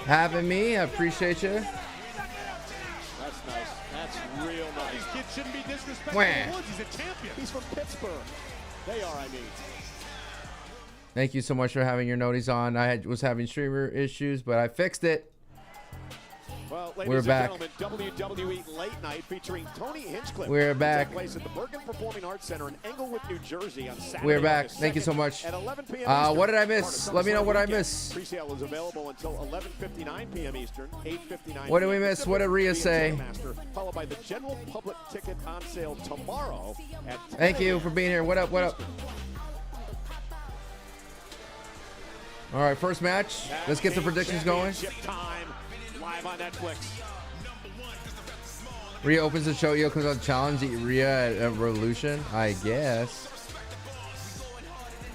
having me. I appreciate you. That's nice. That's real nice. These kids shouldn't be disrespectful. He's a champion. He's from Pittsburgh. They are, I mean. Thank you so much for having your noties on. I was having streamer issues, but I fixed it. Well, ladies We're and back. gentlemen, WWE Late Night featuring Tony Hinchcliffe. We're back. Took place at the Bergen Performing Arts Center in Englewood, New Jersey on Saturday. We're back. August Thank you 2nd so much. At 11 p.m. What did I miss? Let me know what I missed. Pre-sale is available until 11:59 p.m. Eastern, 8:59. What did we miss? What did Rhea say? Followed by the general public ticket on sale tomorrow at 10 Thank you for being here. What up? What up? All right, first match. Let's get the predictions going. Time, live on Netflix. Rhea opens the show. Io comes out to challenge Rhea at Revolution. I guess.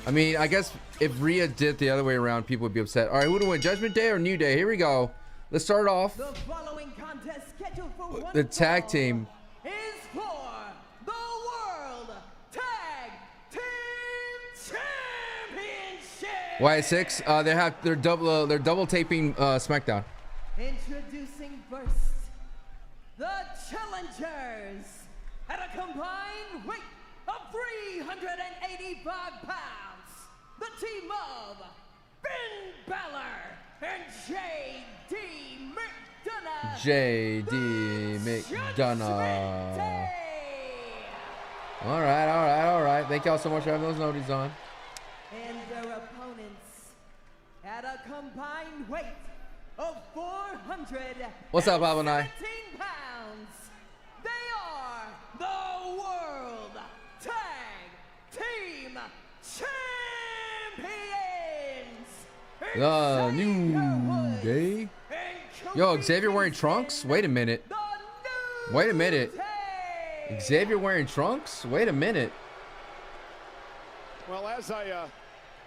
I mean, I guess if Rhea did the other way around, people would be upset. All right, who to win? Judgment Day or New Day? Here we go. Let's start off. The following contest scheduled for one The tag team. is for the World Tag Team Championship. Why 6? They're double taping SmackDown. Introducing first the challengers at a combined weight of 385 pounds. The team of Finn Balor and J.D. McDonough. J.D. Judgment McDonough. Day. All right. Thank y'all so much for having those noties on. And their opponents at a combined weight of 400. What's up, Bob and I? 17 pounds. They are the World Tag Team Champions. The New Day. Yo, Xavier wearing trunks? Wait a minute. Wait a minute. Xavier wearing trunks? Wait a minute. Well, as I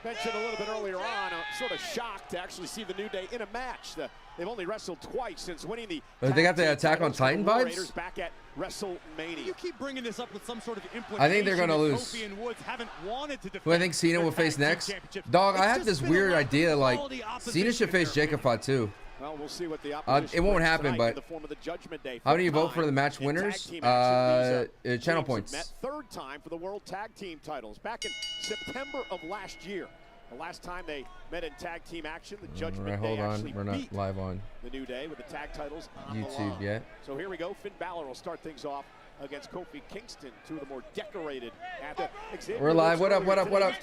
mentioned a little bit earlier on, sort of shocked to actually see the New Day in a match. They've only wrestled twice since winning the. They got the Attack on Titan vibes? Back at WrestleMania. You keep bringing this up with some sort of implication. I think they're gonna lose. Kofi and Woods haven't wanted to defend. Who I think Cena will face next? Dog, I had this weird idea like Cena should face Jacob Fatu. Well, we'll see what the opposition It won't brings happen, tonight but in the form of the Judgment Day. how do you vote for the Time match in winners? tag team action. These, Channel teams points. Met third time for the World Tag Team titles back in September of last year. The last time they met in tag team action, the Judgment All right, Day hold on. actually We're not beat live on the New Day with the tag titles on the YouTube line. yet. So here we go. Finn Balor will start things off against Kofi Kingston, two of the more decorated athletes. We're live. What up? What up? What up?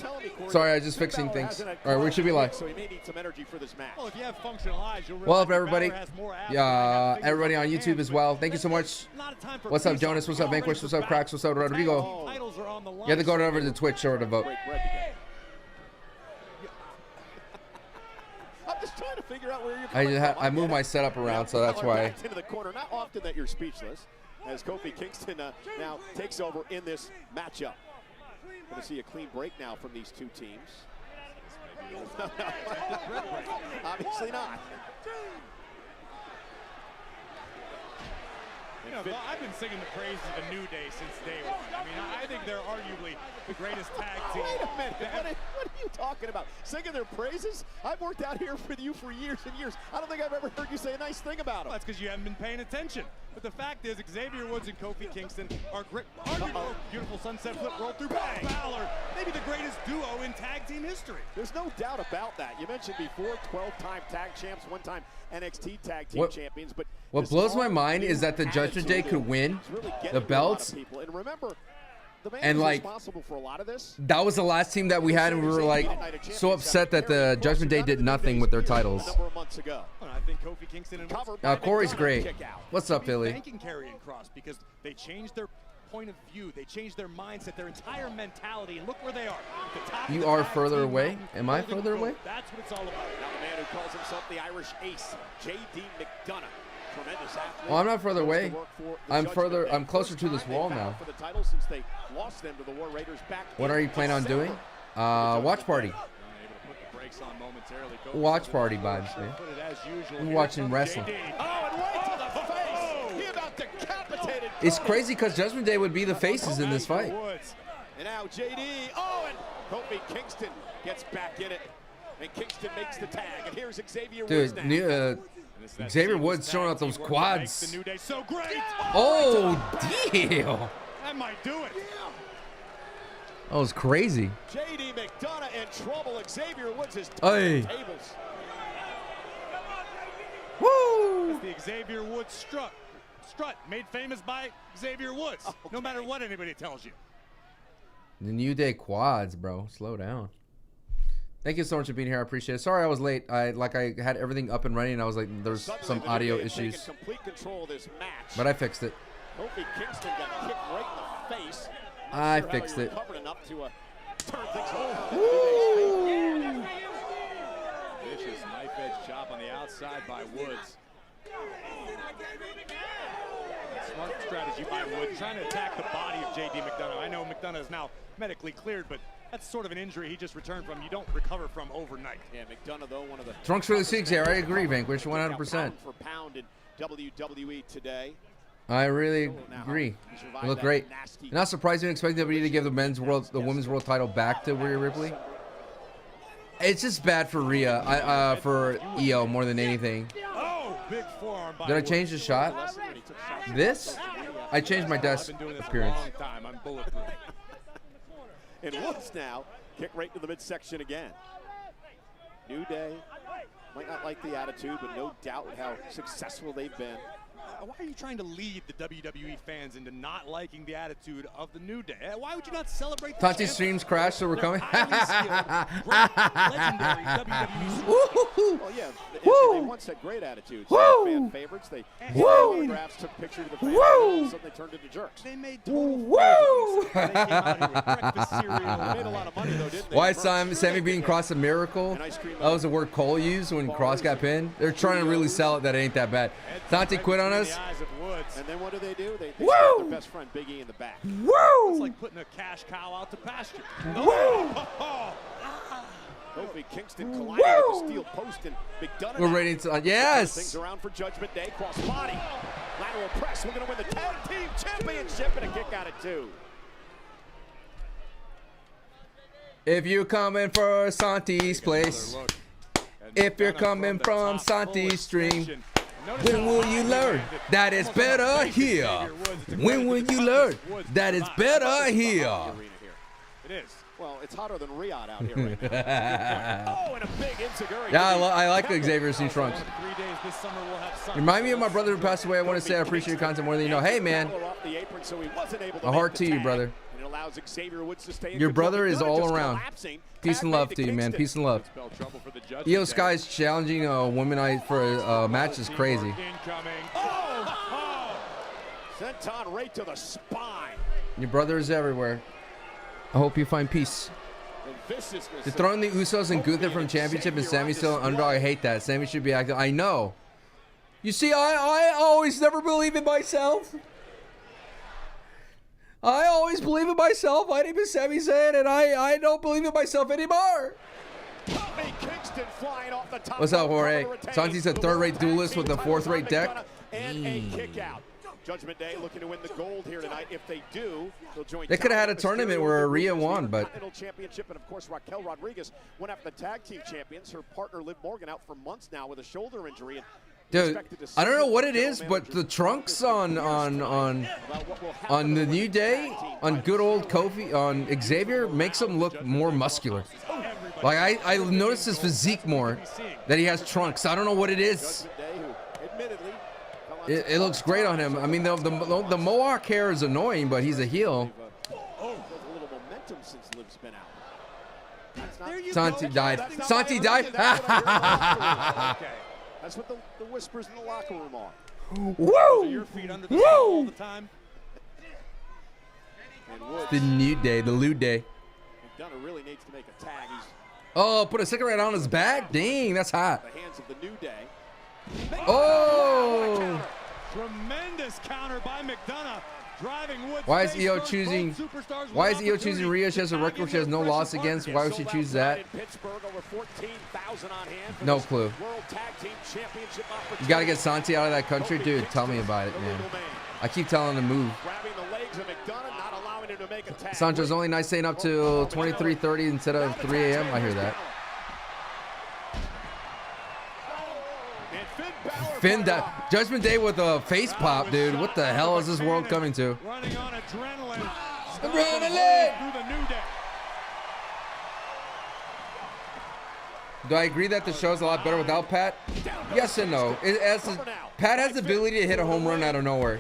Sorry, I just fixing things. All right, we should be live. So he may need some energy for this match. Well, if you have functional eyes, you'll Well, realize up, everybody. Balor has more abs Yeah, than he has everybody on fingers YouTube hands, as well. but Thank you so much. that's not a time for What's up, peace. Jonas? What's up, We're all Vanquish? ready What's for up, Cracks? What's up, battle. Rodrigo? Tag team titles are on the line. You have to go over to Twitch show to vote. Break bread together. I'm just trying to figure out where you're coming from. I moved my setup around, so that's why. Backed into the corner. Not often that you're speechless, as Kofi Kingston now takes over in this matchup. Going to see a clean break now from these two teams. Obviously not. You know, I've been singing the praises of the New Day since day one. I mean, I think they're arguably the greatest tag team. Wait a minute. What are you talking about? Singing their praises? I've worked out here with you for years and years. I don't think I've ever heard you say a nice thing about them. Well, that's because you haven't been paying attention. But the fact is, Xavier Woods and Kofi Kingston are great. Arguably, beautiful sunset flip roll through Bang. Balor, maybe the greatest duo in tag team history. There's no doubt about that. You mentioned before, 12-time tag champs, one-time NXT tag team champions. But What blows my mind is that the Judgment Day could win the belts. And remember, the man And, like, responsible for a lot of this. That was the last team that we had, and we were like so upset that the Judgment Day did nothing with their titles. A number of months ago. Well, I think Kofi Kingston and Corey's great. What's up, Philly? Thanking Karrion Kross because they changed their point of view, they changed their mindset, their entire mentality, and look where they are. The top You of the are tag further team away? mountain, Am I golden further gold. away? That's what it's all about. Now the man who calls himself the Irish Ace, J.D. McDonough. Tremendous athlete. Well, I'm not further away. I'm I'm closer to this wall now. For the title since they lost them to the War Raiders back What in are you planning on December. doing? Watch party. Watch party vibes, man. I'm watching wrestling. Oh, and right to the face. He about decapitated. It's crazy because Judgment Day would be the faces in this fight. And now J.D. Oh, and Kofi Kingston gets back in it. And Kingston makes the tag, and here's Xavier Dude, Woods now. Xavier Woods showing off those quads. The New Day so great. Oh, deal. That might do it. That was crazy. JD McDonough in trouble. Xavier Woods is Hey. tables. Woo! It's the Xavier Woods strut made famous by Xavier Woods. Okay. No matter what anybody tells you. The New Day quads, bro. Slow down. Thank you so much for being here. I appreciate it. Sorry I was late. I had everything up and running. And I was like, there's Suddenly, some the New audio Day have taken issues, complete control of this match. but I fixed it. Kofi Kingston got kicked right in the face. Not I sure how fixed he it. recovered enough to turn things around. Vicious knife edge chop on the outside by Woods. Smart strategy by Woods, trying to attack the body of JD McDonough. I know McDonough is now medically cleared, but that's sort of an injury he just returned from. You don't recover from overnight. Yeah, McDonough though, one of the Trunks really seeks here. I agree, Vanquish, 100%. pound for pound in WWE today. I really agree. It looked great. Not surprising, expecting WWE to give the women's world title back to Rhea Ripley. It's just bad for Rhea, for EO more than anything. Oh, big forearm by Did I Woods. change the shot? This? I changed my desk I've been doing this appearance. for a long time. I'm bulletproof. And Woods now kick right to the midsection again. New Day might not like the attitude, but no doubt with how successful they've been. Why are you trying to lead the WWE fans into not liking the attitude of the New Day? Why would you not celebrate the Tanti champion? streams crashed, so we're coming. Highly skilled, great, legendary WWE Woo-hoo-hoo. Well, yeah, Woo! they once had great attitudes. Woo! Fan favorites. They Woo! autographs, took pictures of the fans, Woo! and suddenly turned into jerks. They made total Woo! fools of themselves. They came out here with breakfast They cereal. made a lot of money though, didn't they? Why Merch. Sammy being Cross a miracle? That was the word Cole used when Cross got pinned. They're trying to really sell it that it ain't that bad. Tanti quit on us. And then what do? They Woo! shot their best friend Big E in the back. It's Woo! like putting a cash cow out to pasture. Woo! Kofi Kingston colliding with the steel post and McDonough. We're now ready to. turns Yes! things around for Judgment Day. Cross body. Lateral press. We're going to win the tag team championship and a kick out at 2. If you're coming for Santi's place, if you're coming from Santi's stream, when will you learn that it's better here? When will you learn that it's better here? It is. Well, it's hotter than Riyadh out here right now. Oh, and a big Insiguri. Yeah, I like Xavier's new trunks. 3 days this summer we'll have sun. Remind me of my brother who passed away. I want to say I appreciate your content more than you know. Hey, man, Off the apron, so he wasn't able to a make heart the to you, tag. brother. And it allows Xavier Woods to stay in Your control. brother is McDonough all just around. collapsing. Peace Tag and made love to to you, man. Kingston. Peace and love. Spell trouble for the Judgment Io Day. Sky's challenging a woman for a match is crazy. Incoming. Senton right to the spine. Your brother is everywhere. I hope you find peace. And viciousness. They're throwing the Usos and Gunther from championship and Sami still an underdog. I hate that. Sami should be active. I know. You see, I always never believe in myself. I always believe in myself. My name is Sami Zayn, and I don't believe in myself anymore. Kofi Kingston flying off the top. What's up, rope, Jorge? cover retained. Santi's a third-rate duelist with a fourth-rate deck. And a kick out. Judgment Day looking to win the gold here tonight. If they do, they'll join. They coulda had a Mysterio tournament where with Rhea the won, but- Continental Championship, and of course Raquel Rodriguez went after the tag team champions. Her partner Liv Morgan out for months now with a shoulder injury. And Dude, I don't know what it is, but the trunks on the New Day, on good old Kofi, on Xavier, makes him look more muscular. Like I noticed his physique more, that he has trunks. I don't know what it is. Judgment Day, who admittedly fell on It looks great on him. I mean, the mohawk hair is annoying, but he's a heel. built a little momentum since Liv's been out. That's not Santi died. That's not Santi my died. opinion. That's what I hear in the locker room. Okay. That's what the whispers in the locker room are. Woo! Your feet under the table all the time. And Woods, The New Day, the Lewd Day. McDonough really needs to make a tag. He's Oh, put a cigarette on his back? Dang, that's hot. in the hands of the New Day. Oh! Tremendous counter by McDonough. Driving Woods. Why is face EO first. choosing? Both superstars Why with is EO choosing opportunity Rhea? She has a to record she has tag no in loss their against. fresh Why would she Sold choose out that? in Pittsburgh, over 14,000 on hand for No this clue. World Tag Team Championship opportunity. You gotta get Santi out of that country, dude. Tell me about it, man. I keep telling him to move. Grabbing the legs of McDonough, not allowing him to make a tag. Sancho's only nice staying up till 23:30 instead of 3 a.m. I hear that. Finn, Judgment Day with a face pop, dude. What the hell is this world coming to? Running on adrenaline. Adrenaline! Through the New Day. Do I agree that the show's a lot better without Pat? Yes and no. Pat has the ability to hit a home run out of nowhere.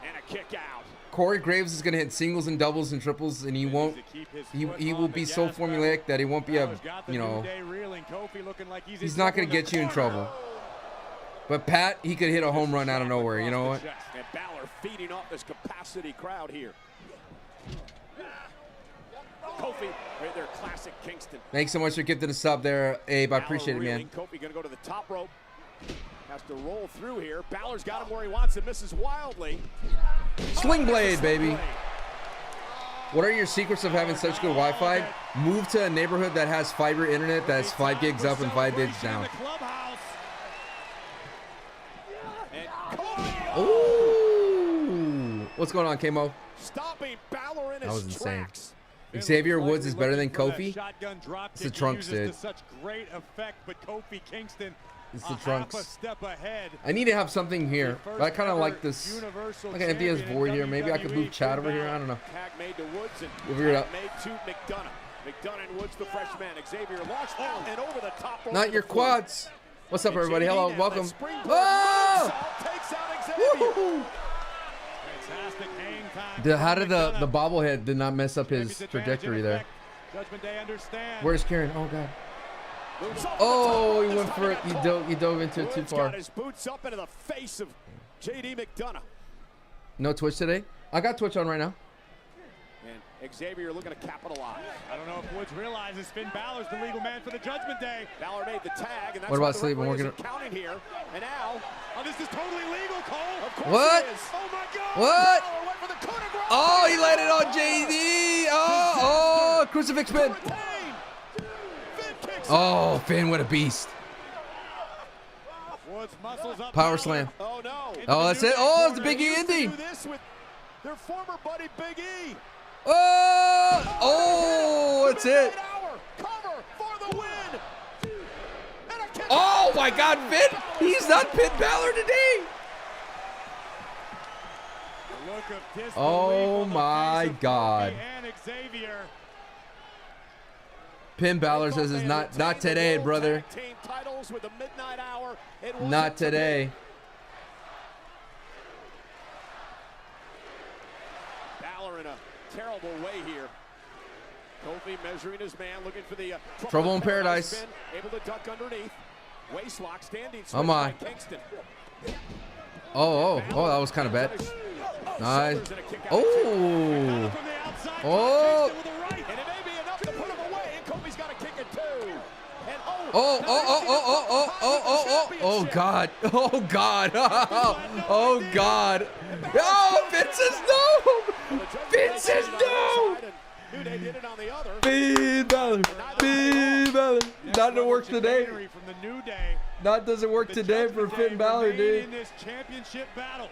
And a kick out. Corey Graves is gonna hit singles and doubles and triples, and he won't. He will be so formulaic that he won't be a, you know. He's not gonna get you in trouble. But Pat, he could hit a home run out of nowhere. You know what? And Balor feeding off this capacity crowd here. Kofi, right there, classic Kingston. Thanks so much for gifting a sub there, Abe. I appreciate it, man. Kofi gonna go to the top rope. Has to roll through here. Balor's got him where he wants it. Misses wildly. Sling blade, baby. What are your secrets of having such good Wi-Fi? Move to a neighborhood that has fiber internet that's 5 gigs up and 5 gigs down. Ooh. What's going on, K-Mo? Stopping Balor in his That was insane. tracks. Xavier Woods is better than Kofi? It's the Trunks, dude. Such great effect, but Kofi Kingston It's the half a Trunks. step ahead. I need to have something here. But I kind of like this. Like an empty ass void here. Maybe I could move Chad over here. I don't know. Tag made to Woods and We'll figure it out. made to McDonough. McDonough and Woods, the freshman. Xavier launched out and over the top. rope Not to your the floor. quads. What's up, everybody? Hello, JD welcome. that springboard Oh! moonsault takes out Xavier. Woo-hoo-hoo. Fantastic hang time. How did the bobblehead did not mess up his trajectory there? Judgment Day understands. Where's Karen? Oh god. Moves up Oh, to the he top went for it. He dove into it too Woods far. got his boots up into the face of JD McDonough. No Twitch today? I got Twitch on right now. And Xavier looking to capitalize. I don't know if Woods realizes Finn Balor's the legal man for the Judgment Day. Balor made the tag, and that's What about why the sleep? I'm referee working isn't counting here. And now, Oh, this is totally legal, Cole. of course What? it is. Oh my God. What? Balor went for the coup de grace. Oh, he landed on JD. Oh, crucifix pin. Retain. Finn kicks Oh, Finn, what a beast. Woods muscles up. Power Balor. slam. Oh no. Oh, that's it. Oh, it's the Big E Used to ending. do this with their former buddy Big E. Oh, that's it. Hour. Cover for the win. And a kick. Oh my God, Finn. He's not Finn Balor today. A look of disbelief Oh on the my face of God. Kofi and Xavier. Finn Balor says it's not today, brother. Tag team titles with the midnight hour. It wasn't Not today. Balor in a terrible way here. Kofi measuring his man, looking for the Trouble in paradise. spin, able to duck underneath. Waistlock standing. Oh my. by Kingston. Oh, that was kind of bad. Nice. Shoulders and a kick out. Oh. From the outside. Oh. Kingston with a right. And it may be enough to put him away, and Kofi's got to kick it too. And Oh God. Oh God. Oh God. Oh, Finn says no. Finn says no. Finn Balor. Finn Balor. Not to work today. From the New Day. Not doesn't work The today for Judgment Finn Day Balor, remain dude. in this championship battle.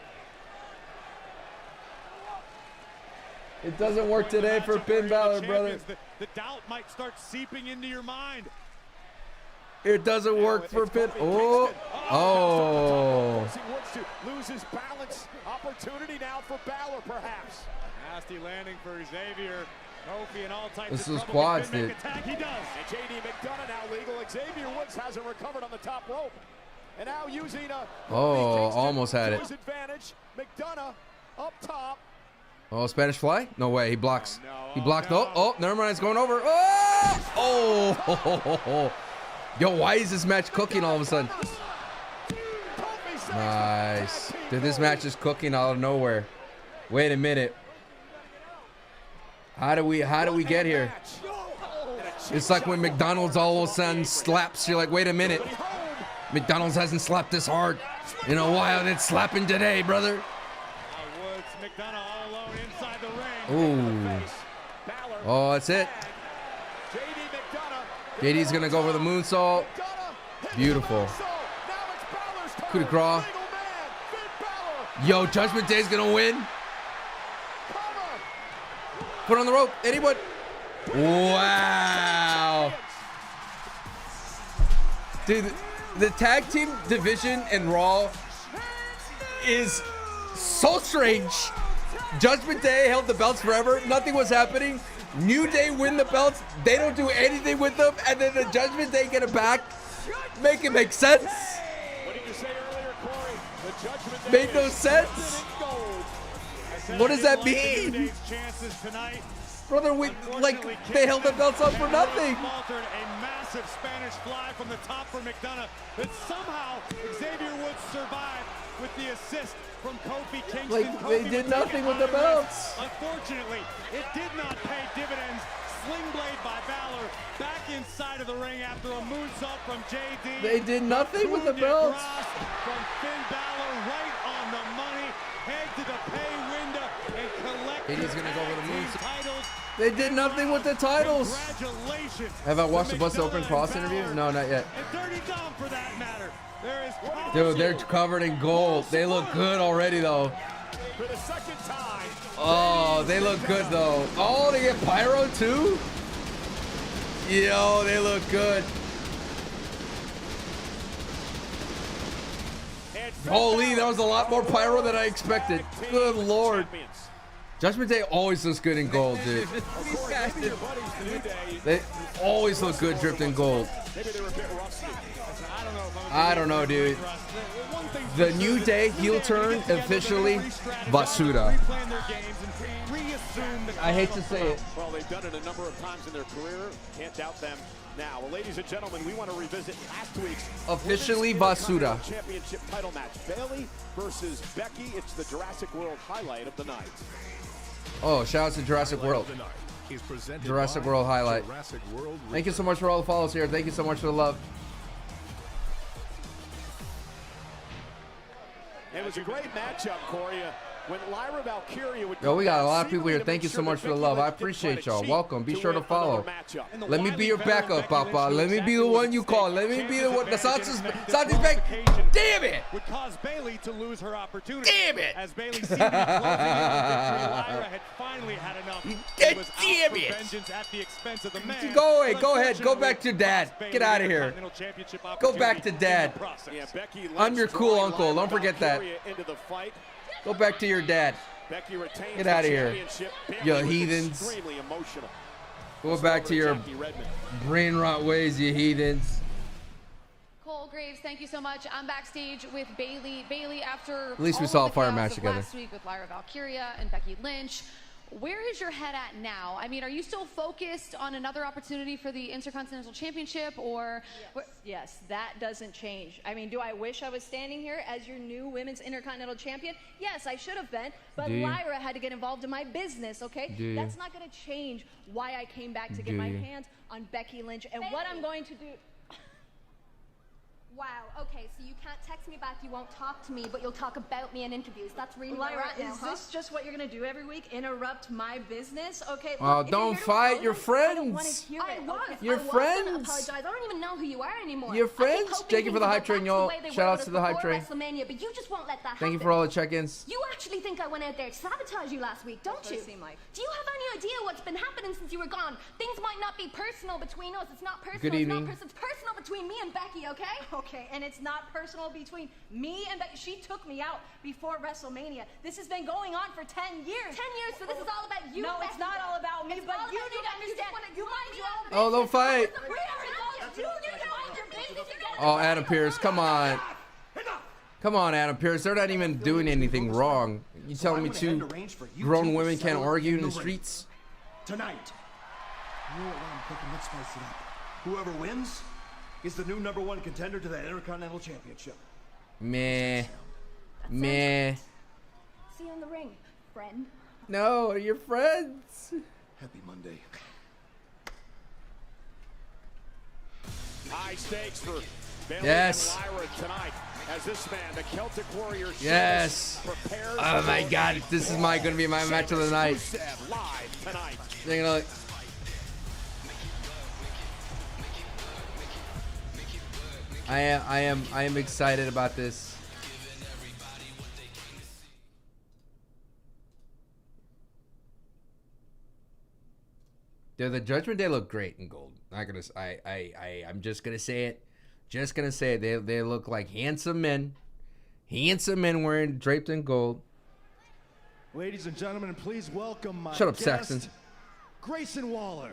It doesn't work today for Finn Balor, brother. The doubt might start seeping into your mind. It doesn't work for Finn. Oh. Forcing Woods to lose his balance. Opportunity now for Balor, perhaps. Nasty landing for Xavier. Kofi and all types This of is trouble. quads, Can Finn dude. make a tag? He does. And JD McDonough now legal. Xavier Woods hasn't recovered on the top rope. And now using a Oh, almost had to it. his advantage. McDonough up top. Oh, Spanish fly? No way. He blocks. Oh, no. He Oh, blocked. no. Oh, never mind. It's going over. Oh. Oh. Yo, why is this match cooking all of a sudden? Kofi saves Nice. the tag team Dude, this gold. match is cooking out of nowhere. Wait a minute. How do we get here? It's like when McDonald's all of a sudden slaps. You're like, wait a minute. McDonald's hasn't slapped this hard in a while, and it's slapping today, brother. Woods, McDonough all alone inside the ring. Ooh. Oh, that's it. JD's gonna go over the moonsault. Beautiful. Coup de grace. Yo, Judgment Day's gonna win. Put on the rope. Anyone? Wow. Dude, The tag team division in Raw is so strange. Judgment Day held the belts forever. Nothing was happening. New Day win the belts. They don't do anything with them. And then the Judgment Day get it back. Make it make sense. What did you say earlier, Corey? The Judgment Day Made no is sense. covered in gold. What does that mean? Brother, they held the belts up for nothing. Faltered a massive Spanish fly from the top for McDonough, but somehow Xavier Woods survived with the assist from Kofi Kingston. Like, they did nothing with the belts. Unfortunately, it did not pay dividends. Sling blade by Balor back inside of the ring after a moonsault from JD. They did nothing with the Coup de belts. grace from Finn Balor, right on the money. Head to the pay window and collect He's the gonna go with a tag team moonsault. titles. They did nothing with the titles. Congratulations. Have I watched to the Busted Open McDonough Cross and interview? Balor. No, not yet. And Dirty Dom for that matter. There is Dude, they're covered in gold. They look good already, though. For the second time. Oh, they look good, though. Oh, they get pyro, too? Yo, they look good. Holy, that was a lot more pyro than I expected. Good lord. Judgment Day always looks good in gold, dude. They always look good dripped in gold. Maybe they were a bit rusty. I don't know, dude. The New Day heel turn officially Basura. I hate to say it. Well, they've done it a number of times in their career. Can't doubt them now. Well, ladies and gentlemen, we want to revisit last week's Officially Women's Basura. Intercontinental Championship title match. Bayley versus Becky. It's the Jurassic World highlight of the night. Oh, shout out to Jurassic World. Jurassic World highlight. Thank you so much for all the follows here. Thank you so much for the love. It was a great matchup, Corey. When Lyra Valkyria would Yo, we got a come lot out of people here. seemingly to Thank you make so sure much that for the Becky love. I didn't try appreciate to y'all. cheat Welcome. Be to sure to win follow. another matchup. Let me be your backup, Papa. Let me be the one you call. Let me be the one. The Santi's back. Damn it! Would cause Bayley to lose her opportunity. Damn it! As Bayley seemed to be closing in on victory, Lyra had finally had enough. Damn Was out it! for vengeance at the expense of the man. Go away. But Go ahead. Go back to unfortunately, dad. Bayley Get out of the here. Continental Championship Go back to opportunity in dad. the process. Yeah, Becky I'm your lets cool dry uncle. Lyra Don't forget that. Valkyria into the fight. Go back to your dad. Becky retains Get outta the here. championship. Bayley You was heathens. extremely emotional. Go back to your Jackie Redmond. brain rot ways, you heathens. Cole Graves, thank you so much. I'm backstage with Bayley. Bayley, after At least we all saw of a the fire chaos match of together. last week with Lyra Valkyria and Becky Lynch, where is your head at now? I mean, are you still focused on another opportunity for the Intercontinental Championship, or Yes, that doesn't change. I mean, do I wish I was standing here as your new Women's Intercontinental Champion? Yes, I should have been, but Do you? Lyra had to get involved in my business, okay? Do you? That's not going to change why I came back to get Do my you? hands on Becky Lynch and what I'm going to do. Wow, okay, so you can't text me back, you won't talk to me, but you'll talk about me in interviews. That's really where Lyra, we're at now, is huh? this just what you're going to do every week? Interrupt my business? Okay. Oh, look, if don't you're here to fight your apologize, I don't wanna friends. hear I it, was. okay? Your I was friends. gonna apologize. I don't even know who you are anymore. Your I keep friends. hoping Thank you for the things hype will train, go back y'all. the way they Shout were outs to the hype before train. WrestleMania, but you just won't let that Thank you happen. for all the check-ins. You actually think I went out there to sabotage you last week, don't That's what you? it seemed like. Do you have any idea what's been happening since you were gone? Things might not be personal between us. It's not personal. Good It's evening. not personal. It's personal between me and Becky, okay? Okay, and it's not personal between me and Becky. She took me out before WrestleMania. This has been going on for 10 years. 10 years, so this is all about you, No, it's Becky. not all about me, It's but all you about need to understand. You mind your own Oh, don't fight. business. You need to mind your business. You gotta Oh, Adam Pearce, come on. Come on, Adam Pearce. They're not even doing anything wrong. You telling me two grown women can't argue in the streets? Tonight. You know what I'm thinking? Let's spice it up. Whoever wins is the new #1 contender to the Intercontinental Championship. Meh. Meh. see you in the ring, friend. No, you're friends. Happy Monday. High stakes for Bayley Yes. and Lyra tonight. As this man, the Celtic Warrior, Yes. Sheamus, prepares Oh my for God, this is gonna be my match of the night. Rusev live tonight. They're gonna. I am excited about this. Dude, the Judgment Day look great in gold. I'm just gonna say it. Just gonna say it. They look like handsome men wearing draped in gold. Ladies and gentlemen, please welcome my Shut up, guest, Saxon. Grayson Waller.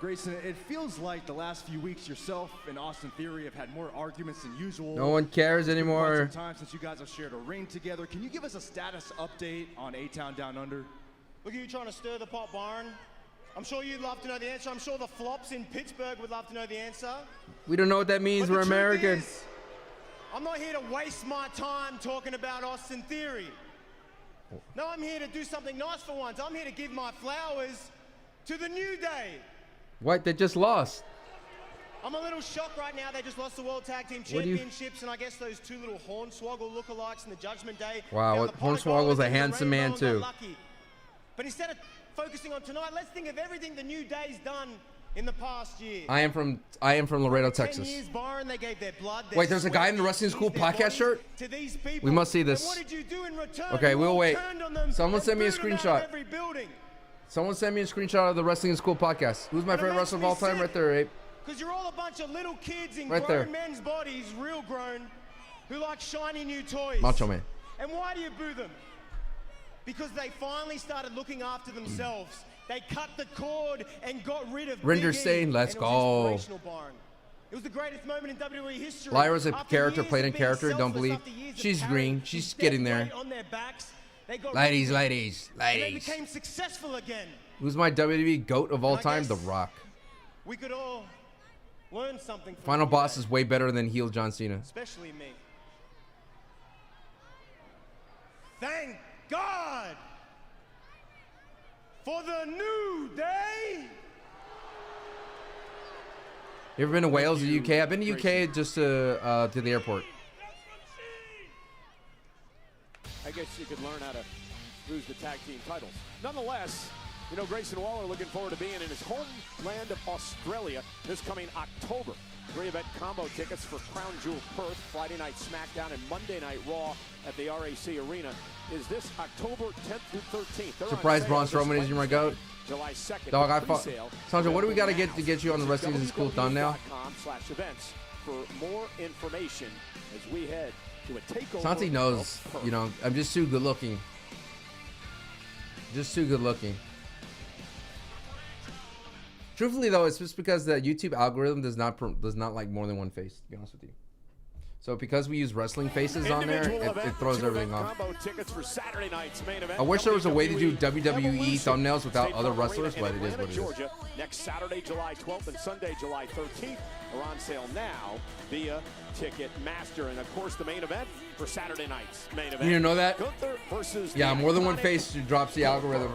Grayson, it feels like the last few weeks yourself and Austin Theory have had more arguments than usual. No one cares It's been quite anymore. some time since you guys have shared a ring together. Can you give us a status update on A-Town Down Under? Look at you trying to stir the pot, Byron. I'm sure you'd love to know the answer. I'm sure the flops in Pittsburgh would love to know the answer. We don't know what that means. But We're the truth American. is, I'm not here to waste my time talking about Austin Theory. No, I'm here to do something nice for once. I'm here to give my flowers to the New Day. What? They just lost. I'm a little shocked right now. They just lost the World Tag Team What do you- Championships, and I guess those two little Hornswoggle lookalikes in the Judgment Day. Wow, found the pot of Hornswoggle's gold a and the handsome man, rainbow and too. got lucky. But instead of focusing on tonight, let's think of everything the New Day's done in the past year. I am from Laredo, 10 Texas. years, Byron, they gave their blood, their Wait, there's a guy in the sweat, Wrestling School their podcast bodies shirt? to these people. We must see And this. what did you do in return? Okay, You we'll all wait. turned on them Someone and send me a booed them out of screenshot. every building. Someone send me a screenshot of the Wrestling School podcast. Who's my favorite wrestler of all time? Right there, Abe. Because you're all a bunch of little kids in Right grown there. men's bodies, real grown, who like shiny new toys. Macho Man. And why do you boo them? Because they finally started looking after themselves. They cut the cord and got rid of Render Big E, Sane, let's and it was go. inspirational, Byron. It was the greatest moment in WWE history. Lyra's a After character, years played of in being character, don't selfless, believe. after years of She's carrying green, she's death getting there. weight on their backs, they got Ladies, rid of it. ladies, And they ladies. became successful again. Who's my WWE GOAT of all And I time? guess The Rock. We could all learn something from Final the boss New is Day, way better than heel John Cena. especially me. Thank God for the New Day. You ever been to Wales or UK? I've been to UK just to the airport. I guess you could learn how to lose the tag team titles. Nonetheless, you know, Grayson Waller looking forward to being in his homeland of Australia this coming October. 3-event combo tickets for Crown Jewel Perth, Friday Night SmackDown, and Monday Night Raw at the RAC Arena is this October 10th through 13th. They're on Surprise sale Braun this Strowman is my GOAT. July 2nd. Dog, I fought. Pre-sale. Sandra, what do we got to get you on the Visit Wrestling School thumbnail? WWE.com/events for more information as we head to a takeover. Santi knows, of Perth. you know, I'm just too good looking. Just too good looking. Truthfully, though, it's just because the YouTube algorithm does not like more than one face, to be honest with you. So because we use wrestling faces on there, it throws everything off. Combo tickets for Saturday night's main event. I wish there was a way to do WWE Evolution. thumbnails without State other Farm wrestlers, Arena but in it is what it Atlanta, is. Georgia, next Saturday, July 12th and Sunday, July 13th are on sale now via Ticketmaster. And of course, the main event for Saturday night's main event. You didn't know that? Gunther versus Yeah, the more than one iconic face drops the algorithm.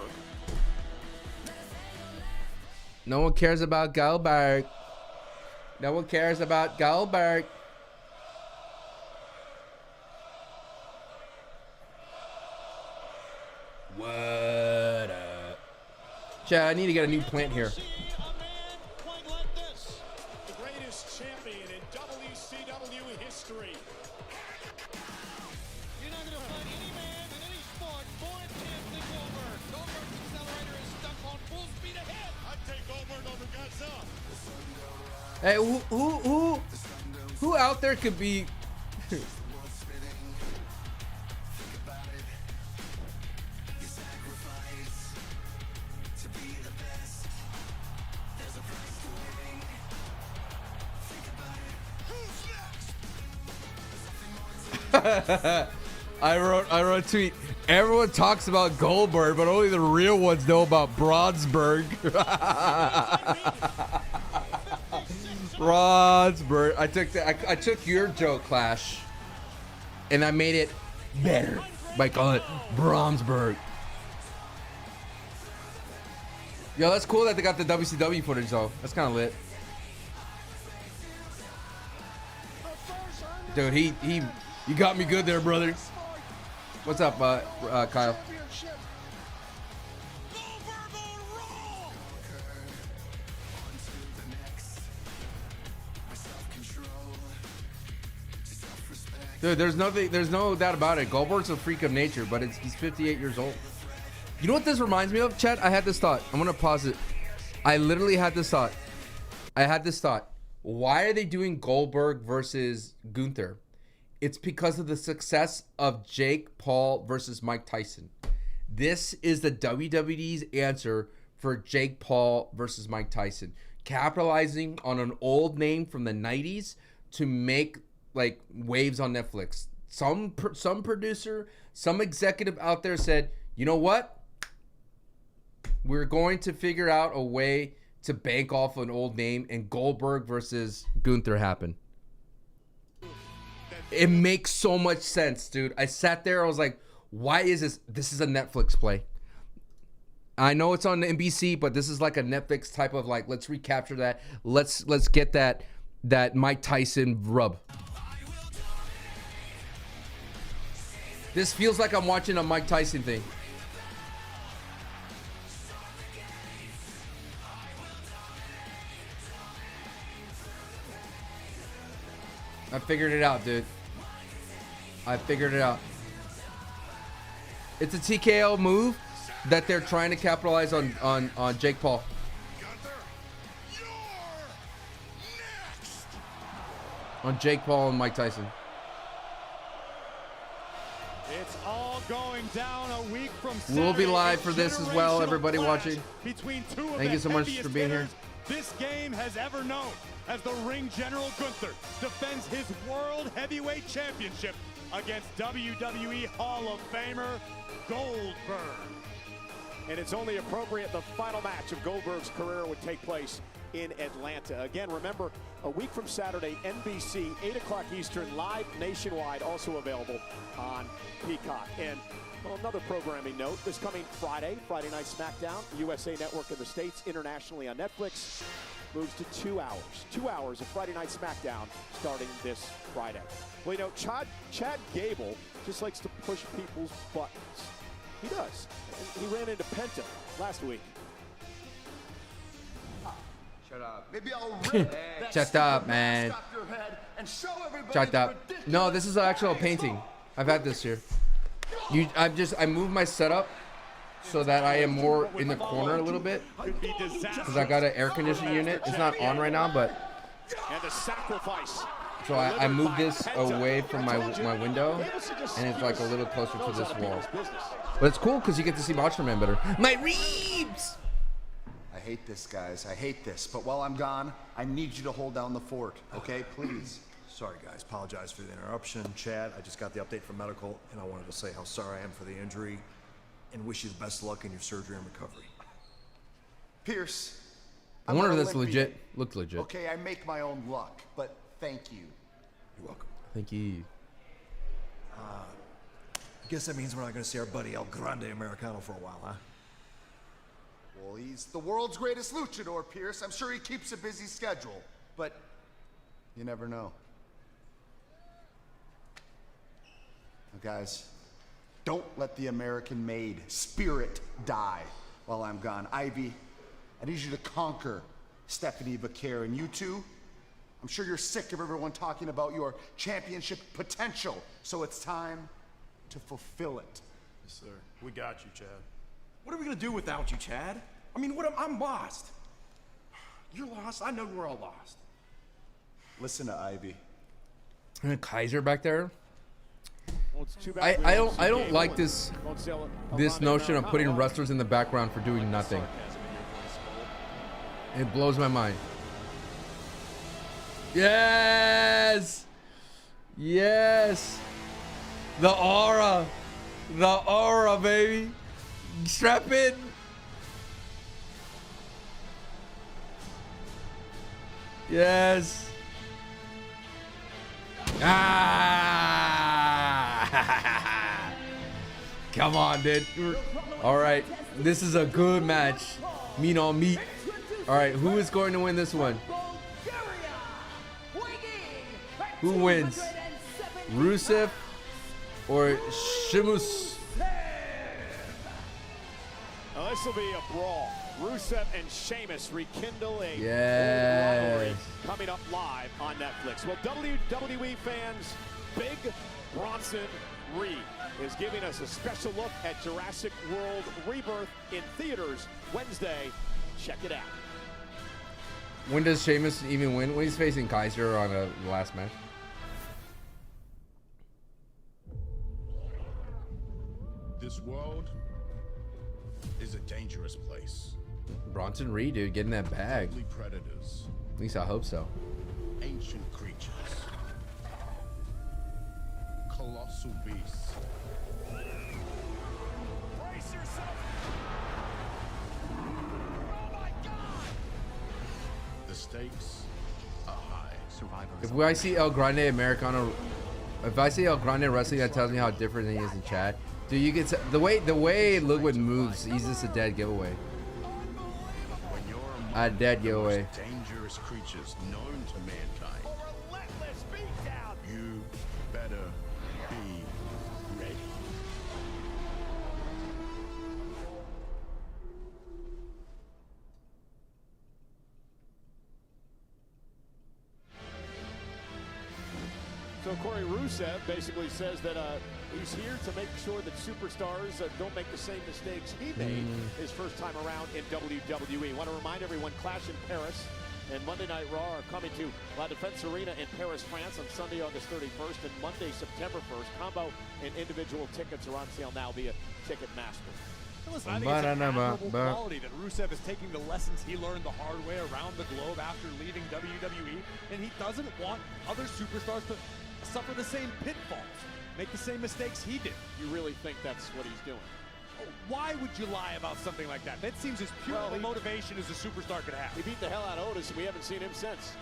No one cares about Goldberg. No one cares about Goldberg. What up? Chad, I need to get a new plant here. The greatest champion in WCW history. You're not going to find any man in any sport more intense than Goldberg. Goldberg's accelerator is stuck on full speed ahead. I'd take Goldberg over Godzilla. Hey, who out there could be? I wrote a tweet. Everyone talks about Goldberg, but only the real ones know about Bronsberg. Bronsberg. I took your joke, Clash, and I made it better by calling it Bronsberg. Yo, that's cool that they got the WCW footage though. That's kind of lit. Dude, you got me good there, brother. What's up, Kyle? Dude, there's no doubt about it. Goldberg's a freak of nature, but he's 58 years old. You know what this reminds me of, Chet? I had this thought. I'm gonna pause it. I literally had this thought. Why are they doing Goldberg versus Gunther? It's because of the success of Jake Paul versus Mike Tyson. This is the WWE's answer for Jake Paul versus Mike Tyson. Capitalizing on an old name from the 90s to make like waves on Netflix. Some producer, some executive out there said, you know what? We're going to figure out a way to bank off an old name, and Goldberg versus Gunther happened. It makes so much sense, dude. I sat there, I was like, why is this? This is a Netflix play. I know it's on NBC, but this is like a Netflix type of like, let's recapture that. Let's get that Mike Tyson rub. This feels like I'm watching a Mike Tyson thing. I figured it out, dude. I figured it out. It's a TKO move that they're trying to capitalize on Jake Paul. On Jake Paul and Mike Tyson. It's all going down a week from Saturday. We'll be live for this as well, everybody watching. Thank you so much for being here. This game has ever known, as the ring general Gunther defends his World Heavyweight Championship against WWE Hall of Famer Goldberg. And it's only appropriate the final match of Goldberg's career would take place in Atlanta. Again, remember, a week from Saturday, NBC, 8 o'clock Eastern, live nationwide, also available on Peacock. And well, another programming note, this coming Friday Night SmackDown, USA Network in the States, internationally on Netflix, moves to 2 hours. 2 hours of Friday Night SmackDown starting this Friday. Well, you know, Chad Gable just likes to push people's buttons. He does. And he ran into Penta last week. Shut up. Maybe I'll rip that Shut up, man. your head and show everybody Shut up. No, this is an actual painting. I've had this here. I moved my setup so that I am more in the corner a little bit because I got an air conditioning unit. It's not on right now, but and the sacrifice. So I moved this away from my window, and it's like a little closer to this wall. But it's cool because you get to see Macho Man better. My Reeves! I hate this, guys. I hate this. But while I'm gone, I need you to hold down the fort, okay? Please. Sorry, guys. Apologize for the interruption. Chad, I just got the update from medical, and I wanted to say how sorry I am for the injury and wish you the best luck in your surgery and recovery. Pierce. I wonder if that's legit. Looked legit. Okay, I make my own luck, but thank you. You're welcome. Thank you. I guess that means we're not going to see our buddy El Grande Americano for a while, huh? Well, he's the world's greatest luchador, Pierce. I'm sure he keeps a busy schedule, but you never know. Now, guys, don't let the American-made spirit die while I'm gone. Ivy, I need you to conquer Stephanie Vaquer, and you two, I'm sure you're sick of everyone talking about your championship potential, so it's time to fulfill it. Yes, sir. We got you, Chad. What are we gonna do without you, Chad? I mean, I'm lost. You're lost. I know we're all lost. Listen to Ivy. And Kaiser back there. Well, it's too bad I don't like this notion of putting wrestlers in the background for doing nothing. It blows my mind. Yes! Yes! The aura! The aura, baby! Strap in! Yes! Ah! Come on, dude. All right, this is a good match. Meat on meat. All right, who is going to win this one? Who wins? Rusev or Sheamus? Now this will be a brawl. Rusev and Sheamus rekindle a yes. Coming up live on Netflix. Well, WWE fans, Big Bronson Reed is giving us a special look at Jurassic World Rebirth in theaters Wednesday. Check it out. When does Sheamus even win? When he's facing Kaiser on the last match. This world is a dangerous place. Bronson Reed, dude, getting that bag. Deadly predators, At least I hope so. ancient creatures, colossal beasts. Brace yourself. The stakes are high. If I see El Grande Americano, if I see El Grande wrestling, that tells me how different he is in chat. Dude, you get the way Ludwig moves, he's just a dead giveaway. When you're A dead giveaway. dangerous creatures known to mankind, you better be ready. So Corey Rusev basically says that he's here to make sure that superstars don't make the same mistakes he made his first time around in WWE. Want to remind everyone, Clash in Paris and Monday Night Raw are coming to La Défense Arena in Paris, France on Sunday, August 31st and Monday, September 1st. Combo and individual tickets are on sale now via Ticketmaster. Listen, I think it's an admirable quality that Rusev is taking the lessons he learned the hard way around the globe after leaving WWE, and he doesn't want other superstars to suffer the same pitfalls, make the same mistakes he did. You really think that's what he's doing? Why would you lie about something like that? That seems as pure a motivation as a superstar could have. He beat the hell out of Otis, and we haven't seen him since.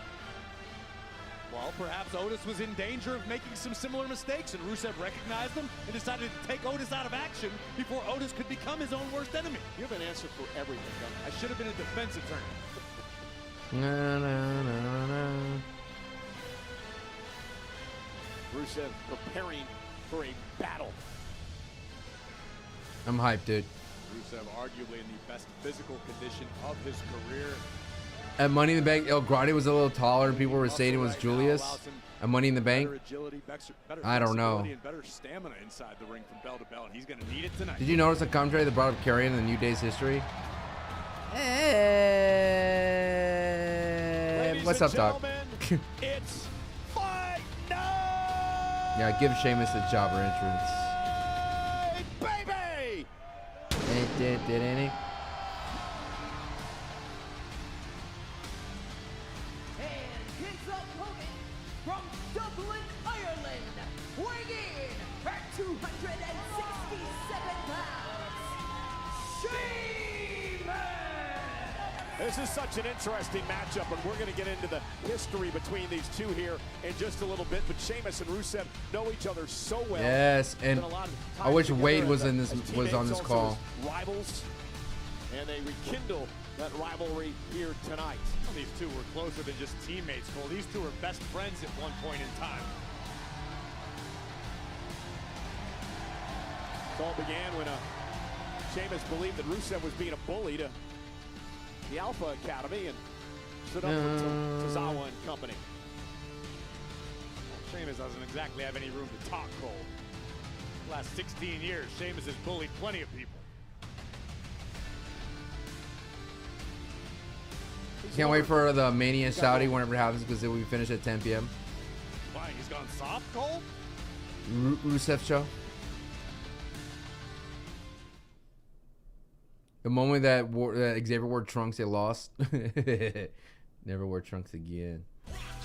Well, perhaps Otis was in danger of making some similar mistakes, and Rusev recognized them and decided to take Otis out of action before Otis could become his own worst enemy. You have an answer for everything, don't you? I should have been a defense attorney. Na, na, na, na. Rusev preparing for a battle. I'm hyped, dude. Rusev arguably in the best physical condition of his career. At Money in the Bank, El Grande was a little taller, and people were saying it was Julius. At Money in the Bank, I don't know. And better stamina inside the ring from bell to bell, and he's going to need it tonight. Did you notice the commentary that brought up Karrion in the New Day's history? Hey, what's up, Doc? It's fight night! Yeah, give Sheamus a jobber entrance. Baby! Did any? And his opponent from Dublin, Ireland, weighing in at 267 pounds, Sheamus! This is such an interesting matchup, and we're going to get into the history between these two here in just a little bit. But Sheamus and Rusev know each other so well. Yes, and I wish Wade was on this call. Rivals, and they rekindle that rivalry here tonight. Well, these two were closer than just teammates, Cole. These two were best friends at one point in time. It all began when Sheamus believed that Rusev was being a bully to the Alpha Academy and stood up for Tozawa and company. Well, Sheamus doesn't exactly have any room to talk, Cole. The last 16 years, Sheamus has bullied plenty of people. Can't wait for the Mania Saudi whenever it happens because it will be finished at 10 p.m. Why, he's gone soft, Cole? Rusev show. The moment that Xavier wore trunks, they lost. Never wore trunks again.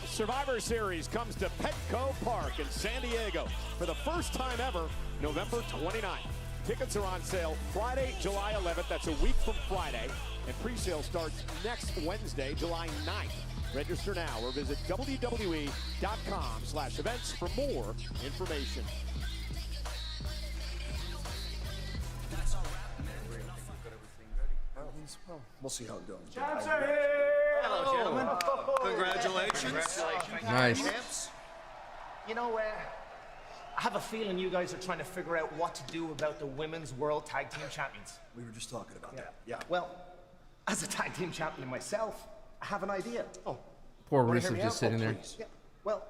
Survivor Series comes to Petco Park in San Diego for the first time ever, November 29th. Tickets are on sale Friday, July 11th. That's a week from Friday. And pre-sale starts next Wednesday, July 9th. Register now or visit WWE.com/events for more information. Well, we'll see how it goes. Champs are here! Hello, gentlemen. Congratulations. Nice. Champs. You know, I have a feeling you guys are trying to figure out what to do about the Women's World Tag Team Champions. We were just talking about that. Yeah. Well, as a tag team champion myself, I have an idea. Oh, Poor wanna hear Rusev me just out? sitting Oh, there. please. Yeah. Well,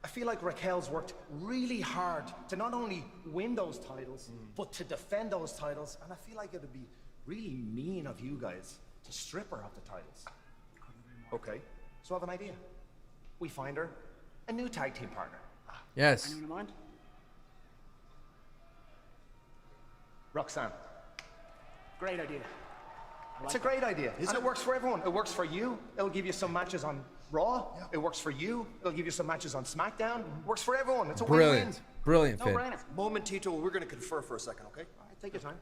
I feel like Raquel's worked really hard to not only win those titles, but to defend those titles, and I feel like it would be really mean of you guys to strip her of the titles. Okay, so I have an idea. We find her a new tag team partner. Yes. Anyone in mind? Roxanne. Great idea. It's a great idea. And it works for everyone. It works for you. It'll give you some matches on Raw. It works for you. It'll give you some matches on SmackDown. It works for everyone. It's a win-win. Brilliant. Brilliant, Finn. No-brainer. Momentito, we're going to confer for a second, okay? All right, take your time.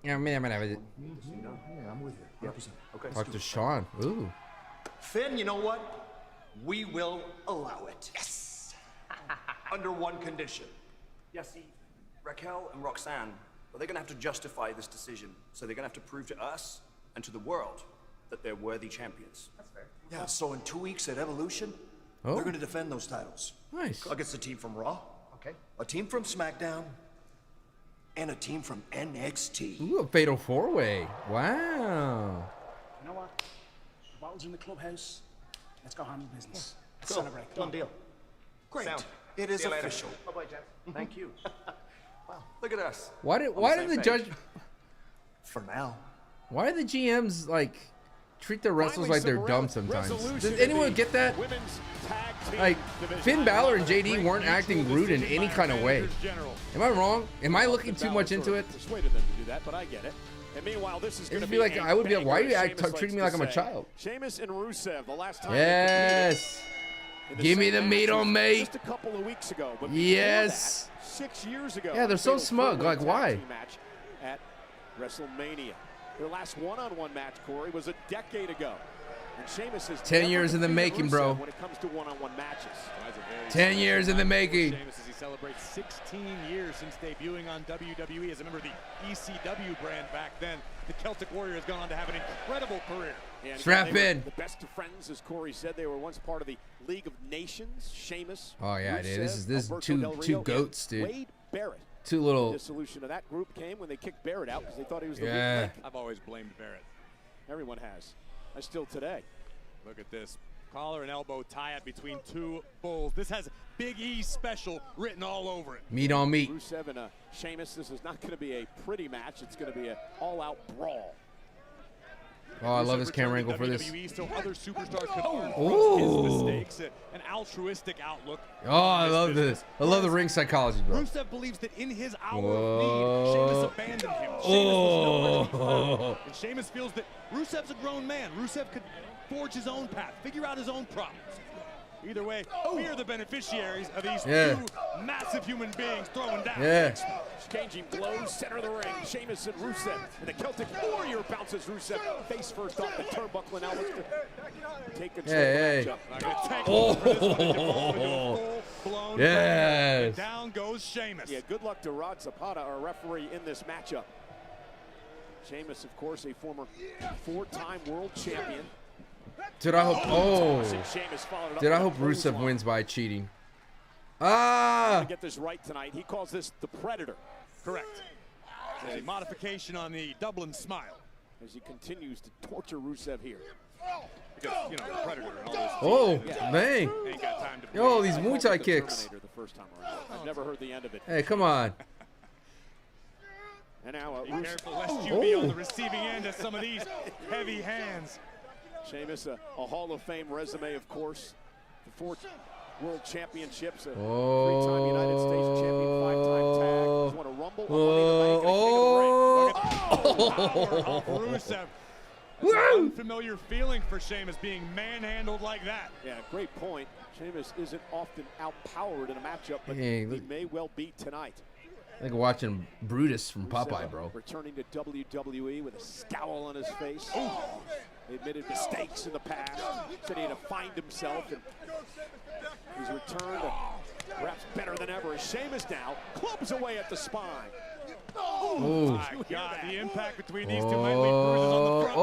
Yeah, I'm with you. 100%. Okay. Talk to Sean. Ooh. Finn, you know what? We will allow it. Yes! Under one condition. Yeah, see, Raquel and Roxanne, well, they're going to have to justify this decision. So they're going to have to prove to us and to the world that they're worthy champions. That's fair. Yeah, so in 2 weeks at Evolution, Oh. they're going to defend those titles. Nice. Against a team from Raw, Okay. a team from SmackDown, and a team from NXT. Ooh, a fatal four-way. Wow. You know what? The bottle's in the clubhouse. Let's go handle business. Let's Cool. celebrate. Done deal. Great. Sound. It is See you later. official. Bye-bye, gents. Thank you. Wow, look at us. Why did the judge? For now. Why do the GMs like treat their wrestlers like they're dumb sometimes? Does anyone get that? Like Finn Balor and JD weren't acting rude in any kind of way. Am I wrong? Am I looking too much into it? Persuaded them to do that, but I get it. And meanwhile, this is going to be like, I would be like, why are you treating me like I'm a child? Sheamus and Rusev, the last time. Yes. Give me the meat on me. Just a couple of weeks ago. But yes. That, 6 years ago. Yeah, they're so smug. Like, why? Match at WrestleMania. Their last one-on-one match, Corey, was a decade ago. And Sheamus has 10 years in the making, bro. When it comes to one-on-one matches. 10 years in the making. Sheamus as he celebrates 16 years since debuting on WWE as a member of the ECW brand back then. The Celtic Warrior has gone on to have an incredible career. And strap in. The best of friends, as Corey said. They were once part of the League of Nations. Sheamus. Oh yeah, Rusev, dude. This is Alberto two goats, dude. Wade Barrett. Two little. The dissolution of that group came when they kicked Barrett out because they thought he was the weak Yeah. link. I've always blamed Barrett. Everyone has. I still today. Look at this. Collar and elbow tie-up between two bulls. This has Big E special written all over it. Meat on meat. Rusev and Sheamus. This is not going to be a pretty match. It's going to be an all-out brawl. Oh, I love this camera angle for this. WWE, so other superstars can learn Ooh. from his mistakes. An altruistic outlook. Oh, I love this. I love the ring psychology, bro. Rusev believes that in his hour of need, Sheamus abandoned him. Sheamus was nowhere to be found. And Sheamus feels that Rusev's a grown man. Rusev could forge his own path, figure out his own problems. Either way, we are the beneficiaries of these two massive human beings throwing down. Yeah. Exchanging blows, center of the ring. Sheamus and Rusev. And the Celtic Warrior bounces Rusev face first off the turnbuckle, and now looks to take control of the matchup. Oh. Yes. Down goes Sheamus. Yeah, good luck to Rod Zapata, our referee in this matchup. Sheamus, of course, a former four-time world champion. Dude, I hope. Oh. Dude, I hope Rusev wins by cheating. Ah. To get this right tonight, he calls this the Predator. Correct. A modification on the Dublin Smile. As he continues to torture Rusev here. Because, you know, the Predator and all Oh, those dang. ain't got time to Yo, these Muay Thai kicks. The first time around. I've never heard the end of it. Hey, come on. And now be careful lest you be on the receiving end of some of these heavy hands. Sheamus, a Hall of Fame resume, of course. The 4 World Championships, a 3-time United States champion, 5-time tag. He's won a Rumble, a Money in the Bank, and a King of the Ring. Rusev. That's an unfamiliar feeling for Sheamus being manhandled like that. Yeah, great point. Sheamus isn't often outpowered in a matchup, but Hey, he may well be tonight. Like watching Brutus from Rusev, Popeye, bro. Returning to WWE with a scowl on his face. He admitted mistakes in the past. Said he had to find himself. And he's returned perhaps better than ever. As Sheamus now clubs away at the spine. Oh my God! The impact between these two might leave bruises on the front.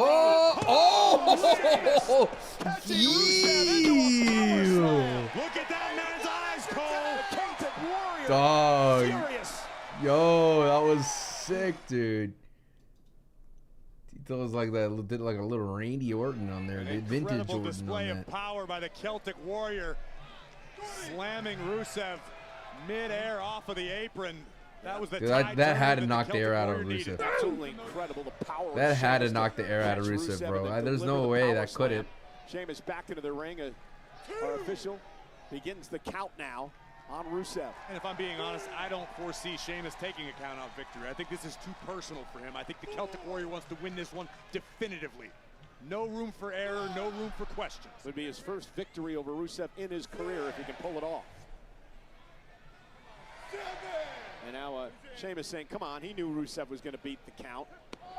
Look at that man's eyes, Cole. Celtic Warrior. Dog. Furious. Yo, that was sick, dude. He was like that, did like a little Randy Orton on there, dude. Vintage Incredible Orton display on of that. power by the Celtic Warrior, slamming Rusev mid-air off of the apron. That was the Dude, that had to knock the air out of Rusev. Absolutely incredible. The power. That of had to Sheamus knock the air out of catch Rusev, and bro. then There's deliver no the way power that slam. couldn't. Sheamus back into the ring. Our official begins the count now on Rusev. And if I'm being honest, I don't foresee Sheamus taking a count-out victory. I think this is too personal for him. I think the Celtic Warrior wants to win this one definitively. No room for error, no room for questions. Would be his first victory over Rusev in his career if he can pull it off. And now Sheamus saying, come on, he knew Rusev was going to beat the count.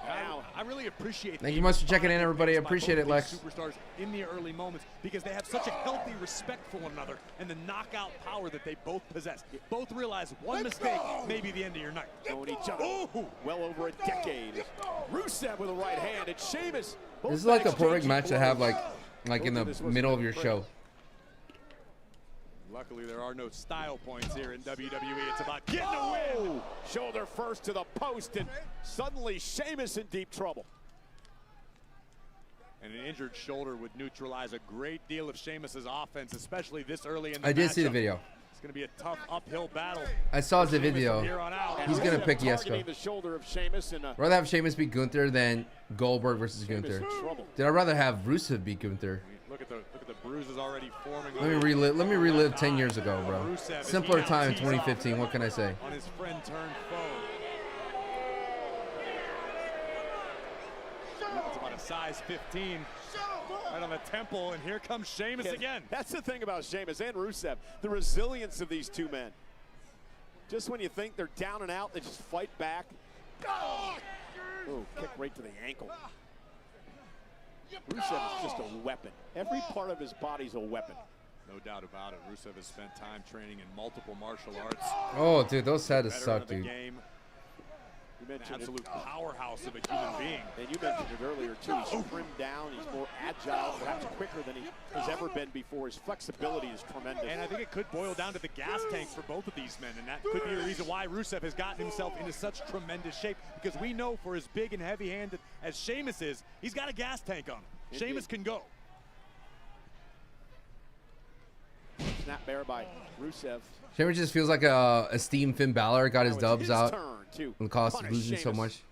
Now, I really appreciate. Thank you much for checking in, everybody. I appreciate it, Lex. Superstars in the early moments because they have such a healthy respect for one another and the knockout power that they both possess. Both realize one mistake may be the end of your night. knowing each other well over a decade. Rusev with a right hand and Sheamus. This is like a perfect match to have like in the middle of your show. Luckily, there are no style points here in WWE. It's about getting a win. Shoulder first to the post, and suddenly Sheamus in deep trouble. And an injured shoulder would neutralize a great deal of Sheamus's offense, especially this early in the I did see the matchup. video. It's going to be a tough uphill battle. I saw the video. And He's gonna pick targeting Yesko. the shoulder of Sheamus and Rather have Sheamus beat Gunther than Goldberg versus Gunther. Did I rather have Rusev beat Gunther? Look at the bruises already forming. Let me relive 10 years ago, bro. Simpler time in 2015. What can I say? On his friend turned foe. It's about a size 15. Right on the temple, and here comes Sheamus again. That's the thing about Sheamus and Rusev, the resilience of these two men. Just when you think they're down and out, they just fight back. Oh, kick right to the ankle. Rusev is just a weapon. Every part of his body's a weapon. No doubt about it. Rusev has spent time training in multiple martial arts. Oh, dude, those had to Veteran suck, of the dude. game. You mentioned Absolute powerhouse of a human being. And you mentioned it earlier, too. He's trimmed down. He's more agile, perhaps quicker than he has ever been before. His flexibility is tremendous. And I think it could boil down to the gas tank for both of these men, and that could be a reason why Rusev has gotten himself into such tremendous shape, because we know for as big and heavy-handed as Sheamus is, he's got a gas tank on him. Indeed. Sheamus can go. Snap bear by Rusev. Sheamus just feels like a Steam Finn Balor got his Now it's dubs his out turn to on the cost of punish losing so Sheamus. much.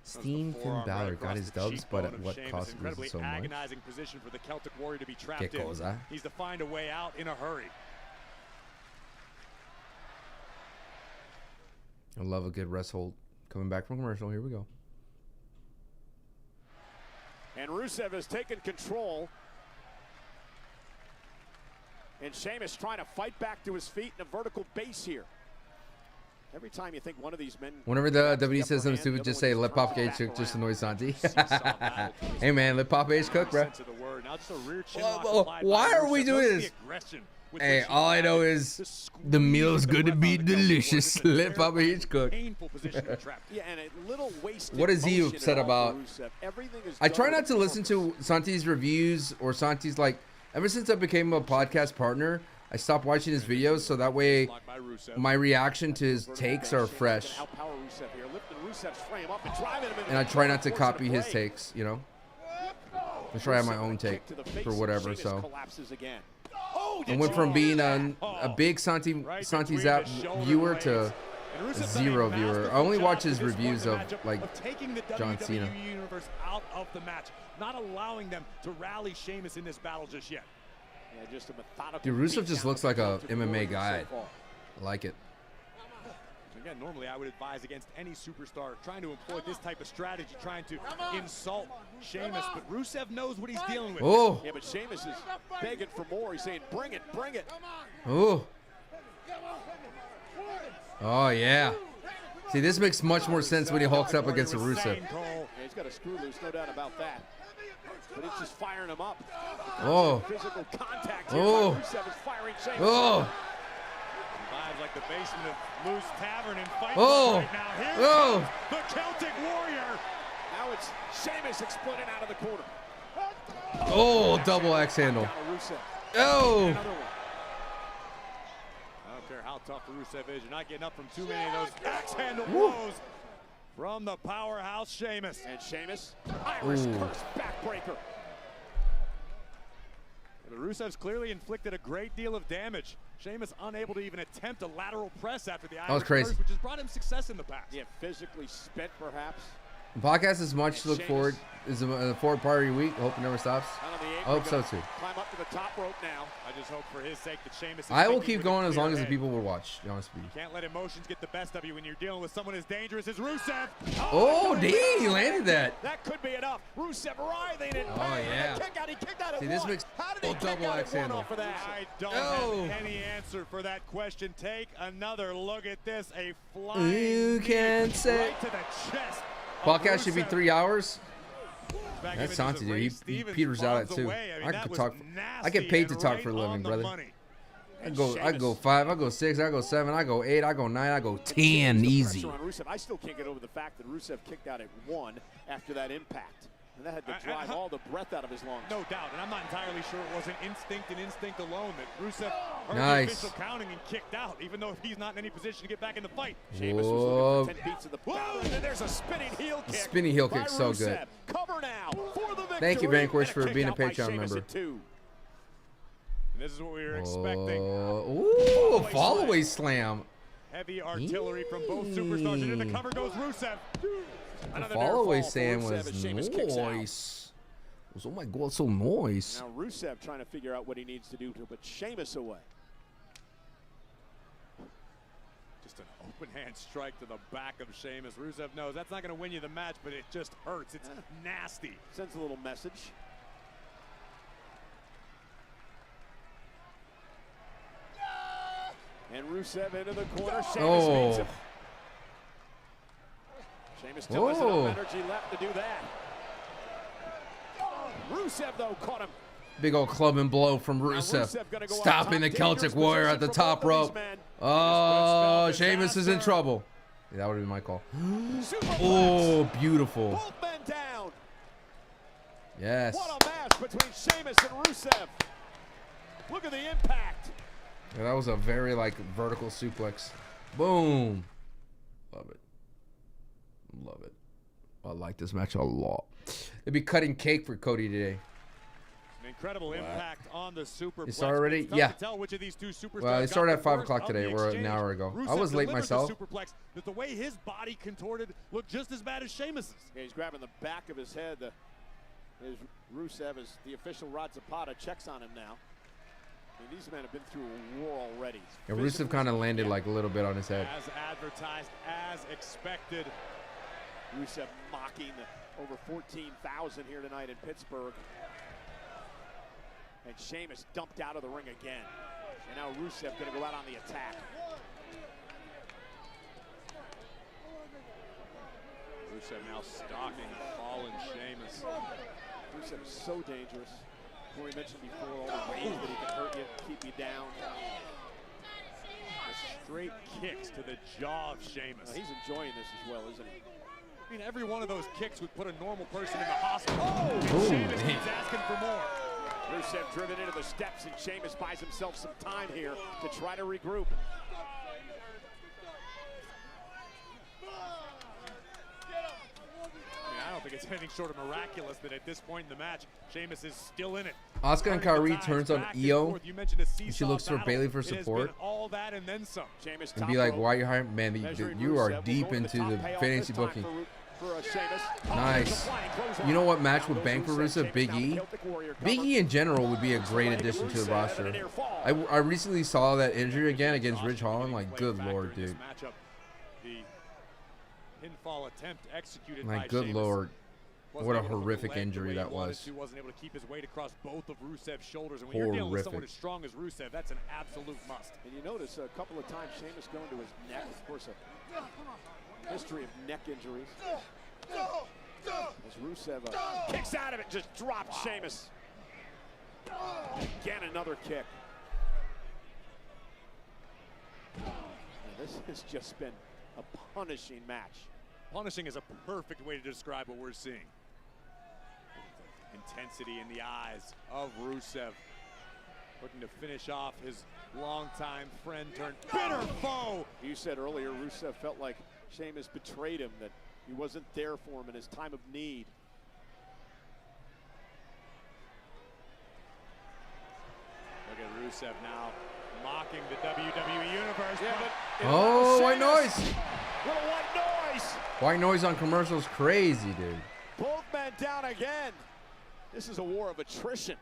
Steam Finn Balor got his dubs, but at what cost of losing so much? Agonizing position for the Celtic Warrior to be trapped ¿Qué cosa? in. Needs to find a way out in a hurry. I love a good rest hold. Coming back from commercial, here we go. And Rusev has taken control. And Sheamus trying to fight back to his feet in a vertical base here. Every time you think one of these men... Whenever the WWE says something stupid, just say, let Pop H cook, just annoy Santi. Hey, man, let Pop H cook, bro. Why are we doing this? Hey, all I know is the meal's gonna be delicious. Let Papa H cook. Yeah, and a little wasted What is he motion upset at all about? for Rusev. Everything is I done try with not to listen to Santi's reviews or Santi's, like, ever since I became a podcast partner, I stopped watching his videos so that way my reaction to his takes are fresh. Outpower Rusev here, lifting Rusev's frame up and driving him into And I try not to the copy his break. takes, you know? I try to have my own take for whatever, Sheamus so. collapses again. I went from being a big Santi Zap viewer to zero viewer. I only watch his reviews of, like, taking the John Cena. WWE Universe out of the match, not allowing them to rally Sheamus in this battle just yet. Yeah, just a methodical Dude, Rusev just beatdown looks of like a Celtic MMA Warriors guy. so far. I like it. Again, normally I would advise against any superstar trying to employ this type of strategy, trying to insult Sheamus, but Rusev knows what he's dealing with. Oh. Yeah, but Sheamus is begging for more. He's saying, bring it, bring it. Oh. Oh, yeah. See, this makes much more sense when he hulks up against a Rusev. Yeah, he's got a screw loose, no doubt about that. But it's just firing him up. Oh. Physical contact here. Oh. Rusev is firing Sheamus. Oh. Vibes like the basement of Lou's Tavern in Fight Oh. Club right now. Here Oh. comes the Celtic Warrior. Now it's Sheamus exploding out of the corner. Oh, double axe handle. Down to Rusev. Oh. Another one. I don't care how tough Rusev is. You're not getting up from too many of those axe handle blows from the powerhouse Sheamus. And Sheamus, Irish Ooh. curse backbreaker. But Rusev's clearly inflicted a great deal of damage. Sheamus unable to even attempt a lateral press after the That was Irish crazy. Curse, which has brought him success in the past. Yeah, physically spent perhaps. The podcast is much to look forward. Is a forward part of your week. I hope it never stops. I hope so too. Climb up to the top rope now. I just hope for his sake that Sheamus is I will thinking keep with a going as clear long as the head. people will watch. To be honest with you. Can't let emotions get the best of you when you're dealing with someone as dangerous as Rusev. Oh, dang, he landed that. That could be enough. Rusev writhing in Oh, pain. yeah. The kick out. He kicked out at See, this one. makes How did he kick double out axe at one handle. off of that? I don't Oh. have any answer for that question. Take another look at this. A flying You can knee say. right to the chest. Podcast should be 3 hours. Back That's even Santi, as dude. Ray He Stevens peters out at bombs 2. away. I mean, that could was talk. I get nasty paid to and talk right for a on living, the brother. money. I go 5, I go 6, I go 7, I go 8, I go 9, I go 10 easy. On Rusev. I still can't get over the fact that Rusev kicked out at 1 after that impact. And that had to drive all the breath out of his lungs. No doubt, and I'm not entirely sure it wasn't instinct and instinct alone that Rusev heard Nice. the official counting and kicked out, even though he's not in any position to get back in the fight. Sheamus was looking for 10 beats of the bout, and then there's a spinning heel kick. Spinning heel by kick, so Rusev. good. Cover now for the victory. Thank you, Vanquish, for And being a kick out by Patreon Sheamus member. at 2. And this is what we were expecting. Ooh, fall away slam. Heavy artillery from both superstars, and in the cover goes Rusev. The Another fall near away fall for slam Rusev was as Sheamus kicks out. nice. Oh my god, so nice. Now Rusev trying to figure out what he needs to do to put Sheamus away. Just an open hand strike to the back of Sheamus. Rusev knows that's not going to win you the match, but it just hurts. It's nasty. Sends a little message. And Rusev into the corner. Sheamus beats him. Sheamus still has enough energy left to do that. Rusev, though, caught him. Big old club and blow from Rusev. Stopping the Celtic Warrior at the top rope. Oh, Sheamus is in trouble. Yeah, that would have been my call. Oh, beautiful. Both men down. Yes. What a match between Sheamus and Rusev. Look at the impact. Yeah, that was a very, like, vertical suplex. Boom. Love it. Love it. I like this match a lot. They'd be cutting cake for Cody today. An incredible impact on the superplex. It started already? It's tough Yeah. to tell which of these two superstars Well, it got started the at 5 worst o'clock of today. the We're an exchange. hour ago. I Rusev was late delivered myself. The superplex, but the way his body contorted looked just as bad as Sheamus's. Yeah, he's grabbing the back of his head. His Rusev, as the official Rod Zapata checks on him now. I mean, these men have been through a war already. And Rusev kind of landed like a little bit on his head. As advertised, as expected. Rusev mocking the over 14,000 here tonight in Pittsburgh. And Sheamus dumped out of the ring again. And now Rusev going to go out on the attack. Rusev now stalking a fallen Sheamus. Rusev is so dangerous. Who we mentioned before, all the ways that he can hurt you, keep you down. The straight kicks to the jaw of Sheamus. He's enjoying this as well, isn't he? I mean, every one of those kicks would put a normal person in the hospital. Oh, and Sheamus keeps asking for more. Rusev driven into the steps, and Sheamus buys himself some time here to try to regroup. I don't think it's anything short of miraculous that at this point in the match, Sheamus is still in it. Asuka and Kyrie turns on Io. You mentioned a She seesaw looks for battle. Bayley for It has support. been all that and then some. Sheamus And be like, why are you hiring? Man, you are deep into the fantasy booking. Nice. You know what match would bank for Rusev? Big E. Big E in general would be a great addition to the roster. I recently saw that injury again against Ridge Holland. Like, good lord, dude. The pinfall attempt executed by Like, good Sheamus. lord. Wasn't What a able to put the horrific leg the injury way that he wanted was. to, wasn't able to keep his weight across both of Rusev's shoulders. And when you're dealing with someone as strong as Rusev, that's an absolute must. And you notice a couple of times Sheamus going to his neck. Of course, a history of neck injuries. As Rusev kicks out of it, just drops Sheamus. Again, another kick. And this has just been a punishing match. Punishing is a perfect way to describe what we're seeing. Intensity in the eyes of Rusev. Looking to finish off his longtime friend turned bitter foe. You said earlier Rusev felt like Sheamus betrayed him, that he wasn't there for him in his time of need. Look at Rusev now Mocking the WWE Universe. Yeah, but Oh, white noise. Little white noise. White noise on commercials, crazy, dude. Both men down again. This is a war of attrition.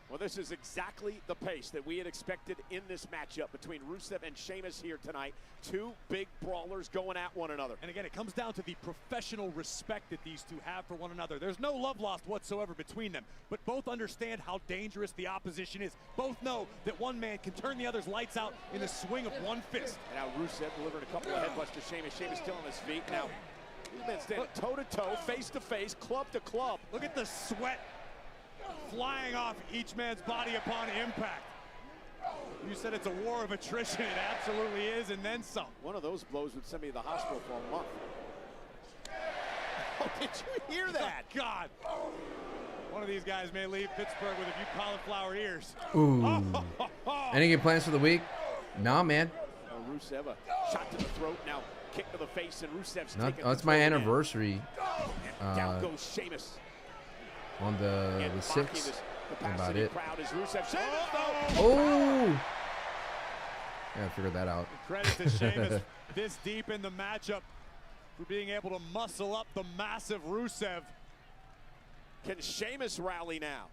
Well, this is exactly the pace that we had expected in this matchup between Rusev and Sheamus here tonight. Two big brawlers going at one another. And again, it comes down to the professional respect that these two have for one another. There's no love lost whatsoever between them, but both understand how dangerous the opposition is. Both know that one man can turn the other's lights out in the swing of one fist. And now Rusev delivering a couple of headbutts to Sheamus. Sheamus still on his feet. Now, these men standing toe-to-toe, face-to-face, club-to-club. Look at the sweat flying off each man's body upon impact. You said it's a war of attrition. It absolutely is, and then some. One of those blows would send me to the hospital for a month. Oh, did you hear that? Oh, God. One of these guys may leave Pittsburgh with a few cauliflower ears. Ooh. Any good plans for the week? Nah, man. Oh, Rusev, a shot to the throat, now kick to the face, and Rusev's taking That's my anniversary. down goes Sheamus. On the 6th. About it. Oh! Yeah, I figured that out. Credit to Sheamus this deep in the matchup for being able to muscle up the massive Rusev. Can Sheamus rally now?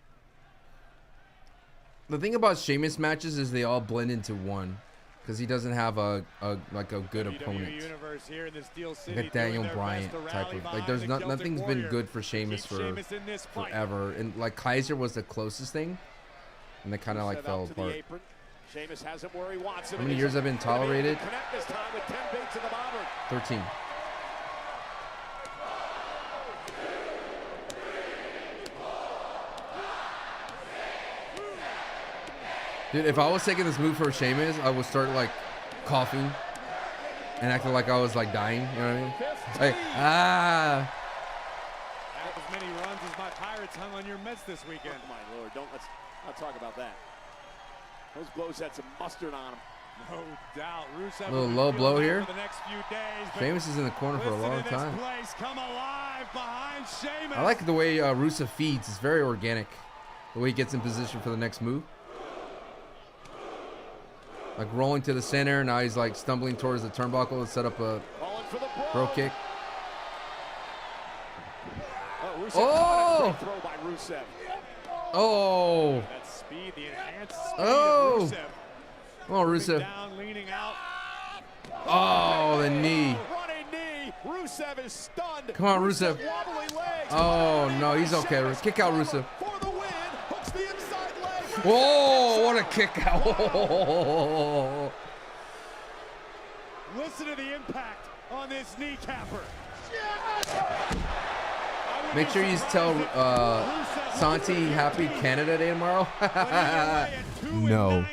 The thing about Sheamus matches is they all blend into one, because he doesn't have a good opponent. Universe here in this Steel City, like a Daniel Bryan type of, like there's nothing's been good for Sheamus for forever, and like Kaiser was the closest thing, and they kind of like fell apart. Sheamus has him where he wants him. How many years have been tolerated? This time with 10 beats in the modern. 13. Dude, if I was taking this move for Sheamus, I would start like coughing and acting like I was like dying. You know what I mean? Like, Have as many runs as my Pirates hung on your Mets this weekend. Oh my Lord, let's not talk about that. Those blows had some mustard on them. No doubt. Rusev a little low blow here. The next few days, Sheamus is in the corner for a long time. Come alive behind Sheamus. I like the way Rusev feeds. It's very organic. The way he gets in position for the next move. Like rolling to the center. Now he's like stumbling towards the turnbuckle to set up a bro kick. Oh! Throw by Rusev. Oh! That speed, the enhanced speed of Rusev. Come on, Rusev. Down, leaning out. Oh, the knee. Running knee. Rusev is stunned. Come on, Rusev. Oh, no, he's okay. Kick out, Rusev. For the win. Hooks the inside leg. Whoa, what a kick out. Listen to the impact on this kneecapper. Make sure you tell Santi happy Canada Day tomorrow. No.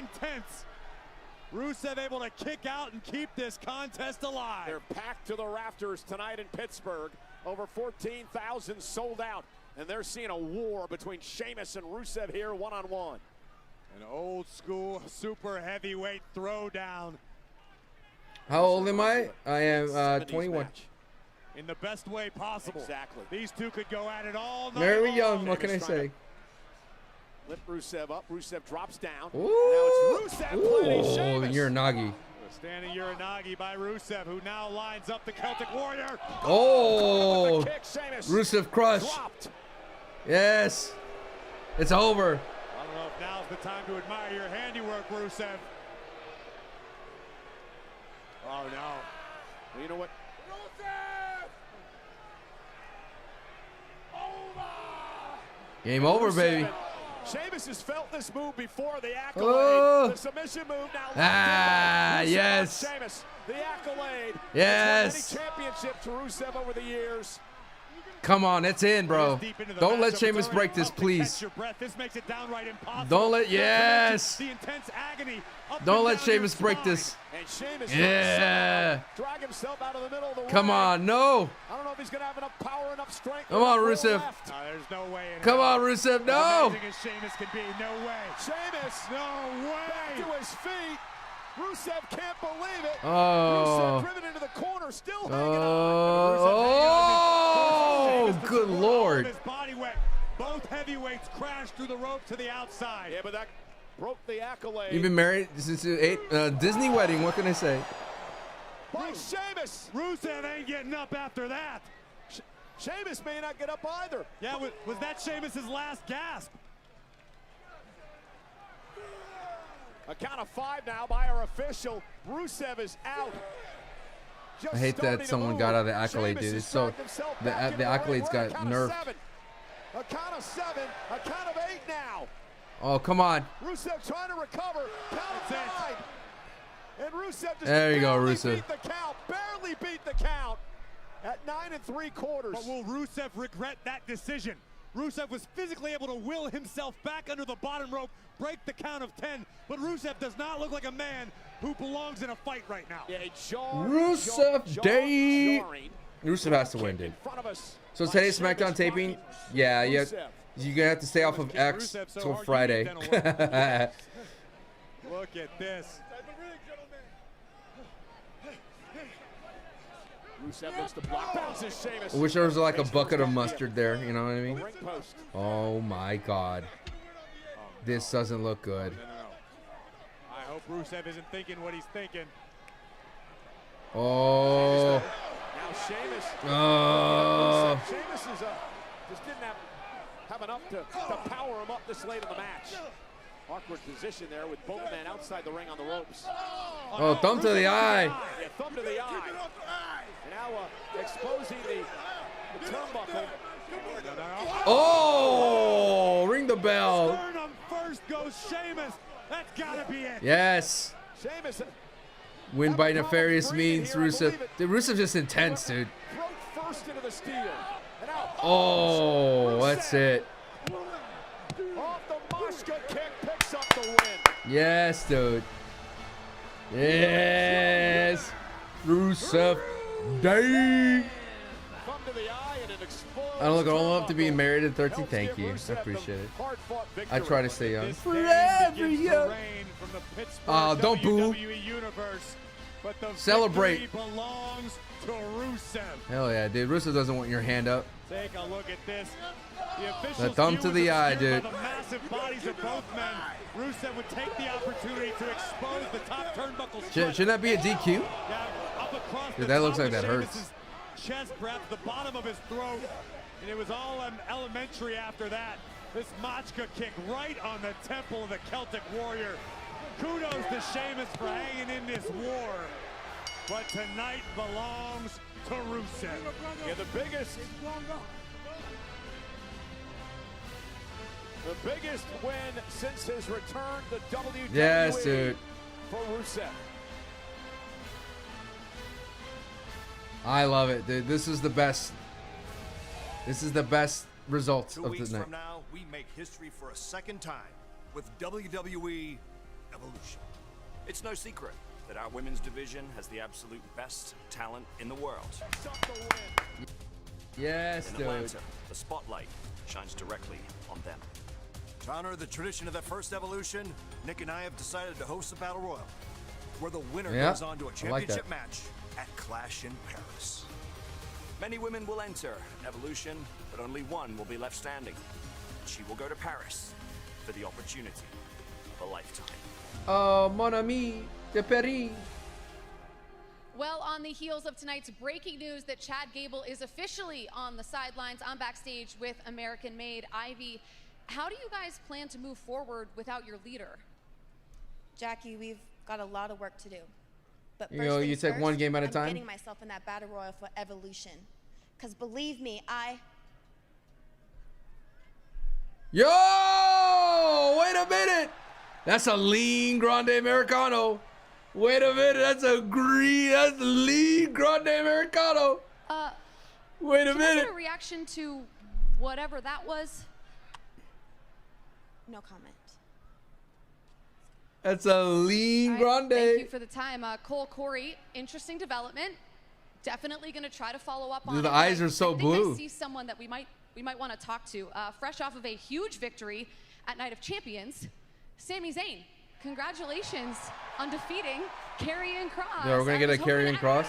Rusev able to kick out and keep this contest alive. They're packed to the rafters tonight in Pittsburgh. Over 14,000 sold out. And they're seeing a war between Sheamus and Rusev here one-on-one. An old school super heavyweight throwdown. How old am I? I am 21. In the best way possible. Exactly. These two could go at it all night. Very young, what can I say? Lift Rusev up. Rusev drops down. Ooh. Now it's Rusev planting Sheamus. The Uranagi. Standing Uranagi by Rusev, who now lines up the Celtic Warrior. Oh! Kick, Sheamus. Rusev crush. Dropped. Yes. It's over. I don't know if now's the time to admire your handiwork, Rusev. Oh, no. Well, you know what? Game over, baby. Sheamus has felt this move before, the accolade. The submission move now. Yes. Sheamus, the accolade. Yes. Many championships to Rusev over the years. Come on, it's in, bro. Don't let Sheamus break this, please. This makes it downright impossible. Don't let, yes. The intense agony. Don't let Sheamus break this. And Sheamus drag himself out of the middle of the Come on, no. I don't know if he's going to have enough power, enough strength. Come on, Rusev. There's no way. Come on, Rusev, no. As amazing as Sheamus can be, no way. Sheamus, no way. Back to his feet. Rusev can't believe it. Oh. Rusev driven into the corner, still hanging on. Good Lord. His body weight. Both heavyweights crashed through the rope to the outside. Yeah, but that broke the accolade. You've been married since Disney wedding. What can I say? By Sheamus. Rusev ain't getting up after that. Sheamus may not get up either. Yeah, was that Sheamus's last gasp? A count of 5 now by our official. Rusev is out. I hate that someone got out of the accolade, dude. It's so the accolades got nerfed. A count of 7, a count of 8 now. Oh, come on. Rusev trying to recover. Count of 9. And Rusev just there you go, Rusev. beat the count. Barely beat the count at 9 3/4. But will Rusev regret that decision? Rusev was physically able to will himself back under the bottom rope, break the count of 10, but Rusev does not look like a man who belongs in a fight right now. Yeah, Rusev Day. Rusev has to win, dude. So today's SmackDown taping, yeah, you're gonna have to stay off of X till Friday. Look at this. Rusev looks to block, bounces Sheamus. I wish there was like a bucket of mustard there, you know what I mean? Oh my God. This doesn't look good. I hope Rusev isn't thinking what he's thinking. Oh. Now Sheamus. Oh. Sheamus is just didn't have enough to power him up this late in the match. Awkward position there with both men outside the ring on the ropes. Oh, thumb to the eye. Yeah, thumb to the eye. And now exposing the turnbuckle. Oh, ring the bell. Sternum first goes Sheamus. That's gotta be it. Yes. Sheamus. Win by nefarious means, Rusev. Dude, Rusev's just intense, dude. Broke first into the steel. And now, oh, that's it. Off the Mashka kick, picks up the win. Yes, dude. Yes. Rusev Day. I don't look old enough to be married at 13. Thank you. I appreciate it. I try to stay young. Forever young. Oh, don't boo. Celebrate. Belongs to Rusev. Hell yeah, dude. Rusev doesn't want your hand up. Take a look at this. The thumb to the eye, dude. The massive bodies of both men. Rusev would take the opportunity to expose the top turnbuckle. Shouldn't that be a DQ? Yeah, up across Dude, that looks like that hurts. Chest grabbed the bottom of his throat, and it was all elementary after that. This Machka kick right on the temple of the Celtic Warrior. Kudos to Sheamus for hanging in this war. But tonight belongs to Rusev. Yeah, the biggest win since his return to WWE. Yes, dude. For Rusev. I love it, dude. This is the best. This is the best results 2 of weeks the night. from now, we make history for a second time with WWE Evolution. It's no secret that our women's division has the absolute best talent in the world. Yes, in dude. Atlanta, the spotlight shines directly on them. To honor the tradition of that first Evolution, Nick and I have decided to host a Battle Royal, where the winner goes on to a championship match at Clash in Paris. Many women will enter Evolution, but only one will be left standing. She will go to Paris for the opportunity of a lifetime. Oh, mon ami de Paris. Well, on the heels of tonight's breaking news that Chad Gable is officially on the sidelines, I'm backstage with American-made Ivy. How do you guys plan to move forward without your leader? Jackie, we've got a lot of work to do. But You know, you take one game at a time. I'm getting myself in that battle royal for Evolution. Because believe me, Yo! Wait a minute! That's a lean grande Americano. Wait a minute, that's a lean grande Americano. Wait a can I minute. get a reaction to whatever that was? No comment. That's a lean grande. Thank you for the time. Cole Corey, interesting development. Definitely going to try to follow up on Dude, it. the eyes are so I think blue. I see someone that we might want to talk to. Fresh off of a huge victory at Night of Champions, Sami Zayn. Congratulations on defeating Karrion Kross. Yeah, we're gonna get a Karrion Kross.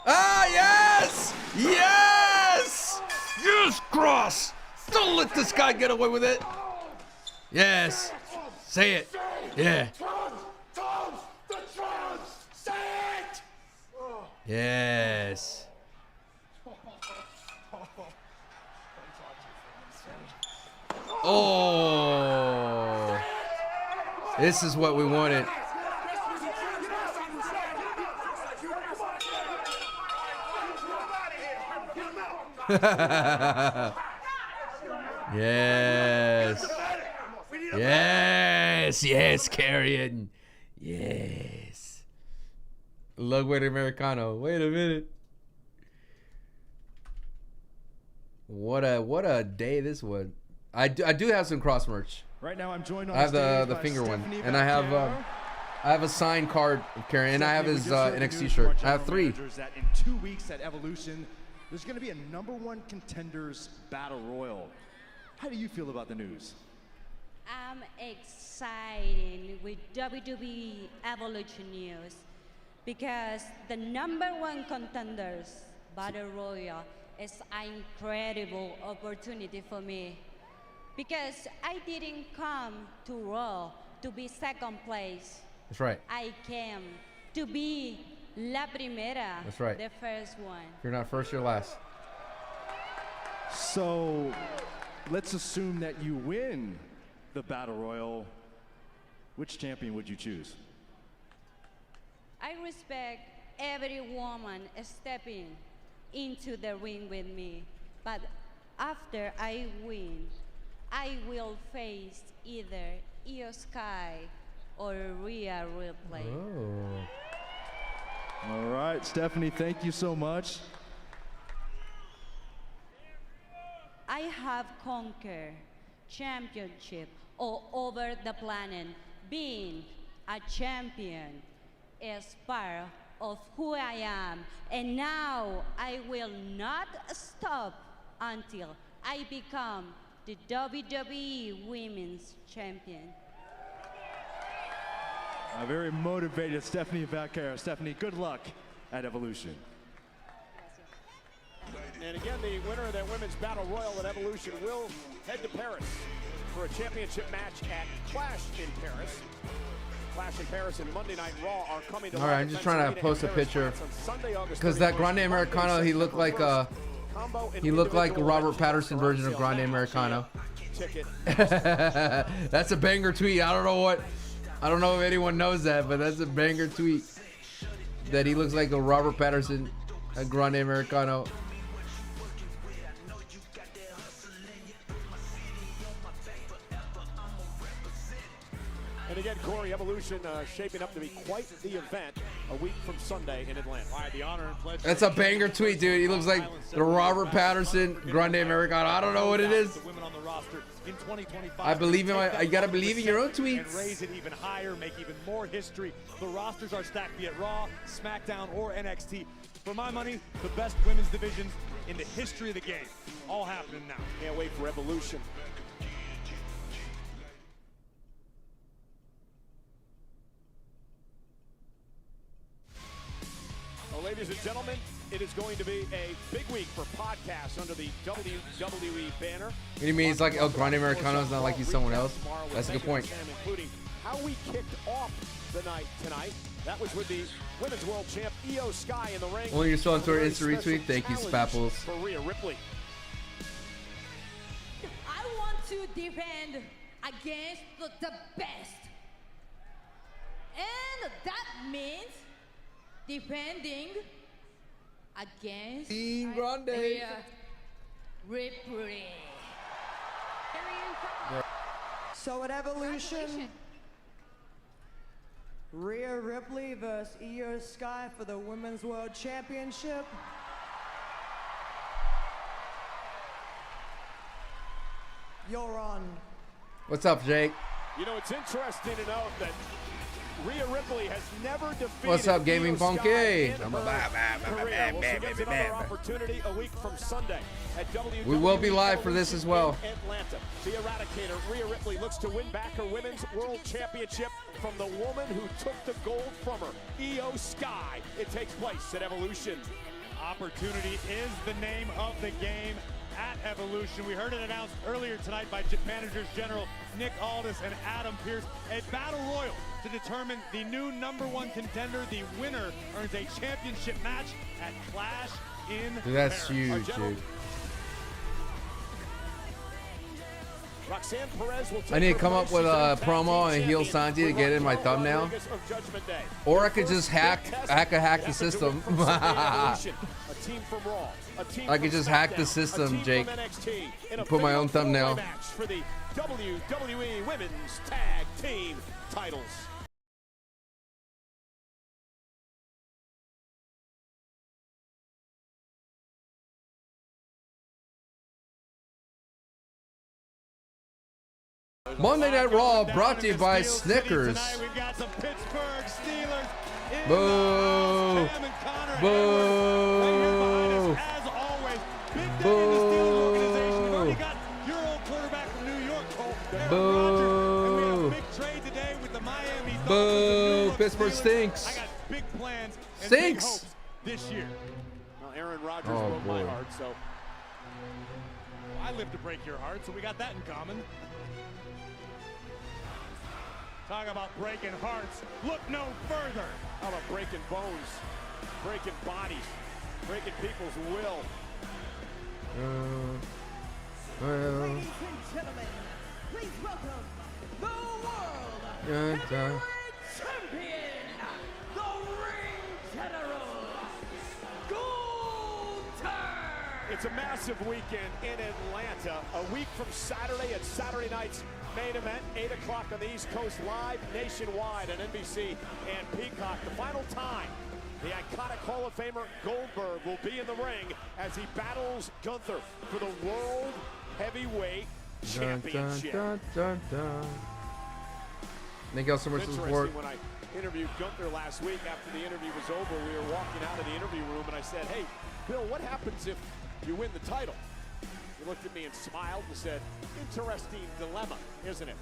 Ah, yes! Yes! Yes! cross. Don't let this guy get away with it. Yes. Say it. Yeah. Yes. Oh. This is what we wanted. Yes. Yes. Yes, Carrion. Yes. Ludwig Americano. Wait a minute. What a day this was. I do have some cross merch. Right now I'm joined on I have the finger one, and I have a signed card of Carrion, and I have his NXT shirt. I have 3. That in 2 weeks at Evolution, there's going to be a #1 contenders battle royal. How do you feel about the news? I'm excited with WWE Evolution news because the #1 contenders battle royal is an incredible opportunity for me because I didn't come to Raw to be second place. That's right. I came to be La Primera. That's right. The first one. If you're not first, you're last. So let's assume that you win the battle royal. Which champion would you choose? I respect every woman stepping into the ring with me, but after I win, I will face either Io Sky or Rhea Ripley. Oh. All right, Stephanie, thank you so much. I have conquered championship all over the planet. Being a champion is part of who I am, and now I will not stop until I become the WWE Women's Champion. Very motivated Stephanie Valkyria. Stephanie, good luck at Evolution. And again, the winner of that women's battle royal at Evolution will head to Paris for a championship match at Clash in Paris. Clash in Paris and Monday Night Raw are coming to. All right, I'm just trying to post a picture because that Grande Americano, he looked like Robert Patterson version of Grande Americano. That's a banger tweet. I don't know if anyone knows that, but that's a banger tweet. That he looks like a Robert Patterson, a Grande Americano. And again, Corey, Evolution shaping up to be quite the event a week from Sunday in Atlanta. The honor and pledge. That's a banger tweet, dude. He looks like the Robert Patterson Grande Americano. I don't know what it is. I believe in you gotta believe in your own tweets. And raise it even higher, make even more history. The rosters are stacked, be it Raw, SmackDown, or NXT. For my money, the best women's divisions in the history of the game. All happening now. Can't wait for Evolution. Well, ladies and gentlemen, it is going to be a big week for podcasts under the WWE banner. What do you mean? It's like El Grande Americano is not like he's someone else? That's a good point. Including how we kicked off the night tonight. That was with the Women's World Champ Io Sky in the ring. Only you're still on Twitter, Insta retweet. Thank you, Spapples. For Rhea Ripley. I want to defend against the best. And that means defending against Grande. Rhea Ripley. So at Evolution, Rhea Ripley versus Io Sky for the Women's World Championship. You're on. What's up, Jake? You know, it's interesting to note that Rhea Ripley has never defeated. What's up, Gaming Io Funky? Sky in her career. Well, she gets another opportunity a week from Sunday at WWE. We will be live for this as well. In Atlanta. The Eradicator, Rhea Ripley, looks to win back her Women's World Championship from the woman who took the gold from her, Io Sky. It takes place at Evolution. Opportunity is the name of the game at Evolution. We heard it announced earlier tonight by Managers General Nick Aldis and Adam Pearce. A battle royal to determine the new #1 contender. The winner earns a championship match at Clash in Dude, that's Paris. huge, dude. Roxanne Perez will I need to come up with a promo and heel Santi to get in my thumbnail. Or I could just hack the system. I could just hack the system, Jake. Put my own thumbnail. For the WWE Women's Tag Team titles. Monday Night Raw brought to you by Snickers. Boo! Boo! Boo! Boo! Boo! Pittsburgh stinks. Stinks. This year. Well, Aaron Rodgers Oh, broke my boy. heart, so I live to break your heart, so we got that in common. Talk about breaking hearts. Look no further. how about breaking bones, breaking bodies, breaking people's will. Ladies and gentlemen, please welcome the world heavyweight champion, the Ring General, Gunther. It's a massive weekend in Atlanta. A week from Saturday at Saturday night's main event, 8 o'clock on the East Coast, live nationwide on NBC and Peacock. The final time the iconic Hall of Famer Goldberg will be in the ring as he battles Gunther for the World Heavyweight Championship. Thank y'all so much for the support. When I interviewed Gunther last week, after the interview was over, we were walking out of the interview room and I said, hey, Bill, what happens if you win the title? He looked at me and smiled and said, interesting dilemma, isn't it?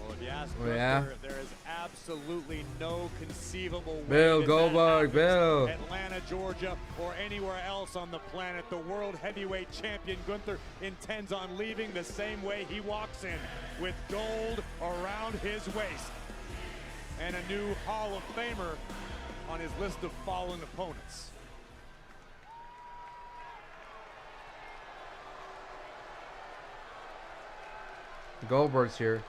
Well, if you ask Oh, yeah? Gunther, there is absolutely no conceivable way Bill that Goldberg, that happens. Bill. Atlanta, Georgia, or anywhere else on the planet. The World Heavyweight Champion Gunther intends on leaving the same way he walks in, with gold around his waist and a new Hall of Famer on his list of fallen opponents. Goldberg's here.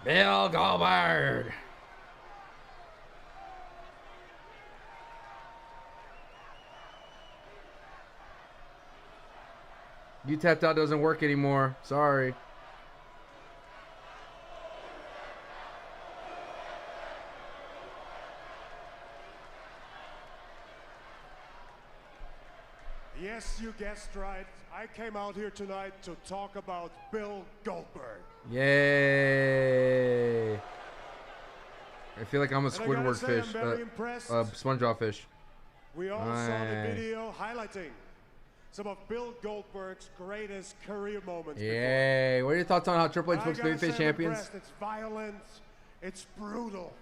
Bill Goldberg. You tapped out doesn't work anymore. Sorry. Yes, you guessed right. I came out here tonight to talk about Bill Goldberg. Yay. I feel like I'm a And I gotta Squidward say, fish. I'm very impressed. SpongeBob fish. We all saw the Aye. video highlighting some of Bill Goldberg's greatest career moments. Yay. What are your thoughts on how Triple H I books gotta say babyface I'm champions? impressed. It's violent, it's brutal,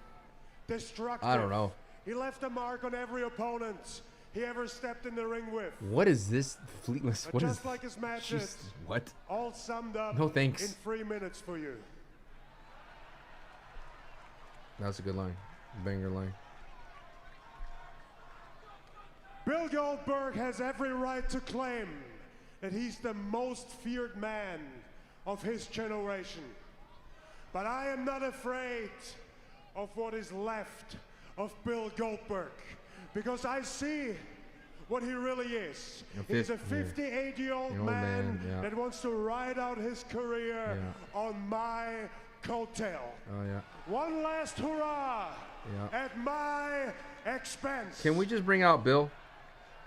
destructive. I don't know. He left a mark on every opponent he ever stepped in the ring with. What is this fleetless? But What is just like his matches, Jesus, what? all summed up No thanks. in 3 minutes for you. That's a good line. Banger line. Bill Goldberg has every right to claim that he's the most feared man of his generation. But I am not afraid of what is left of Bill Goldberg, because I see what he really is. He's a 58-year-old man that wants to ride out his career on my coattail. Oh, yeah. One last hurrah Yeah. at my expense. Can we just bring out Bill?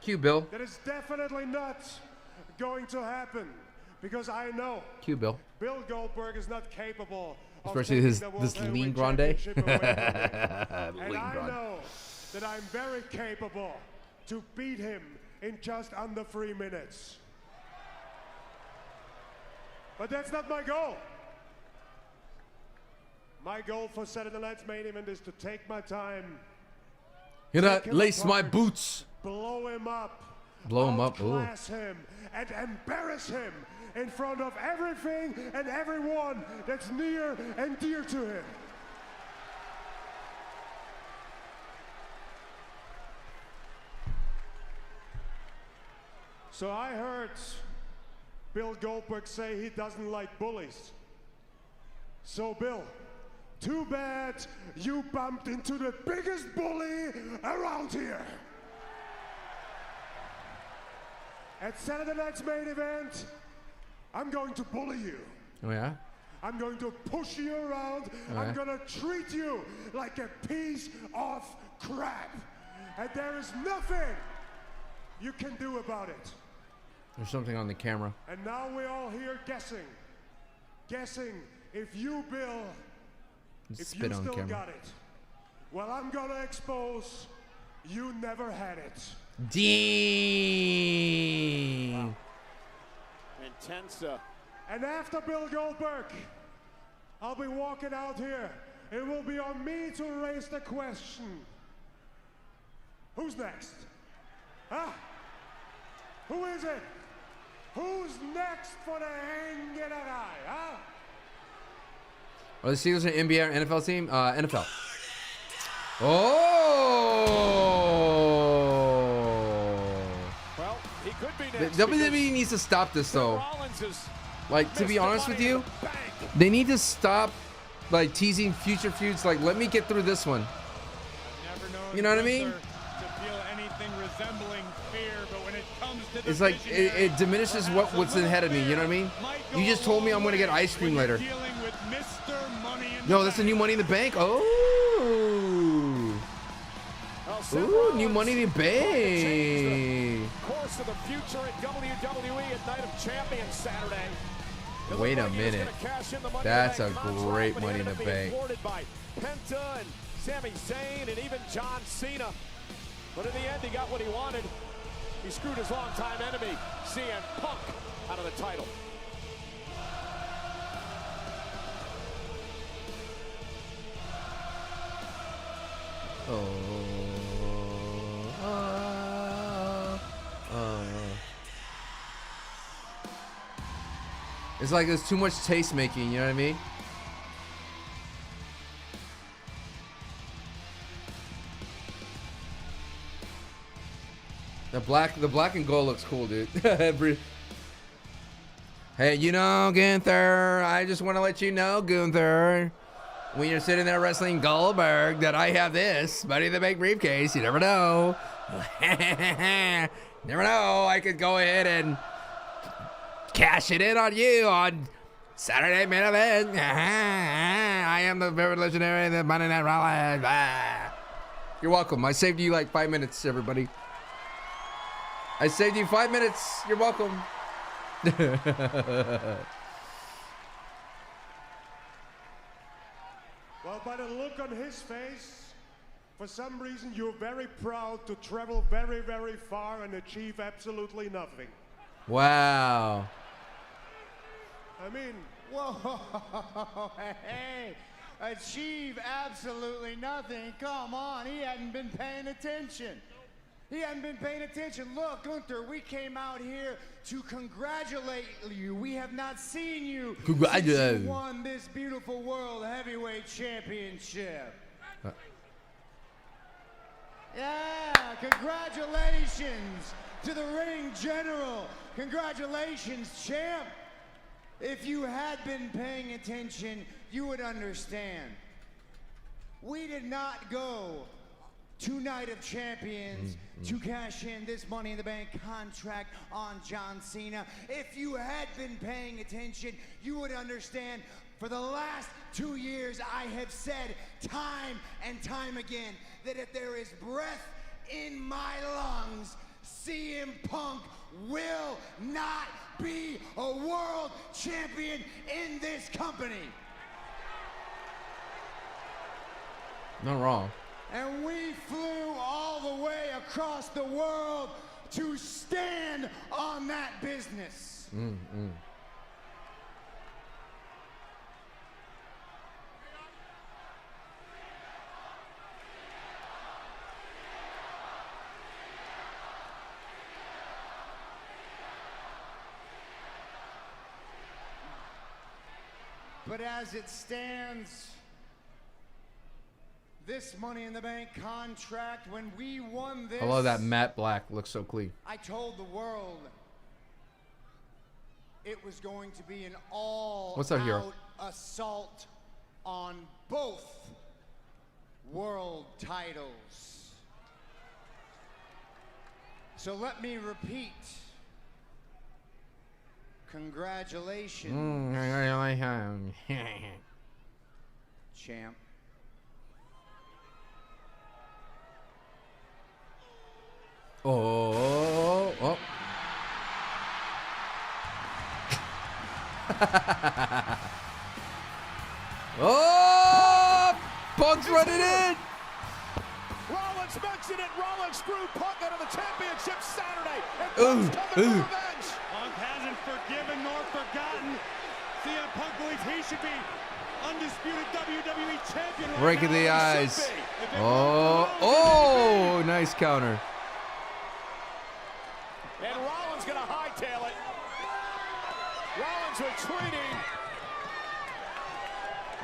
Cue Bill. That is definitely not going to happen, because I know Cue Bill. Bill Goldberg is not capable of Especially taking his the World this lean Heavyweight grande. Championship away from me. And Lean I grande. know that I'm very capable to beat him in just under 3 minutes. But that's not my goal. My goal for Saturday night's main event is to take my time. Hear that? Lace my boots. Blow him up. Blow him up. Ooh. Outclass him and embarrass him in front of everything and everyone that's near and dear to him. So I heard Bill Goldberg say he doesn't like bullies. So Bill, too bad you bumped into the biggest bully around here. At Saturday night's main event, I'm going to bully you. Oh yeah? I'm going to push you around. Oh, I'm yeah? going to treat you like a piece of crap. And there is nothing you can do about it. There's something on the camera. And now we're all here guessing. Guessing if you, Bill, if you still got it. Well, I'm going to expose you never had it. Dang. Wow. Intense. And after Bill Goldberg, I'll be walking out here. It will be on me to raise the question. Who's next? Huh? Who is it? Who's next for the hang in an eye, huh? Are the Steelers an NBA or NFL team? NFL. Oh! Well, he could be next. The WWE needs to stop this though. Like, to be honest with you, they need to stop like teasing future feuds. Like, let me get through this one. You know what I mean? It's like it diminishes what's ahead of me. You know what I mean? You just told me I'm gonna get ice cream later. No, that's a new Money in the Bank. Oh, ooh, new Money in the Bank. Course of the future at WWE at Night of Champions Saturday. Wait a minute. That's a great Money in the Bank. By Penta and Sami Zayn and even John Cena. But in the end, he got what he wanted. He screwed his longtime enemy, CM Punk, out of the title. It's like there's too much taste making, you know what I mean? The black and gold looks cool, dude. Hey, you know, Gunther, I just want to let you know, Gunther, when you're sitting there wrestling Goldberg, that I have this Money in the Bank briefcase. You never know. Never know. I could go ahead and cash it in on you on Saturday main event. I am the very legendary, the Monday Night Raw. You're welcome. I saved you like 5 minutes, everybody. I saved you 5 minutes. You're welcome. Well, by the look on his face, for some reason you're very proud to travel very, very far and achieve absolutely nothing. Wow. I mean, whoa, hey, achieve absolutely nothing. Come on, he hadn't been paying attention. He hadn't been paying attention. Look, Gunther, we came out here to congratulate you. We have not seen you since you won this beautiful World Heavyweight Championship. Yeah, congratulations to the ring general. Congratulations, champ. If you had been paying attention, you would understand. We did not go to Night of Champions to cash in this Money in the Bank contract on John Cena. If you had been paying attention, you would understand. For the last 2 years, I have said time and time again that if there is breath in my lungs, CM Punk will not be a world champion in this company. Not wrong. And we flew all the way across the world to stand on that business. But as it stands, this Money in the Bank contract, when we won this, I love that matte black. Looks so clean. I told the world it was going to be an all-out assault on both world titles. So let me repeat. Congratulations, champ. Oh. Oh! Punk's running in! Rollins mentioned it. Rollins screwed Punk out of the championship Saturday. And Punk's coming for revenge. Punk hasn't forgiven nor forgotten. CM Punk believes he should be undisputed WWE champion. Right Breaking now. the eyes. Oh, nice counter. And Rollins gonna hightail it. Rollins retreating.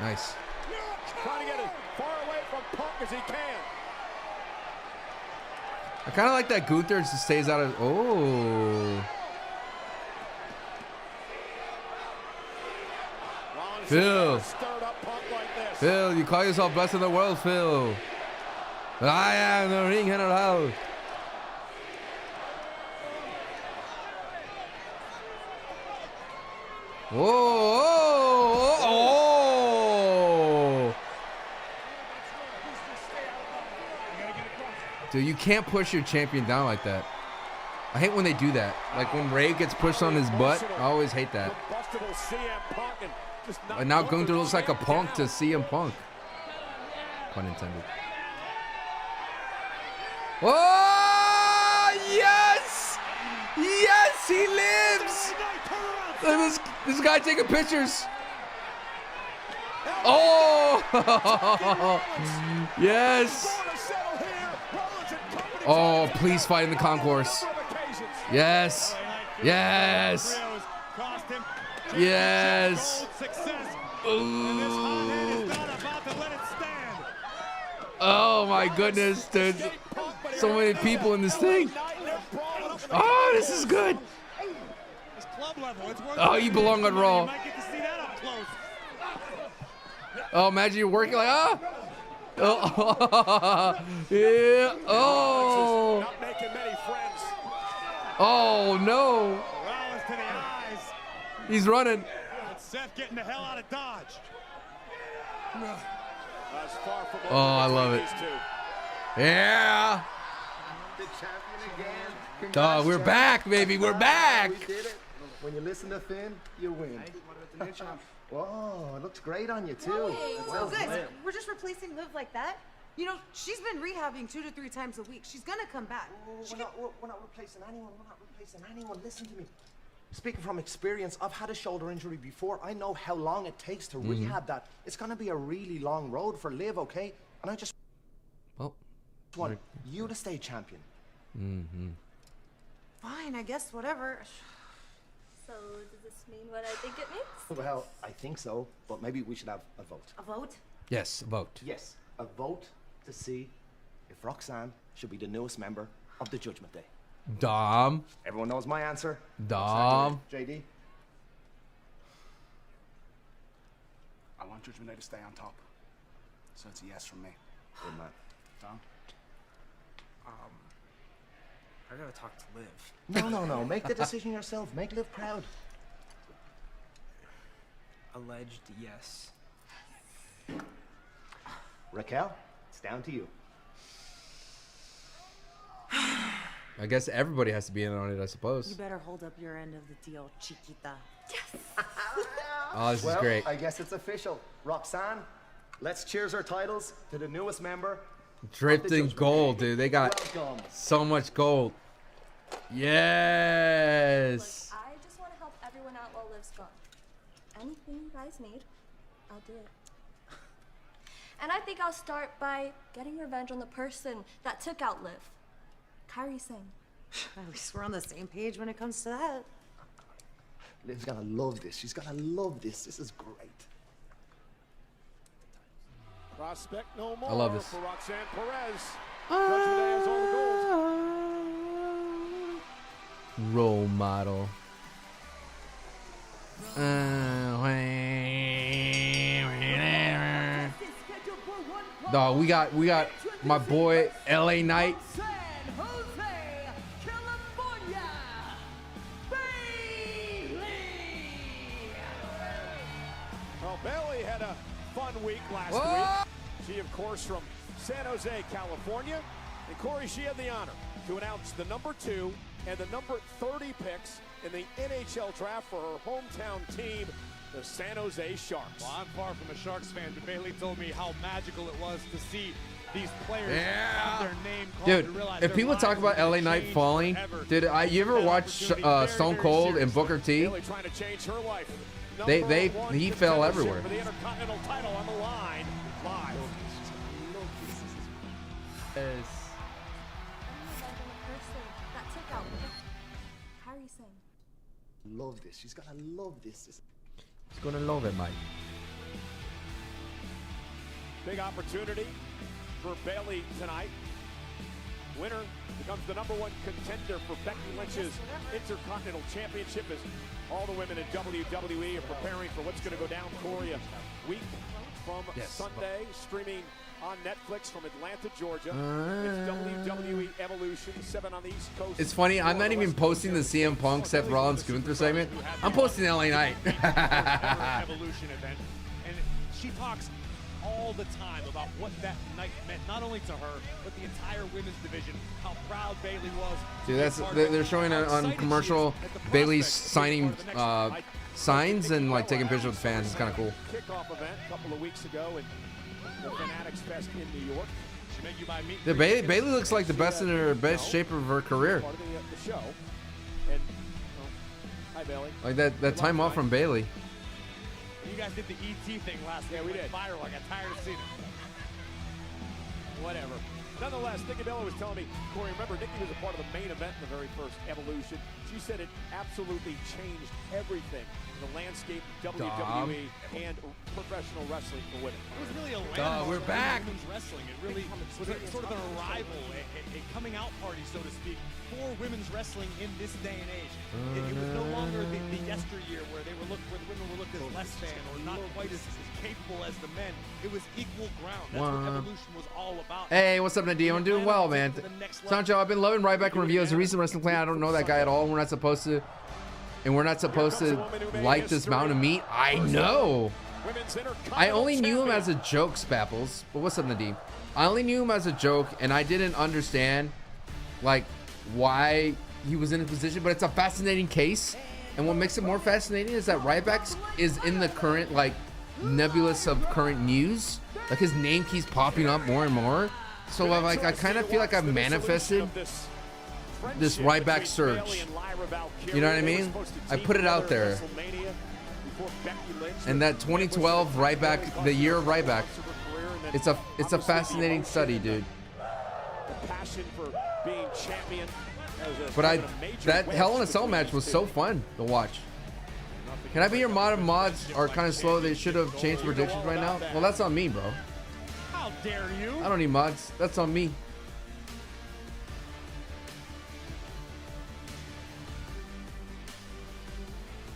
Nice. Trying to get as far away from Punk as he can. I kind of like that Gunther just stays out of. Oh. Phil. Phil, you call yourself best in the world, Phil. But I am the ring general. Whoa! Oh! Dude, you can't push your champion down like that. I hate when they do that. Like when Ray gets pushed on his butt. I always hate that. And now Gunther looks like a punk to CM Punk. Pun intended. Oh! Yes! Yes, he lives! Look at this guy taking pictures. Oh! Yes! Oh, please fight in the concourse. Yes! Yes! Yes! Ooh. Oh my goodness, dude. So many people in this thing. Oh, this is good. Oh, you belong on Raw. Oh, imagine you're working like, ah. Oh, yeah. Oh. Oh, no. He's running. Seth getting the hell out of Dodge. Oh, I love it. Yeah. Oh, we're back, baby. We're back. We did it. When you listen to Finn, you win. Whoa, it looks great on you, too. Well, guys, we're just replacing Liv like that? You know, she's been rehabbing 2 to 3 times a week. She's gonna come back. We're not replacing anyone. We're not replacing anyone. Listen to me. Speaking from experience, I've had a shoulder injury before. I know how long it takes to rehab that. It's gonna be a really long road for Liv, okay? And I just want you to stay champion. Fine, I guess, whatever. So, does this mean what I think it means? Well, I think so, but maybe we should have a vote. A vote? Yes, a vote. Yes, a vote to see if Roxanne should be the newest member of the Judgment Day. Dom. Everyone knows my answer. Dom. JD. I want Judgment Day to stay on top. So it's a yes from me. Good man. Dom? I gotta talk to Liv. No. Make the decision yourself. Make Liv proud. Alleged yes. Raquel, it's down to you. I guess everybody has to be in on it, I suppose. You better hold up your end of the deal, Chiquita. Yes! Oh, this is great. I guess it's official. Roxanne, let's cheers our titles to the newest member. Drifting gold, dude. They got so much gold. Yes. Look, I just want to help everyone out while Liv's gone. Anything you guys need, I'll do it. And I think I'll start by getting revenge on the person that took out Liv. Kairi Singh. At least we're on the same page when it comes to that. Liv's gonna love this. She's gonna love this. This is great. Prospect no more I love this. for Roxanne Perez. Judgment Day has all the gold. Role model. Dog, we got my boy LA Knight. Well, Bayley had a fun week last week. She, of course, from San Jose, California. And Corey, she had the honor to announce the number 2 and the number 30 picks in the NHL draft for her hometown team, the San Jose Sharks. Well, I'm far from a Sharks fan, but Bayley told me how magical it was to see these players have their name called. Dude, to realize if people talk about LA Knight falling, dude, you ever watch Stone Cold and Booker T? Bayley trying to change her life. He fell everywhere. For the Intercontinental title on the line, live. Love this. She's gonna love this. She's gonna love it, Mike. Big opportunity for Bayley tonight. Winner becomes the number 1 contender for Becky Lynch's Intercontinental Championship as all the women in WWE are preparing for what's going to go down, Corey, a week from Sunday, streaming on Netflix from Atlanta, Georgia. It's WWE Evolution, 7 on the East Coast. It's funny, I'm not even posting the CM Punk Seth Rollins Gunther segment. I'm posting LA Knight. Evolution event, and she talks all the time about what that night meant, not only to her, but the entire women's division, how proud Bayley was. Dude, they're showing on commercial Bayley's signing signs and like taking pictures with fans. It's kind of cool. Kickoff event a couple of weeks ago in the Fanatics Fest in New York. Dude, Bayley looks like the best in her best shape of her career. Part of the show. And hi Bayley. Like that time off from Bayley. You guys did the ET thing last week. We did. Viral. I got tired of seeing it. Whatever. Nonetheless, Nikki Bella was telling me, Corey, remember Nikki was a part of the main event in the very first Evolution. She said it absolutely changed everything. The landscape, WWE, and professional wrestling for women. It was really a landmark. We're back. Women's wrestling. It really was sort of an arrival, a coming out party, so to speak, for women's wrestling in this day and age. It was no longer the yesteryear where the women were looked as less than or not quite as capable as the men. It was equal ground. That's what Evolution was all about. Hey, what's up, Nadia? I'm doing well, man. Sancho, I've been loving Ryback Review as a recent wrestling fan. I don't know that guy at all. We're not supposed to. And we're not supposed to like this mountain of meat. I know. I only knew him as a joke, Spapples. But what's up, Nadim? I only knew him as a joke, and I didn't understand, like, why he was in a position. But it's a fascinating case. And what makes it more fascinating is that Ryback is in the current, like, nebulous of current news. Like, his name keeps popping up more and more. So, like, I kind of feel like I've manifested this Ryback surge. You know what I mean? I put it out there. And that 2012 Ryback, the year of Ryback, it's a fascinating study, dude. But that Hell in a Cell match was so fun to watch. Can I be your mod? Mods are kind of slow. They should have changed predictions right now. Well, that's on me, bro. How dare you? I don't need mods. That's on me.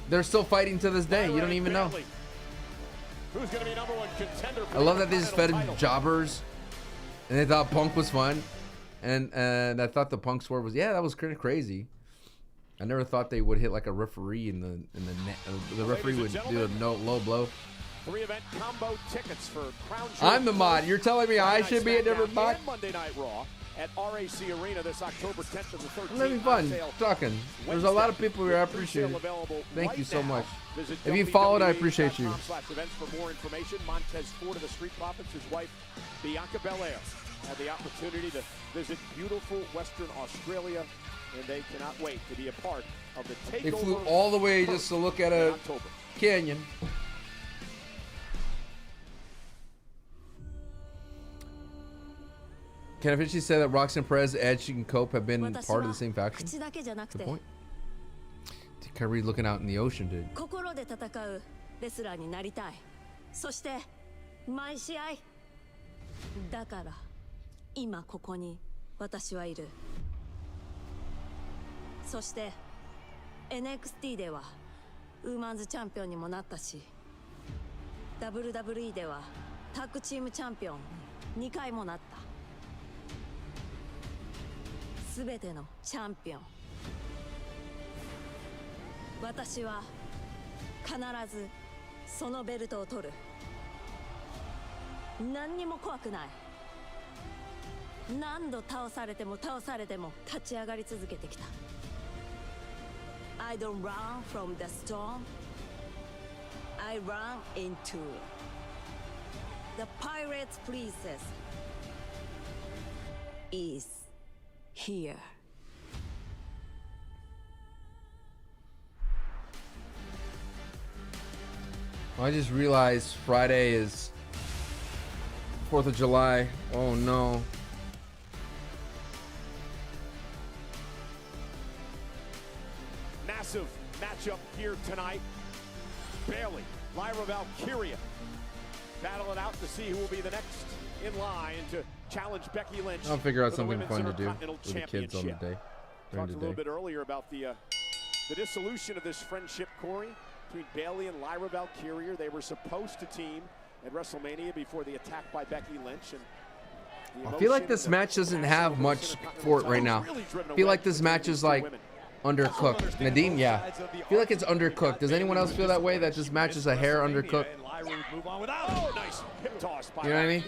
They're still fighting to this day. You don't even know. Who's going to be number 1 contender? I love that they just fed jobbers, and they thought Punk was fun, and I thought the Punk swerve was that was kind of crazy. I never thought they would hit like a referee in the net. The referee would do a low blow. 3-event combo tickets for Crown Jewel. I'm the mod. You're telling me I should be a different mod? Monday Night Raw at RAC Arena this October 10th to the 13th. I'm having fun talking. There's a lot of people here. I appreciate it. Thank you so much. If you followed, I appreciate you. Events for more information. Montez Ford of the Street Profits, his wife Bianca Belair, had the opportunity to visit beautiful Western Australia, and they cannot wait to be a part of the takeover. They flew all the way just to look at a canyon. Can I officially say that Roxanne Perez, Edge, and Cope have been part of the same faction? Good point. Kyrie looking out in the ocean, dude. だから今ここに私はいる。そして NXT ではウーマンズチャンピオンにもなったし、 WWE ではタッグチームチャンピオン2回もなった。全てのチャンピオン、私は必ずそのベルトを取る。何にも怖くない。何度倒されても倒されても立ち上がり続けてきた。 I don't run from the storm, I run into the pirate's princess is here. I just realized Friday is 4th of July. Oh no. Massive matchup here tonight. Bayley, Lyra Valkyria battle it out to see who will be the next in line to challenge Becky Lynch. I'll figure out something fun to do with the kids on the day. Talked a little bit earlier about the dissolution of this friendship, Corey, between Bayley and Lyra Valkyria. They were supposed to team at WrestleMania before the attack by Becky Lynch. And I feel like this match doesn't have much for it right now. I feel like this match is like undercooked. Nadim, yeah. I feel like it's undercooked. Does anyone else feel that way, that this match is a hair undercooked? You know what I mean?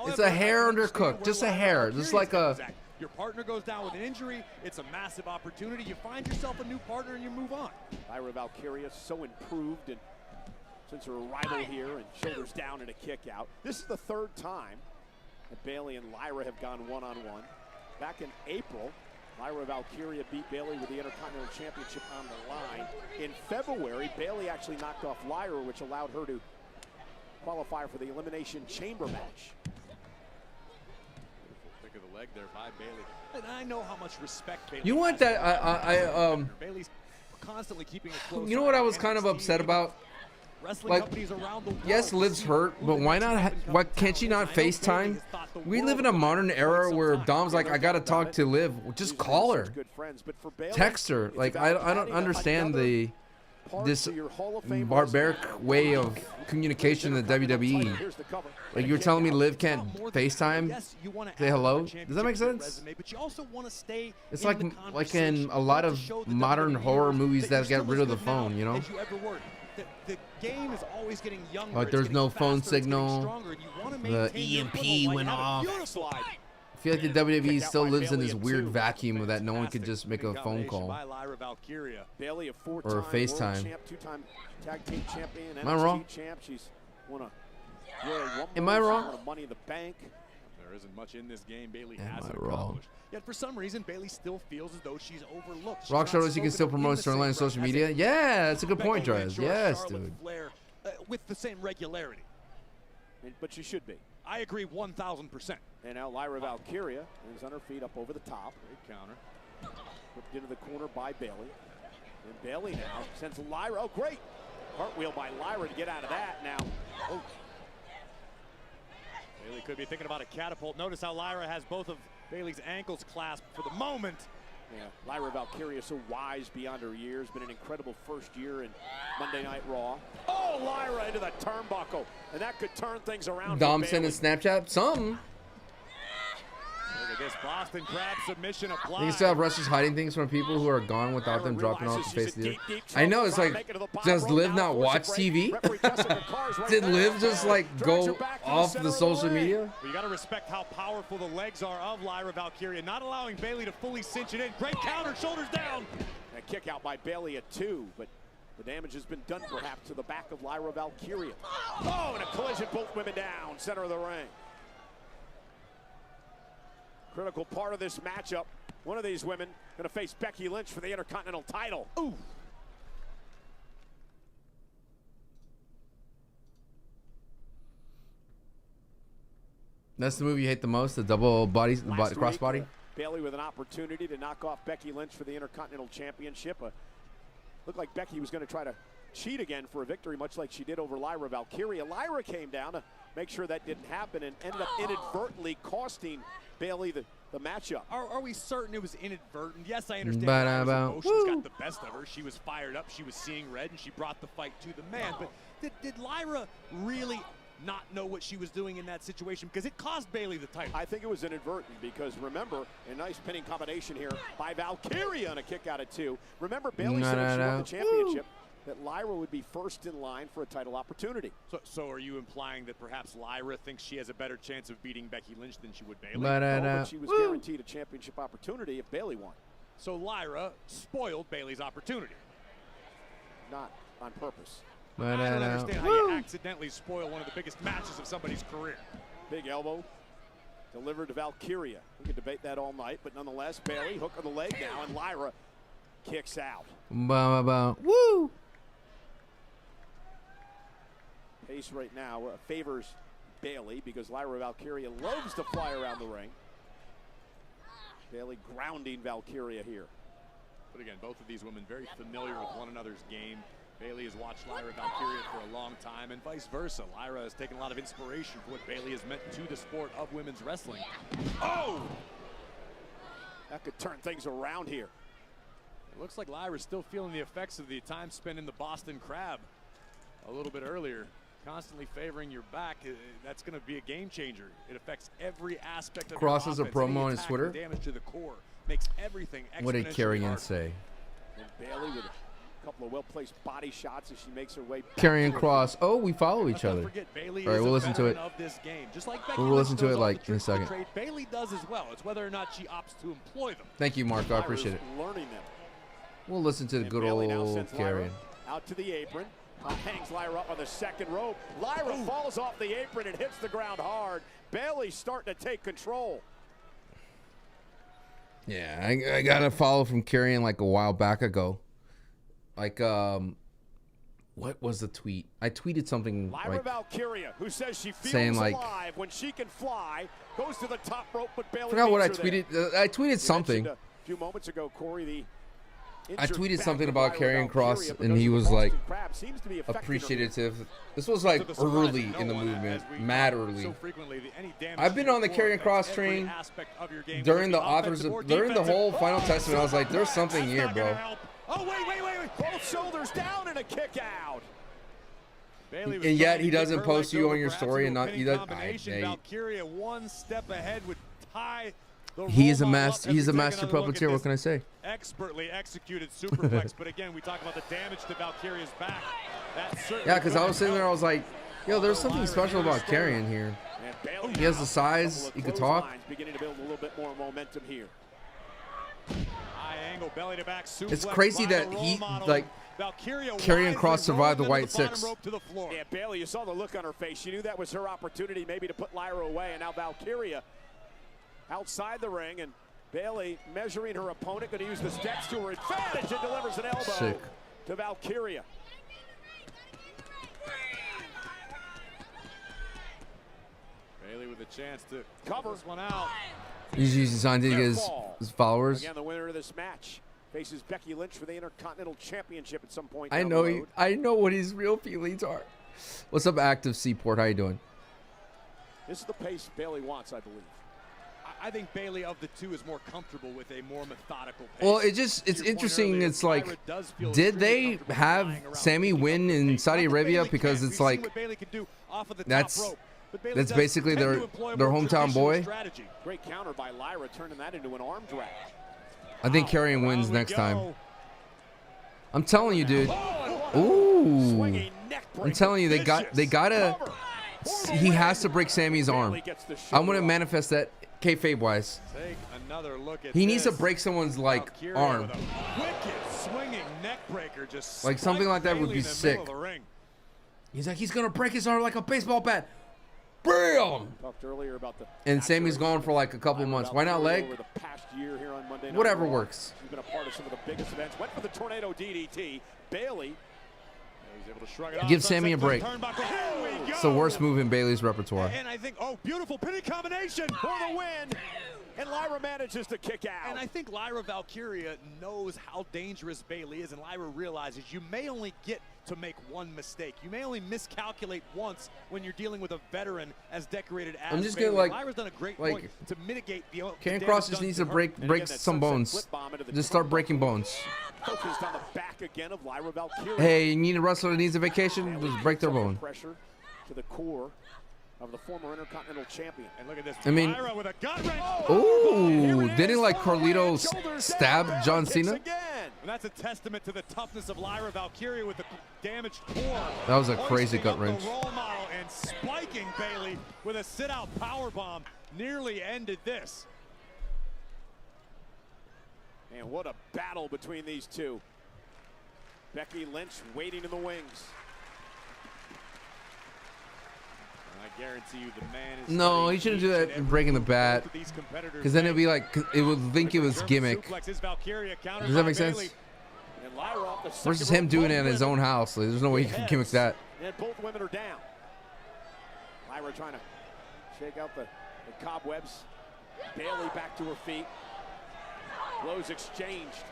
It's a hair undercooked. Just a hair. Just like a... Your partner goes down with an injury. It's a massive opportunity. You find yourself a new partner and you move on. Lyra Valkyria so improved and since her arrival here, and shoulders down and a kick out. This is the third time that Bayley and Lyra have gone one-on-one. Back in April, Lyra Valkyria beat Bayley with the Intercontinental Championship on the line. In February, Bayley actually knocked off Lyra, which allowed her to qualify for the Elimination Chamber match. Pick of the leg there by Bayley. And I know how much respect Bayley You want that? Bayley's constantly keeping it close. You know what I was kind of upset about? Like, yes, Liv's hurt, but why not? Why can't she not FaceTime? We live in a modern era where Dom's like, I gotta talk to Liv. Just call her, text her. Like, I don't understand this barbaric way of communication in the WWE. Like, you're telling me Liv can't FaceTime, say hello? Does that make sense? It's like in a lot of modern horror movies that get rid of the phone, you know? The game is always getting younger. Like, there's no phone signal. The EMP went off. I feel like the WWE still lives in this weird vacuum that no one could just make a phone call or a FaceTime. Am I wrong? Am I wrong? There isn't much in this game Bayley hasn't accomplished. Yet for some reason, Bayley still feels as though she's overlooked. Rock showed us you can still promote storyline on social media. Yeah, that's a good point, Dres. Yes, dude. With the same regularity. But she should be. I agree 1,000%. And now Lyra Valkyria is on her feet up over the top. Great counter. Whipped into the corner by Bayley. And Bayley now sends Lyra. Oh, great. Cartwheel by Lyra to get out of that now. Oh. Bayley could be thinking about a catapult. Notice how Lyra has both of Bayley's ankles clasped for the moment. Yeah, Lyra Valkyria so wise beyond her years. Been an incredible first year in Monday Night Raw. Oh, Lyra into the turnbuckle. And that could turn things around. Dom sending Snapchat? Something. This Boston Crab submission applied. You still have wrestlers hiding things from people who are gone without them dropping off the face of the earth. I know, it's like, does Liv not watch TV? Did Liv just like go off the social media? Well, you got to respect how powerful the legs are of Lyra Valkyria, not allowing Bayley to fully cinch it in. Great counter, shoulders down. A kick out by Bayley at 2, but the damage has been done perhaps to the back of Lyra Valkyria. Oh, and a collision, both women down, center of the ring. Critical part of this matchup. One of these women going to face Becky Lynch for the Intercontinental title. Ooh. That's the move you hate the most, the double body, crossbody? Bayley with an opportunity to knock off Becky Lynch for the Intercontinental Championship. Looked like Becky was going to try to cheat again for a victory, much like she did over Lyra Valkyria. Lyra came down to make sure that didn't happen and ended up inadvertently costing Bayley the matchup. Are we certain it was inadvertent? Yes, I understand Lyra's emotions got the best of her. She was fired up, she was seeing red, and she brought the fight to the man. But did Lyra really not know what she was doing in that situation? Because it cost Bayley the title. I think it was inadvertent because, remember, a nice pinning combination here by Valkyria on a kick out at 2. Remember, Bayley said if she won the championship, that Lyra would be first in line for a title opportunity. So are you implying that perhaps Lyra thinks she has a better chance of beating Becky Lynch than she would Bayley? No, but she was guaranteed a championship opportunity if Bayley won. So Lyra spoiled Bayley's opportunity. Not on purpose. I don't understand how you accidentally spoil one of the biggest matches of somebody's career. Big elbow delivered to Valkyria. We could debate that all night, but nonetheless, Bayley hook on the leg now, and Lyra kicks out. Woo! Pace right now favors Bayley because Lyra Valkyria loves to fly around the ring. Bayley grounding Valkyria here. But again, both of these women very familiar with one another's game. Bayley has watched Lyra Valkyria for a long time, and vice versa. Lyra has taken a lot of inspiration for what Bayley has meant to the sport of women's wrestling. Oh! That could turn things around here. It looks like Lyra's still feeling the effects of the time spent in the Boston Crab a little bit earlier. Constantly favoring your back, that's going to be a game changer. It affects every aspect of Crosses a your offense. promo on his Twitter. Damage to the core makes everything. What did Carrion say? And Bayley with a couple of well-placed body shots as she makes her way back. Carrion Cross. Oh, we follow each other. All right, we'll listen to it. We'll listen to it like in a second. Bayley does as well. It's whether or not she opts to employ them. Thank you, Mark. I appreciate it. Learning them. We'll listen to the good old Carrion. Out to the apron. Hangs Lyra up on the second rope. Lyra falls off the apron and hits the ground hard. Bayley's starting to take control. Yeah, I got a follow from Carrion like a while back ago. Like, what was the tweet? I tweeted something Lyra like Valkyria, who says she feels saying like, alive when she can fly, goes to the top rope, but Bayley. I forgot what I tweeted. I tweeted something. A few moments ago, Corey, I tweeted something about Karrion Kross, and he was like appreciative. This was like early in the movement, mad early. I've been on the Karrion Kross train during the whole Final Testament. I was like, there's something here, bro. Oh, wait. Both shoulders down and a kick out. And yet he doesn't post you on your story and not. Valkyria one step ahead would tie. He's a master puppeteer. What can I say? Expertly executed superplex, but again, we talk about the damage to Valkyria's back. Yeah, because I was sitting there, I was like, yo, there's something special about Karrion here. He has the size, he could talk. Beginning to build a little bit more momentum here. High angle belly to back suplex. It's crazy that he Karrion Kross survived the White Six. Yeah, Bayley, you saw the look on her face. She knew that was her opportunity, maybe to put Lyra away, and now Valkyria outside the ring, and Bayley measuring her opponent, going to use the steps to her advantage and delivers an elbow to Valkyria. Bayley with a chance to cover this one out. He's using sign to get his followers. Again, the winner of this match faces Becky Lynch for the Intercontinental Championship at some point. I know what his real feelings are. What's up, Active Seaport? How you doing? This is the pace Bayley wants, I believe. I think Bayley of the two is more comfortable with a more methodical pace. Well, it's interesting. It's like, did they have Sami win in Saudi Arabia? Because it's like, that's basically their hometown boy. Great counter by Lyra, turning that into an arm drag. I think Karrion wins next time. I'm telling you, dude. Ooh. I'm telling you, they gotta. He has to break Sami's arm. I'm gonna manifest that kayfabe wise. Take another look at he needs to break someone's like arm. Wicked swinging neck breaker, just like something like that would be sick. He's like, he's gonna break his arm like a baseball bat. Bam! Talked earlier about the and Sami's gone for like a couple months. Why not leg? Over the past year here on Monday Night Whatever Raw. works. He's been a part of some of the biggest events. Went for the tornado DDT. Bayley. He's able to shrug it off. Give Sami a break. It's the worst move in Bayley's repertoire. And I think, beautiful pinning combination for the win. And Lyra manages to kick out. And I think Lyra Valkyria knows how dangerous Bayley is, and Lyra realizes you may only get to make one mistake. You may only miscalculate once when you're dealing with a veteran as decorated as I'm just Bayley. gonna Lyra's done a great like point to mitigate the Karen Cross just needs to break some bones. Just start breaking bones. Focused on the back again of Lyra Valkyria. Hey, you need a wrestler that needs a vacation? Just break their bone. Pressure to the core of the former Intercontinental Champion. And look at this. I mean, Lyra with a gut wrench. ooh, didn't like Carlito stab John Cena? And that's a testament to the toughness of Lyra Valkyria with the damaged core. That was a crazy gut wrench. The role model and spiking Bayley with a sit-out powerbomb nearly ended this. And what a battle between these two. Becky Lynch waiting in the wings. I guarantee you the man is No, he shouldn't do that in breaking the bat. Because then it'd be like, it would think it was gimmick. Does that make sense? Versus him doing it in his own house. Like, there's no way you can gimmick that. And both women are down. Lyra trying to shake out the cobwebs. Bayley back to her feet. Blows exchanged.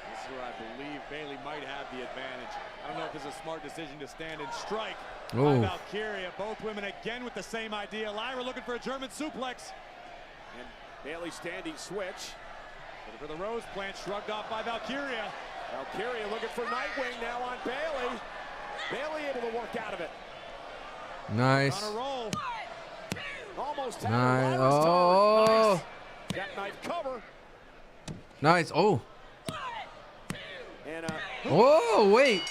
This is where I believe Bayley might have the advantage. I don't know if it's a smart decision to stand and strike by Valkyria. Both women again with the same idea. Lyra looking for a German suplex. And Bayley standing switch. Looking for the Rose Plant, shrugged off by Valkyria. Valkyria looking for Nightwing now on Bayley. Bayley able to work out of it. Nice. On a roll. Almost nice. Oh. Nice. That knife cover. Nice. Oh. And whoa, wait.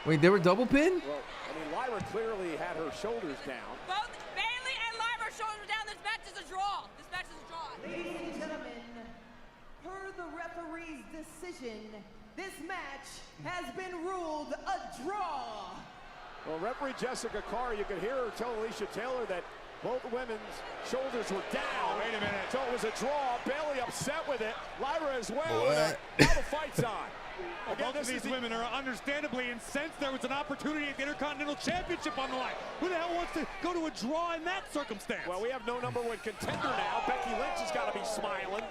Wait, they were double pinned? Well, I mean, Lyra clearly had her shoulders down. Both Bayley and Lyra shoulders down. This match is a draw. This match is a draw. Ladies and gentlemen, per the referee's decision, this match has been ruled a draw. Well, referee Jessica Carr, you could hear her tell Alicia Taylor that both women's shoulders were down. Wait a minute. So it was a draw. Bayley upset with it. Lyra as well. Now the fight's on. Again, both of these women are understandably incensed. There was an opportunity at the Intercontinental Championship on the line. Who the hell wants to go to a draw in that circumstance? Well, we have no #1 contender now. Becky Lynch has got to be smiling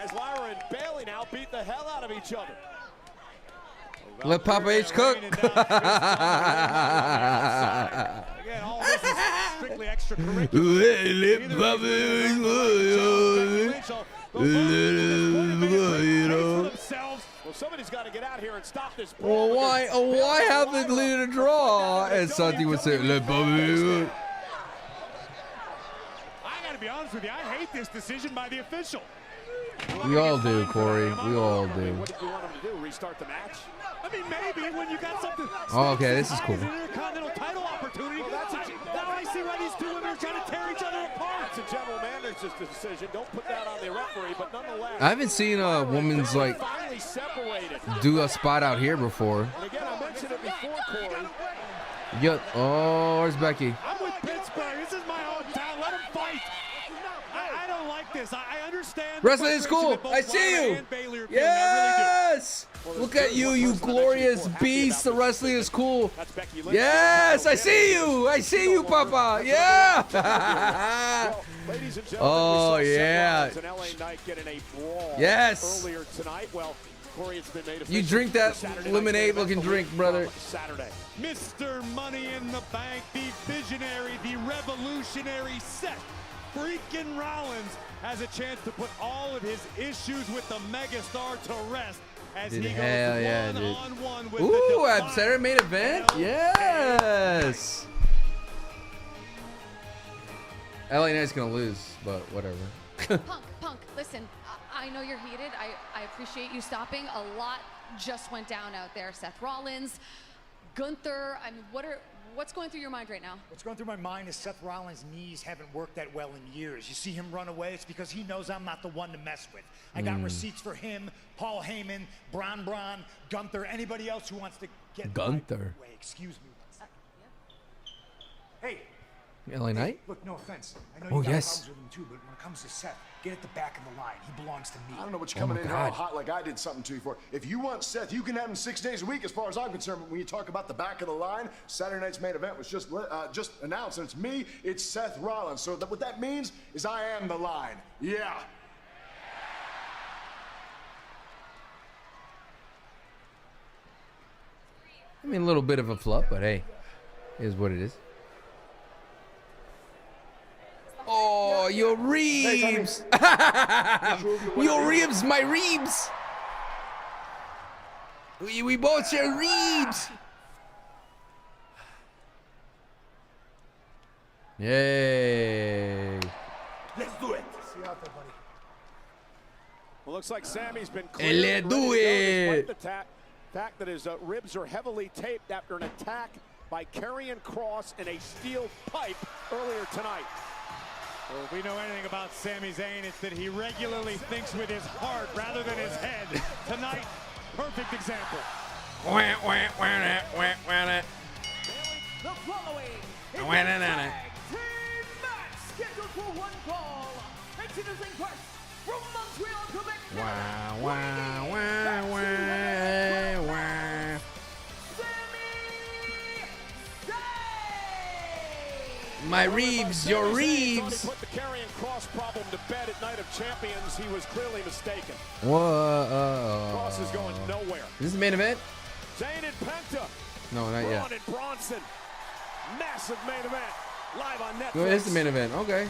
as Lyra and Bayley now beat the hell out of each other. Let Papa H cook. Again, all this is strictly extracurricular. Let Papa H cook. Well, somebody's got to get out here and stop this. Well, why have they lead a draw? As Santi would say, let Papa H cook. I got to be honest with you. I hate this decision by the official. We all do, Corey. We all do. What did you want him to do? Restart the match? I mean, maybe when you got something. Oh, okay, this is cool. Intercontinental title opportunity. Well, now I see why these two women are trying to tear each other apart. It's a general manager's decision. Don't put that on the referee, but nonetheless. I haven't seen a woman's like do a spot out here before. And again, I mentioned it before, Corey. Yep. Oh, where's Becky? I'm with Pittsburgh. This is my hometown. Let them fight. I don't like this. I understand. Wrestling is cool. I see you. Yes. Look at you, you glorious beast. The wrestling is cool. Yes, I see you. I see you, Papa. Yeah. Oh, yeah. Yes. Earlier tonight. Well, Corey, it's been made you drink that lemonade-looking drink, brother. Saturday. Mr. Money in the Bank, the visionary, the revolutionary Seth freaking Rollins has a chance to put all of his issues with the megastar to rest as he goes one-on-one with the at Saturday main event? Yes. LA Knight's gonna lose, but whatever. Punk, listen, I know you're heated. I appreciate you stopping. A lot just went down out there. Seth Rollins, Gunther. I mean, what's going through your mind right now? What's going through my mind is Seth Rollins' knees haven't worked that well in years. You see him run away, it's because he knows I'm not the one to mess with. I got receipts for him, Paul Heyman, Bron, Gunther, anybody else who wants to get Gunther. my way. Excuse me. Hey, LA Knight? Look, no offense. I know Oh, you got yes. problems with him too, but when it comes to Seth, get at the back of the line. He belongs to me. I don't know what Oh you're my coming in here all God. hot like I did something to you for. If you want Seth, you can have him 6 days a week as far as I'm concerned. But when you talk about the back of the line, Saturday night's main event was just announced, and it's me, it's Seth Rollins. So what that means is I am the line. Yeah. I mean, a little bit of a flub, but hey, it is what it is. Oh, your Reeves! Your Reeves, my Reeves! We both share Reeves! Yay! Let's do it. See you out there, buddy. Well, looks like Sami's been And cleared. let's and do ready to go, it. despite the fact that his ribs are heavily taped after an attack by Karrion Kross in a steel pipe earlier tonight. Well, if we know anything about Sami Zayn, it's that he regularly thinks with his heart rather than his head. Tonight, perfect example. The following is a tag team match scheduled for one fall. Introducing first from Montreal, Quebec. My Reeves, your Reeves. He put the Karrion Kross problem to bed at Night of Champions. He was clearly mistaken. Whoa. Kross is going nowhere. Is this the main event? Zayn and Penta. No, not yet. Bron and Bronson. Massive main event. Live on Netflix. No, it is the main event. Okay.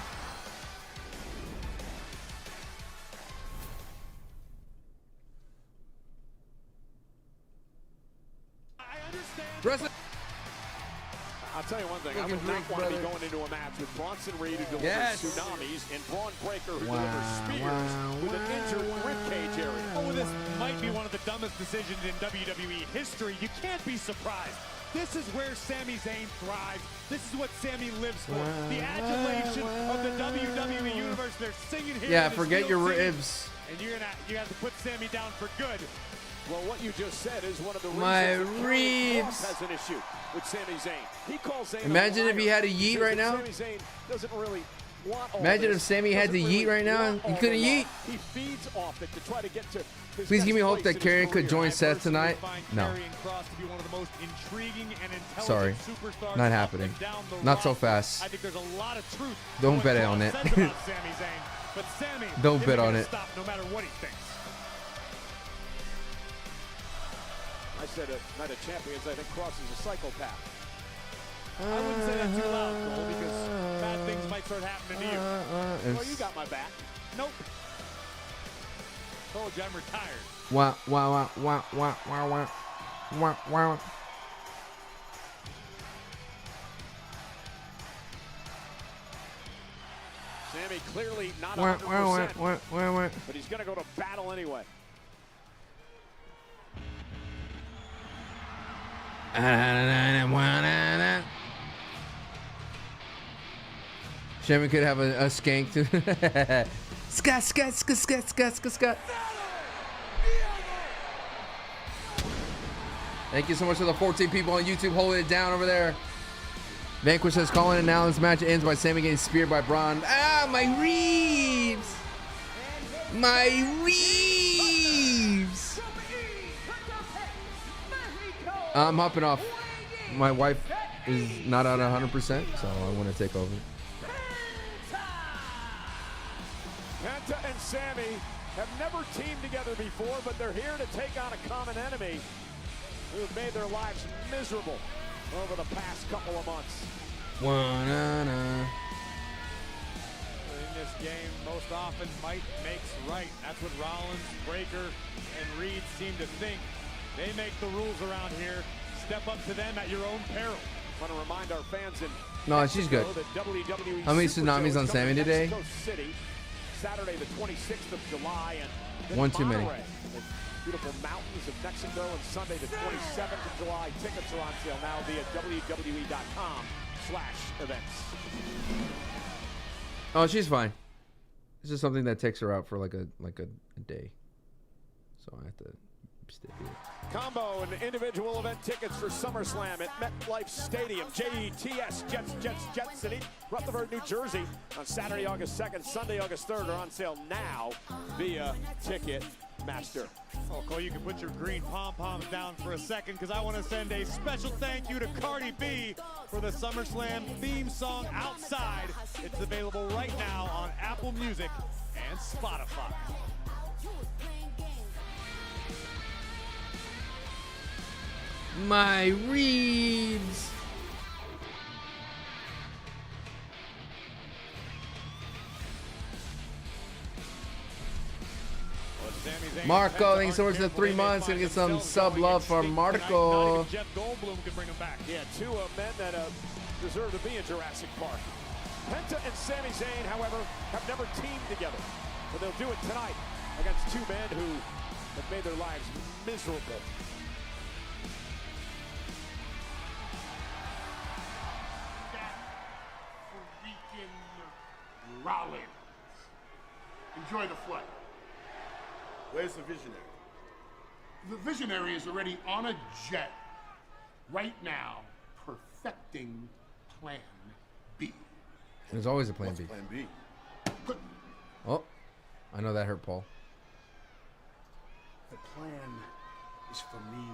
Wrestling. I'll tell you one thing. I Fucking would not drink, want to be brother. going into a match with Bronson Reed, who delivers Yes. tsunamis, and Bron Breakker, who Wow, delivers spears with an injured ribcage area. Oh, this might be one of the dumbest decisions in WWE history. You can't be surprised. This is where Sami Zayn thrives. This is what Sami lives for. The adulation of the WWE Universe. They're singing here. Yeah, in the forget Steel your City. ribs. And you have to put Sami down for good. Well, what you just said is one of the My reasons that Karrion Reeves. Kross has an issue with Sami Zayn. He calls Zayn Imagine a if he liar. had a yeet Says right that now. Sami Zayn doesn't really want all Imagine this, if Sami had doesn't to yeet really right now. want He all couldn't the yeet. love. He feeds off it to try to get to his Please give me next hope place that in his Karrion could career. join I Seth personally tonight. find No. Karrion Kross to be one of the most intriguing and intelligent Sorry. superstars Not up happening. and down the Not so roster. fast. I think there's a lot of truth. to Don't what bet Kross on it. says about Sami Zayn, but Sami Don't isn't bet on gonna it. Stop no matter what he thinks. I said at Night of Champions, I think Kross is a psychopath. I wouldn't say that too loud, Cole, because bad things might start happening to you. Well, you got my back. Nope. Told you I'm retired. Wah, wah, wah, wah, wah, wah, wah, wah, wah. Sami clearly not Wah, 100%, wah, wah, wah, wah, wah. but he's going to go to battle anyway. Shammy could have a skank too. Scat, scat, scat, scat, scat, scat, scat. Thank you so much to the 14 people on YouTube holding it down over there. Vanquish says, calling it now. This match ends by Sami getting speared by Bron. Ah, my Reeves! My Reeves! I'm hopping off. My wife is not at 100%, so I want to take over. Penta and Sami have never teamed together before, but they're here to take on a common enemy who have made their lives miserable over the past couple of months. Wa-na-na. In this game, most often might makes right. That's what Rollins, Breakker, and Reed seem to think. They make the rules around here. Step up to them at your own peril. I want to remind our fans in No, she's good. Mexico that WWE How many Super tsunamis Show on is Sami coming to today? Mexico City, Saturday the 26th of July, and then One too many. Monterrey, the beautiful mountains of Mexico, and Sunday the 27th of July. Tickets are on sale now via WWE.com/events. Oh, she's fine. It's just something that takes her out for like a day. So I have to Combo and individual event tickets for SummerSlam at MetLife Stadium. JETS, Jets City, Rutherford, New Jersey on Saturday, August 2nd, Sunday, August 3rd are on sale now via Ticketmaster. Oh, Cole, you can put your green pom-poms down for a second because I want to send a special thank you to Cardi B for the SummerSlam theme song Outside. It's available right now on Apple Music and Spotify. My reads. Marco, thanks so much for the 3 months. Gonna get some sub love for Marco. Jeff Goldblum can bring him back. Yeah, two men that deserve to be in Jurassic Park. Penta and Sami Zayn, however, have never teamed together. But they'll do it tonight against two men who have made their lives miserable. Rollins. Enjoy the flight. Where's the visionary? The visionary is already on a jet right now, perfecting Plan B. There's always a Plan B. Plan B? Oh, I know that hurt Paul. The plan is for me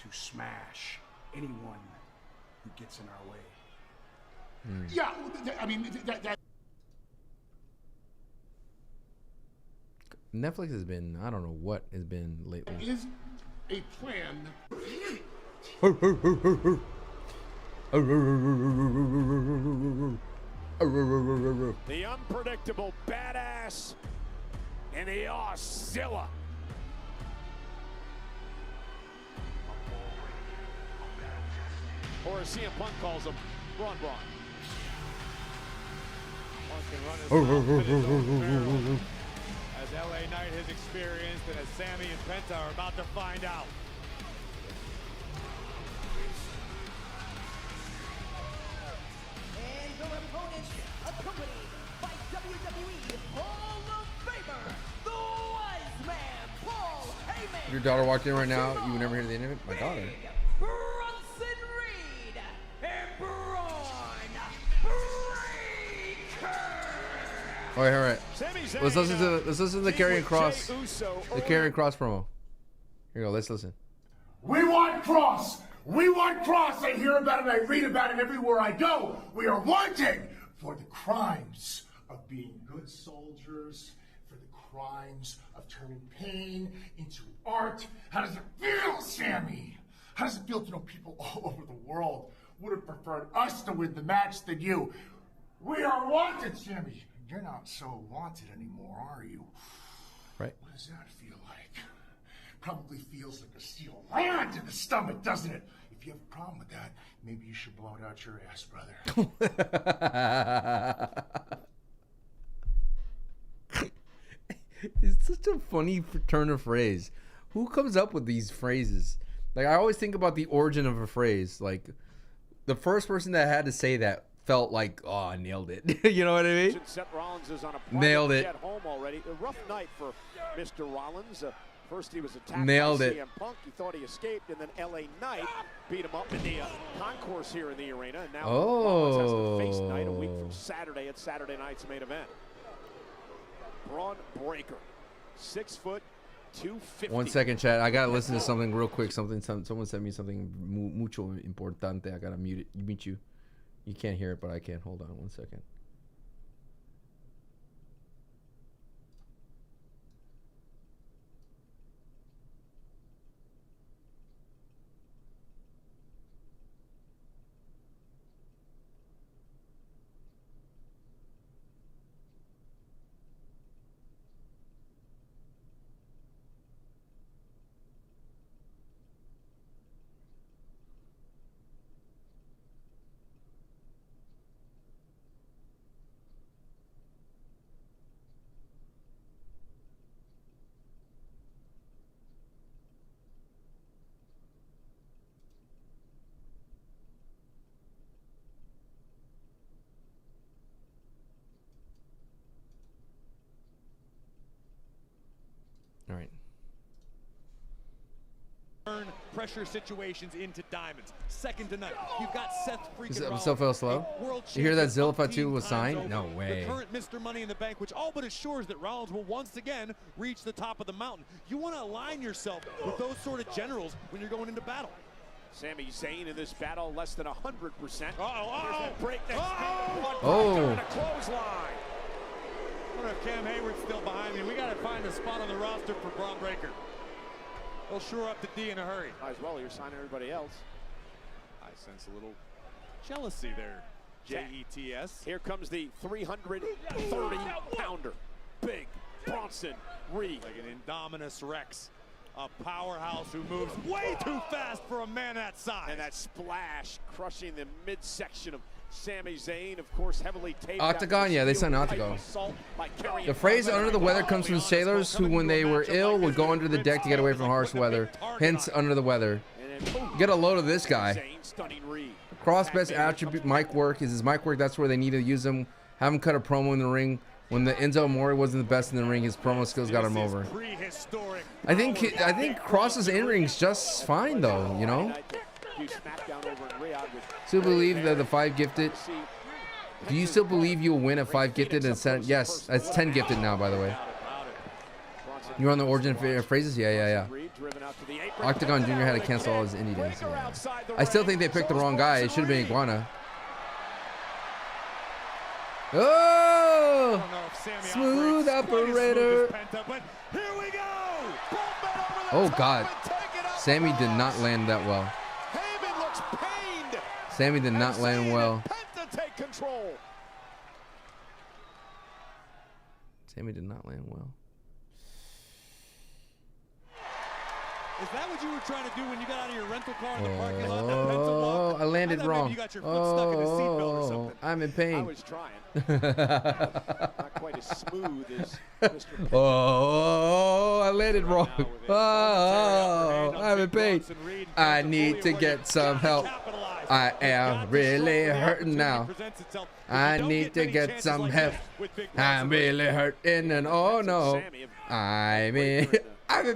to smash anyone who gets in our way. Yeah, I mean, that Netflix has been, I don't know what has been lately. is a plan. The unpredictable badass and the Auszilla. Or as CM Punk calls him, Bron. Punk can run his mouth in his own barrel, as LA Knight has experienced and as Sami and Penta are about to find out. And their opponents, accompanied by WWE Hall of Famer, the Wise Man, Paul Heyman. Your daughter walked in right now. You would never hear the end of it? My daughter. Bronson Reed and Bron Breakker. All right. Let's listen to the Karrion Kross. The Karrion Kross promo. Here you go. Let's listen. We want Cross! We want Cross! I hear about it, I read about it everywhere I go. We are wanted for the crimes of being good soldiers, for the crimes of turning pain into art. How does it feel, Sami? How does it feel to know people all over the world would have preferred us to win the match than you? We are wanted, Sami. You're not so wanted anymore, are you? Right. What does that feel like? Probably feels like a steel rod in the stomach, doesn't it? If you have a problem with that, maybe you should blow it out your ass, brother. It's such a funny turn of phrase. Who comes up with these phrases? Like, I always think about the origin of a phrase. Like, the first person that had to say that felt like, oh, I nailed it. You know what I mean? Seth Rollins is on a nailed it. At home already. A rough night for Mr. Rollins. First he was attacked nailed by it. CM Punk. He thought he escaped, and then LA Knight beat him up in the concourse here in the arena. And now Rollins has the face night a week from Saturday at Saturday night's main event. Bron Breakker, 6 foot, 250. 1 second, chat. I gotta listen to something real quick. Someone sent me something mucho importante. I gotta mute you. You can't hear it, but I can. Hold on 1 second. pressure situations into diamonds. Second to none. You've got Seth freaking Rollins. Still feel slow. You hear that Zillifa 2 was signed? No way. The current Mr. Money in the Bank, which all but assures that Rollins will once again reach the top of the mountain. You want to align yourself with those sort of generals when you're going into battle. Sami Zayn in this battle less than 100%. Break next clothesline. I wonder if Cam Hayward's still behind me. We got to find a spot on the roster for Bron Breakker. He'll shore up the D in a hurry. Might as well, you're signing everybody else. I sense a little jealousy there, J-E-T-S. Here comes the 330-pounder. Big Bronson Reed. Like an Indominus Rex. A powerhouse who moves way too fast for a man that size. And that splash crushing the midsection of Sami Zayn, of course, heavily taped. Octagon, yeah, they signed Octagon. The phrase under the weather comes from sailors who, when they were ill, would go under the deck to get away from harsh weather. Hence, under the weather. Get a load of this guy. Cross best attribute, mic work. Is his mic work? That's where they need to use him. Have him cut a promo in the ring. When the Enzo Amore wasn't the best in the ring, his promo skills got him over. I think Cross's in-ring's just fine though, you know. Still believe that the 5 gifted. Do you still believe you'll win at 5 gifted and 7? Yes, it's 10 gifted now, by the way. You're on the origin phrases? Yeah. Octagon Jr. had to cancel all his indie days. Yeah. I still think they picked the wrong guy. It should have been Iguana. Oh! Smooth operator. Oh, God. Sami did not land that well. Sami did not land well. Sami did not land well. Is that what you were trying to do when you got out of your rental car in the parking lot? Oh, I landed wrong. You got your foot stuck in the seatbelt or something. I'm in pain. I was trying. Not quite as smooth as Mr. Oh, I landed wrong. Oh, I'm in pain. I need to get some help. I am really hurting now. I need to get some help. I'm really hurting and oh no. I'm in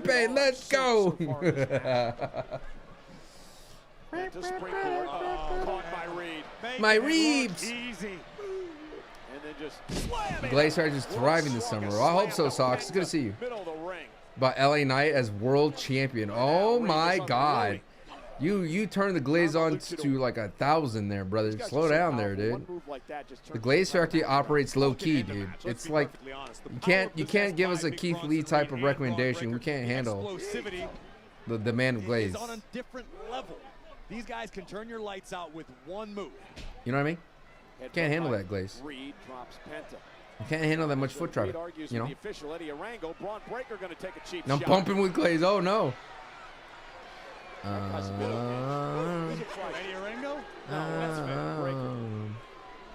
pain. Let's go. My Reebs. Glacier is thriving this summer. I hope so, Sox. It's good to see you. But LA Knight as world champion. Oh my God. You turn the Glaze on to like 1,000 there, brother. Slow down there, dude. The Glaze Factory operates low key, dude. It's like you can't give us a Keith Lee type of recommendation. We can't handle the demand of Glaze. On a different level. These guys can turn your lights out with one move. You know what I mean? Can't handle that, Glaze. Reed drops Penta. You can't handle that much foot traffic. You know. Bron Breakker gonna take a cheap I'm bumping with Glaze. Oh no.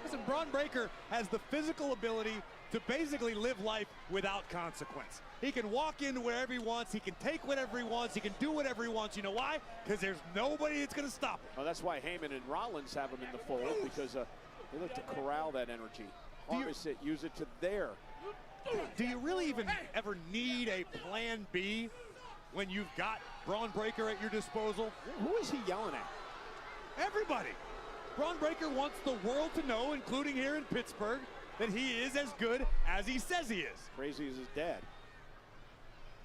Listen, Bron Breakker has the physical ability to basically live life without consequence. He can walk into wherever he wants. He can take whatever he wants. He can do whatever he wants. You know why? Because there's nobody that's going to stop him. Well, that's why Heyman and Rollins have him in the fold, because they look to corral that energy, harness it, use it to their. Do you really even ever need a plan B when you've got Bron Breakker at your disposal? Who is he yelling at? Everybody. Bron Breakker wants the world to know, including here in Pittsburgh, that he is as good as he says he is. Crazy as his dad.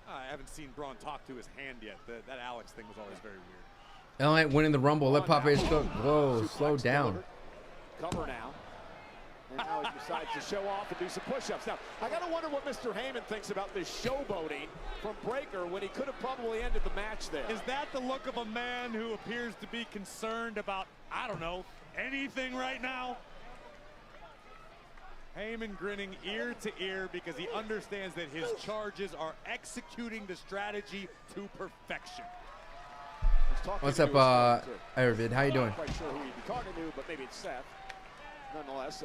I haven't seen Bron talk to his hand yet. That Alex thing was always very weird. LA winning the Rumble. Let Pop Ace go. Whoa, slow down. Cover now. And now he decides to show off and do some push-ups. Now, I got to wonder what Mr. Heyman thinks about this showboating from Breakker when he could have probably ended the match there. Is that the look of a man who appears to be concerned about, I don't know, anything right now? Heyman grinning ear to ear because he understands that his charges are executing the strategy to perfection. What's up, Arvid? How you doing? I'm not quite sure who he'd be talking to, but maybe it's Seth. Nonetheless,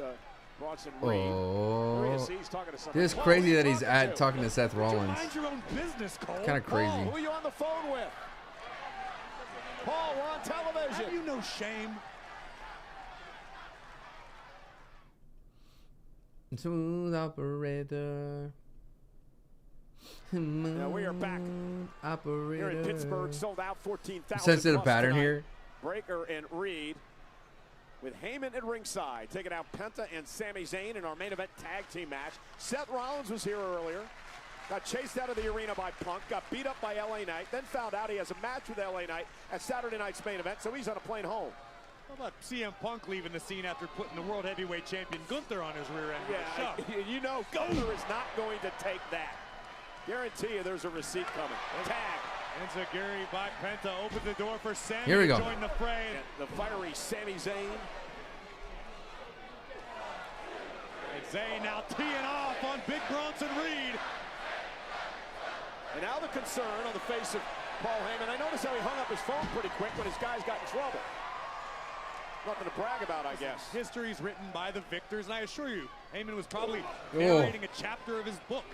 Bronson Reed. Oh, this is crazy that he's talking to Seth Rollins. Kind of crazy. Paul, who are you on the phone with? Paul, we're on television. Have you no shame? Smooth operator. Now we are back Operator. here in Pittsburgh, sold out 14,000. Sense of the plus pattern tonight. here. Breakker and Reed with Heyman at ringside, taking out Penta and Sami Zayn in our main event tag team match. Seth Rollins was here earlier, got chased out of the arena by Punk, got beat up by LA Knight, then found out he has a match with LA Knight at Saturday night's main event, so he's on a plane home. How about CM Punk leaving the scene after putting the World Heavyweight Champion Gunther on his rear end? Yeah, you know Gunther is not going to take that. Guarantee you there's a receipt coming. Tag. Enziguri by Penta opens the door for Sami Here we go. to join the fray. The fiery Sami Zayn. And Zayn now teeing off on Big Bronson Reed. And now the concern on the face of Paul Heyman. I noticed how he hung up his phone pretty quick when his guys got in trouble. Nothing to brag about, I guess. History's written by the victors, and I assure you, Heyman was probably narrating a chapter of his book.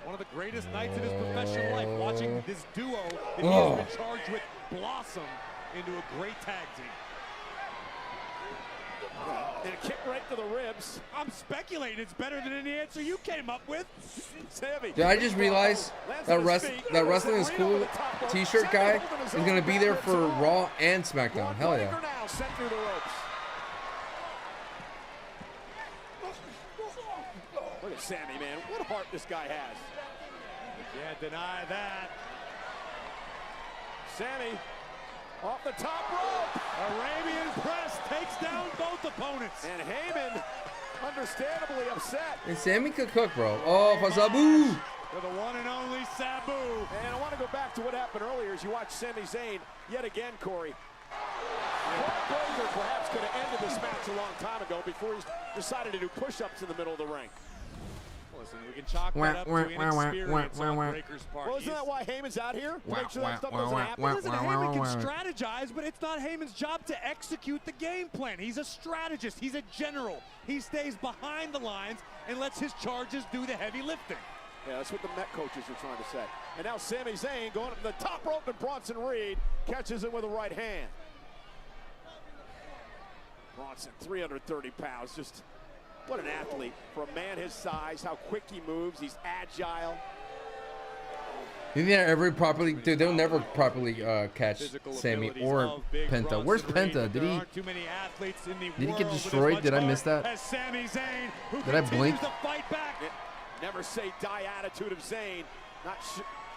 One of the greatest nights in his professional life, watching this duo that he has been charged with blossom into a great tag team. And a kick right to the ribs. I'm speculating it's better than any answer you came up with. Sammy. Dude, I just realized that Wrestling is Cool t-shirt guy is going to be there for Raw and SmackDown. Hell yeah. Now sent through the ropes. Look at Sammy, man. What heart this guy has. Can't deny that. Sammy off the top rope. Arabian press takes down both opponents. And Heyman understandably upset. And Sammy could cook, bro. Oh, for Sabu. For the one and only Sabu. And I want to go back to what happened earlier as you watch Sami Zayn yet again, Corey. Bron Breakker perhaps could have ended this match a long time ago before he decided to do push-ups in the middle of the ring. Listen, we can chalk that up to inexperience on Breakker's part. Well, isn't that why Heyman's out here? To make sure that stuff doesn't happen? Listen, Heyman can strategize, but it's not Heyman's job to execute the game plan. He's a strategist. He's a general. He stays behind the lines and lets his charges do the heavy lifting. Yeah, that's what the Met coaches are trying to say. And now Sami Zayn going up to the top rope, and Bronson Reed catches it with a right hand. Bronson, 330 pounds, just what an athlete. For a man his size, how quick he moves, he's agile. You think they ever properly, dude, they'll never properly catch Sammy or Penta. Where's Penta? Did he get destroyed? Did I miss that? Did I blink? Never say die attitude of Zayn. Not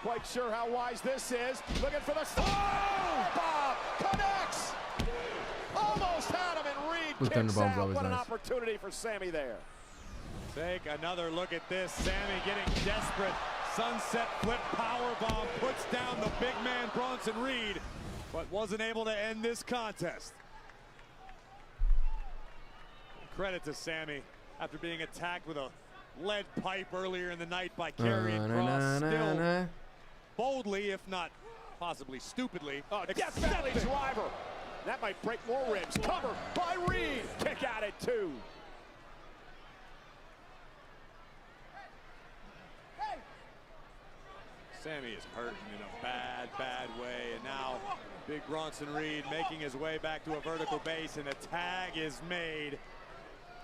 quite sure how wise this is. Looking for the Bob connects. Almost had him, and Reed kicks out. What an opportunity for Sammy there. Take another look at this. Sammy getting desperate. Sunset flip powerbomb puts down the big man Bronson Reed, but wasn't able to end this contest. Credit to Sammy after being attacked with a lead pipe earlier in the night by Karrion Kross. Still boldly, if not possibly stupidly, Death Valley driver. That might break more ribs. Cover by Reed. Kick out at 2. Sammy is hurting in a bad, bad way. And now big Bronson Reed making his way back to a vertical base, and a tag is made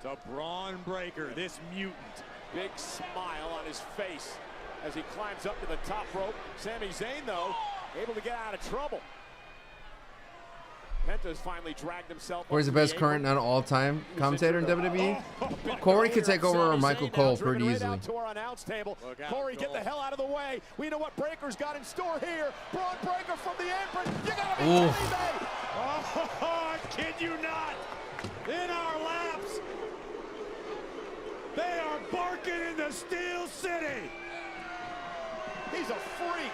to Bron Breakker, this mutant. Big smile on his face as he climbs up to the top rope. Sami Zayn, though, able to get out of trouble. Penta's finally dragged himself. Or he's the best current, not all-time commentator in WWE. Corey could take over Michael Cole pretty easily. To our announce table. Corey, get the hell out of the way. We know what Breakker's got in store here. Bron Breakker from the apron. You gotta be kidding me. Oh, I kid you not. In our laps, they are barking in the Steel City. He's a freak.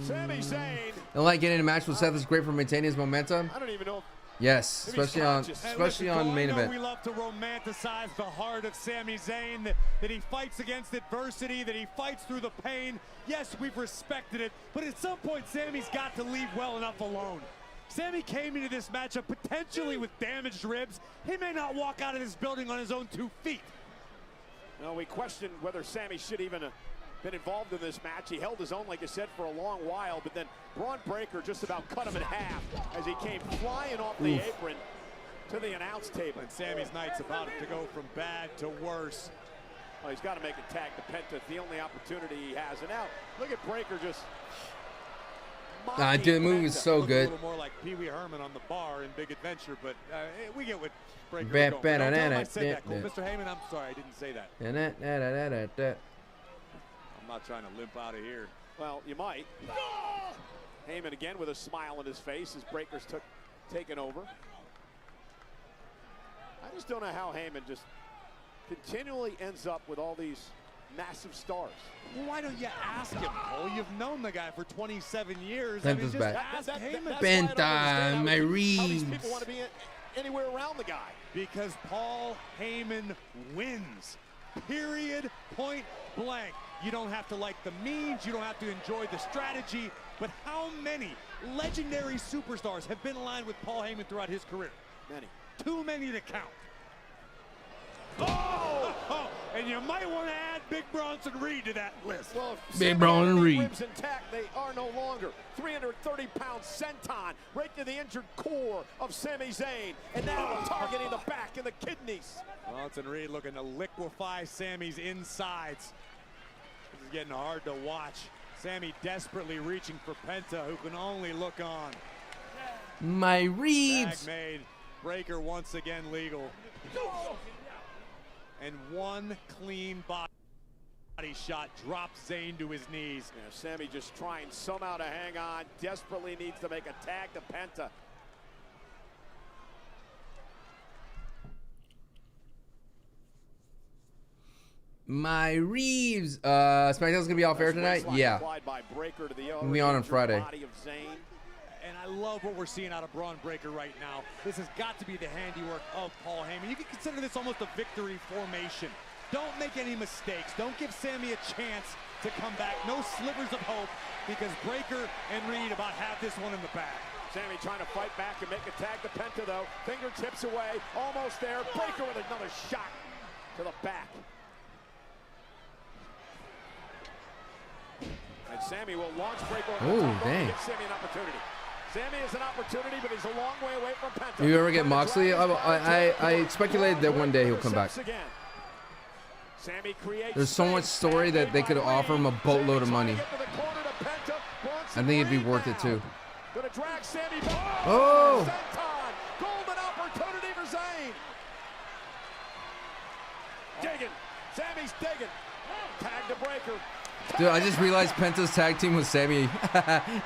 Sami Zayn. I like getting a match with Seth is great for maintaining his momentum. I don't even know. Yes, especially on main event. We love to romanticize the heart of Sami Zayn, that he fights against adversity, that he fights through the pain. Yes, we've respected it, but at some point, Sami's got to leave well enough alone. Sami came into this matchup potentially with damaged ribs. He may not walk out of this building on his own 2 feet. No, we questioned whether Sami should even have been involved in this match. He held his own, like I said, for a long while, but then Bron Breakker just about cut him in half as he came flying off the apron to the announce table. And Sami's night's about to go from bad to worse. Well, he's got to make a tag to Penta. It's the only opportunity he has. And now, look at Breakker just... Dude, the move is so good. A little more like Pee Wee Herman on the bar in Big Adventure, but we get what Breakker is going. Don't tell him I said that, Cole. Mr. Heyman, I'm sorry, I didn't say that. I'm not trying to limp out of here. Well, you might. Heyman again with a smile on his face as Breakker's taken over. I just don't know how Heyman just continually ends up with all these massive stars. Well, why don't you ask him, Cole? You've known the guy for 27 years. Penta's back. Ask Heyman. Penta, my Reeves. How these people want to be anywhere around the guy. Because Paul Heyman wins. Period. Point blank. You don't have to like the memes. You don't have to enjoy the strategy. But how many legendary superstars have been aligned with Paul Heyman throughout his career? Many. Too many to count. Oh! And you might want to add Big Bronson Reed to that list. Well, Big Bronson Reed. Ribs intact, they are no longer. 330-pound senton right to the injured core of Sami Zayn, and now targeting the back and the kidneys. Bronson Reed looking to liquefy Sami's insides. This is getting hard to watch. Sami desperately reaching for Penta, who can only look on. My Reeves. Tag made. Breakker once again legal. And one clean body shot drops Zayn to his knees. Yeah, Sami just trying somehow to hang on. Desperately needs to make a tag to Penta. My Reeves. SmackDown's gonna be off air tonight. Yeah. We'll be on Friday. And I love what we're seeing out of Bron Breakker right now. This has got to be the handiwork of Paul Heyman. You can consider this almost a victory formation. Don't make any mistakes. Don't give Sami a chance to come back. No slivers of hope, because Breakker and Reed about have this one in the bag. Sami trying to fight back and make a tag to Penta, though. Fingertips away, almost there. Breakker with another shot to the back. And Sami will launch Breakker. Oh, dang. Give Sami an opportunity. Sami has an opportunity, but he's a long way away from Penta. You ever get Moxley? I speculated that one day he'll come back. There's so much story that they could offer him a boatload of money. I think it'd be worth it too. Oh! Golden opportunity for Zayn. Digging. Sami's digging. Tag to Breakker. Dude, I just realized Penta's tag team was Sami.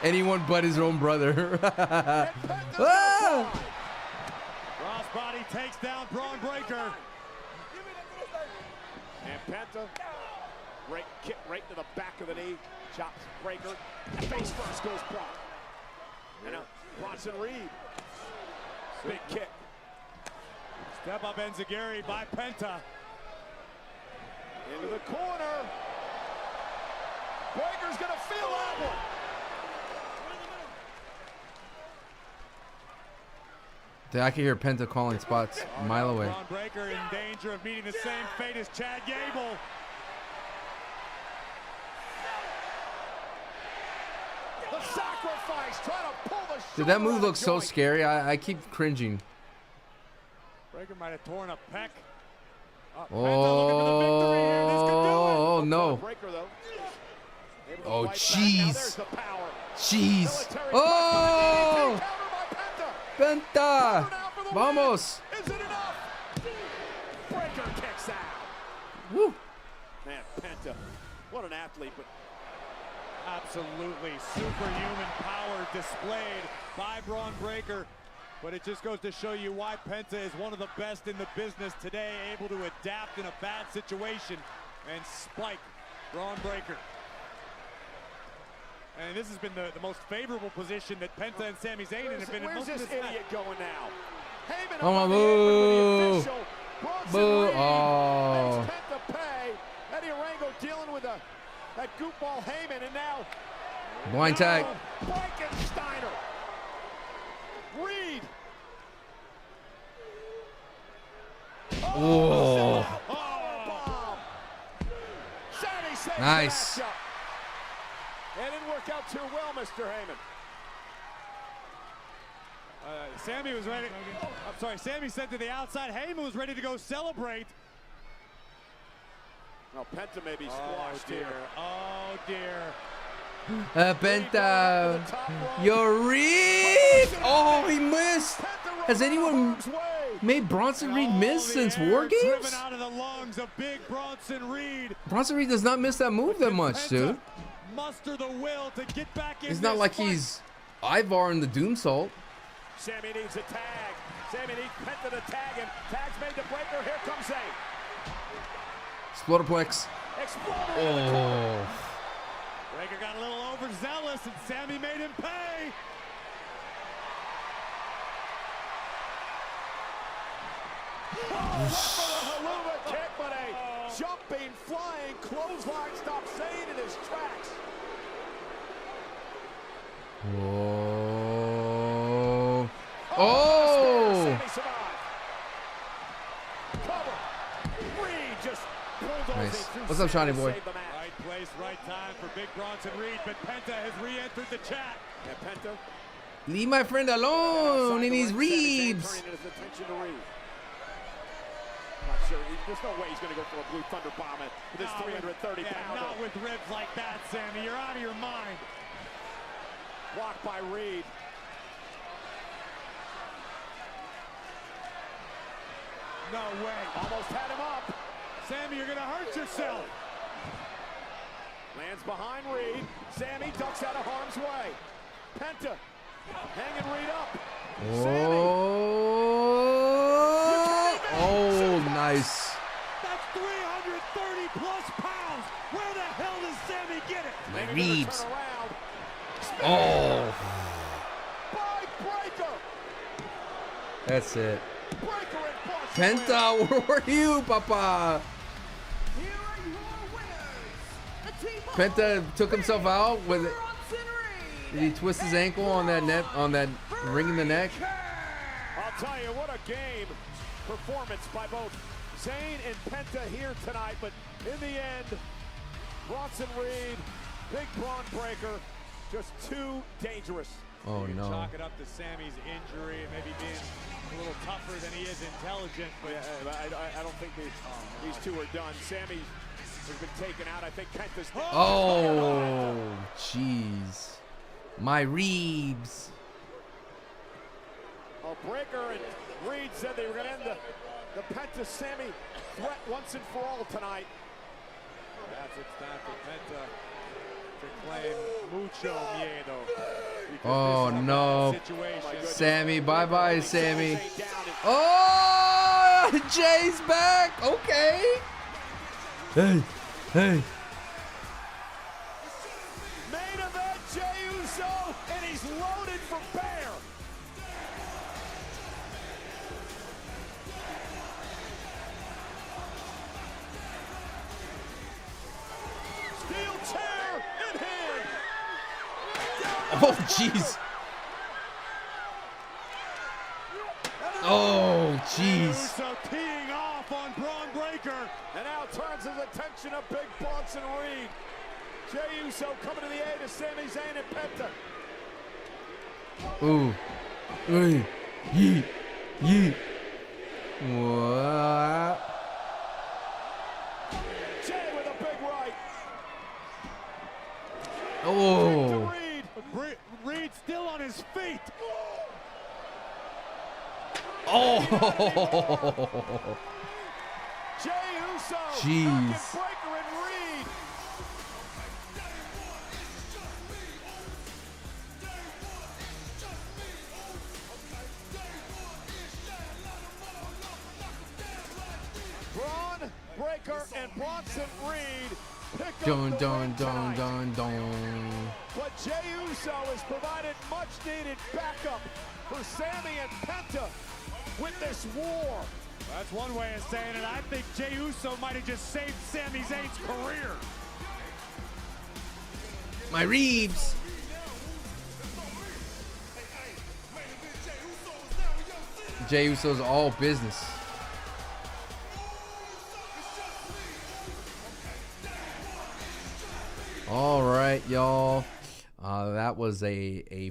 Anyone but his own brother. Ah! Crossbody takes down Bron Breakker. And Penta, kick right to the back of the knee. Chops Breakker. Face first goes Bron. And now Bronson Reed. Big kick. Step up enziguri by Penta. Into the corner. Breakker's gonna feel that one. Dude, I can hear Penta calling spots a mile away. Bron Breakker in danger of meeting the same fate as Chad Gable. The sacrifice, trying to pull the Dude, that move looks so scary. I keep cringing. Breakker might have torn a pec. Oh, no. Oh, jeez. Jeez. Oh! Penta! Vamos! Is it enough? Breakker kicks out. Woo! Man, Penta, what an athlete, but absolutely superhuman power displayed by Bron Breakker. But it just goes to show you why Penta is one of the best in the business today, able to adapt in a bad situation and spike Bron Breakker. And this has been the most favorable position that Penta and Sami Zayn have been in most of this match. Where's this idiot going now? Heyman Oh, on boo! the Bronson Boo! Reed Oh! makes Penta pay. Eddie Orango dealing with that goofball Heyman, and now Blind tag. Frankensteiner. Reed. Oh! Nice. It didn't work out too well, Mr. Heyman. Sami was ready. I'm sorry, Sami sent to the outside. Heyman was ready to go celebrate. Well, Penta may be squashed here. Oh, dear. Penta. Your Reed. Oh, he missed. Has anyone made Bronson Reed miss since War Games? Out of the lungs of big Bronson Reed. Bronson Reed does not miss that move that much, dude. Muster the will to get back in. It's not like he's Ivar in the Doomsault. Sami needs a tag. Sami needs Penta to tag him. Tag's made to Breakker. Here comes Zayn. Exploderplex. Oh. Breakker got a little overzealous and Sami made him pay. Helluva kick, but a jumping, flying clothesline stops Zayn in his tracks. Whoa. Oh! Sami survived. Cover. Reed just bulldozing Nice. through What's up, Sami Shiny to boy? save the match. Right place, right time for big Bronson Reed, but Penta has re-entered the chat. Yeah, Penta. Leave my friend alone in his Sami Zayn reebs. turning his attention to Reed. Not sure. There's no way he's going to go for a Blue Thunder bomb with this 330-pounder. Not with ribs like that, Sami. You're out of your mind. Blocked by Reed. No way. Almost had him up. Sami, you're going to hurt yourself. Lands behind Reed. Sami ducks out of harm's way. Penta hanging Reed up. Oh, nice. That's 330 plus pounds. Where the hell does Sami get it? My reebs. Oh. By Breakker. That's it. Breakker and Bronson. Penta, where were you, Papa? Penta took himself out with it. Did he twist his ankle on that net, on that ring in the neck? I'll tell you, what a game performance by both Zayn and Penta here tonight. But in the end, Bronson Reed, big Bron Breakker, just too dangerous. Oh, you can no. chalk it up to Sami's injury and maybe being a little tougher than he is intelligent. But I don't think these two are done. Sami has been taken out. I think Penta's. Oh, jeez. My reebs. Well, Breakker and Reed said they were going to end the Penta-Sami threat once and for all tonight. That's it's time for Penta to claim mucho miedo. Oh, no. Sami, bye-bye, Sami. Oh, Jay's back. Okay. Hey, hey. Main event, Jey Uso, and he's loaded for bear. Steel chair in hand. Oh, jeez. Oh, jeez. Uso teeing off on Bron Breakker, and now turns his attention to big Bronson Reed. Jey Uso coming to the aid of Sami Zayn and Penta. Ooh. Hey. Yeet. Yeet. What? Jey with a big right. Oh. Reed still on his feet. Oh. Jey Uso. Jeez. Breakker and Reed. Bron Breakker and Bronson Reed pick up Dun, the dun, win dun, tonight. dun, dun. But Jey Uso has provided much-needed backup for Sami and Penta with this war. That's one way of saying it. I think Jey Uso might have just saved Sami Zayn's career. My reebs. Jey Uso's all business. All right, y'all. That was a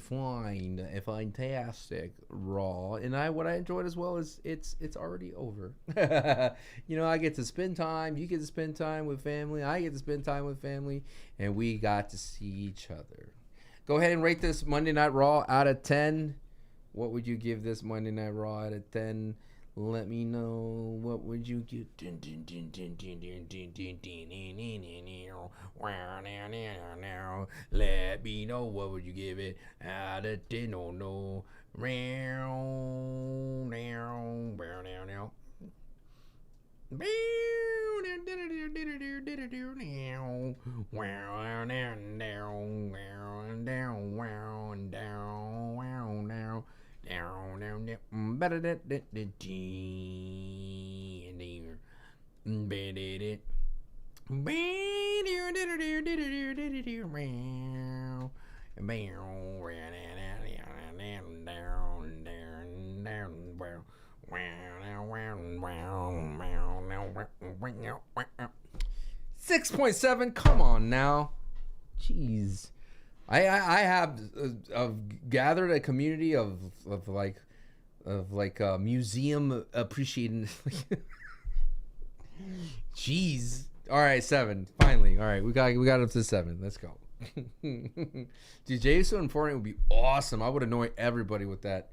fantastic Raw, and what I enjoyed as well is it's already over. You know, I get to spend time, you get to spend time with family, I get to spend time with family, and we got to see each other. Go ahead and rate this Monday Night Raw out of 10. What would you give this Monday Night Raw out of 10? Let me know. What would you give? Let me know. What would you give it out of 10? Oh no. 6.7. Come on now. Jeez. I have gathered a community of museum appreciating. Jeez. All right, 7. Finally. All right, we got up to 7. Let's go. Dude, Jason and Fortnite would be awesome. I would annoy everybody with that.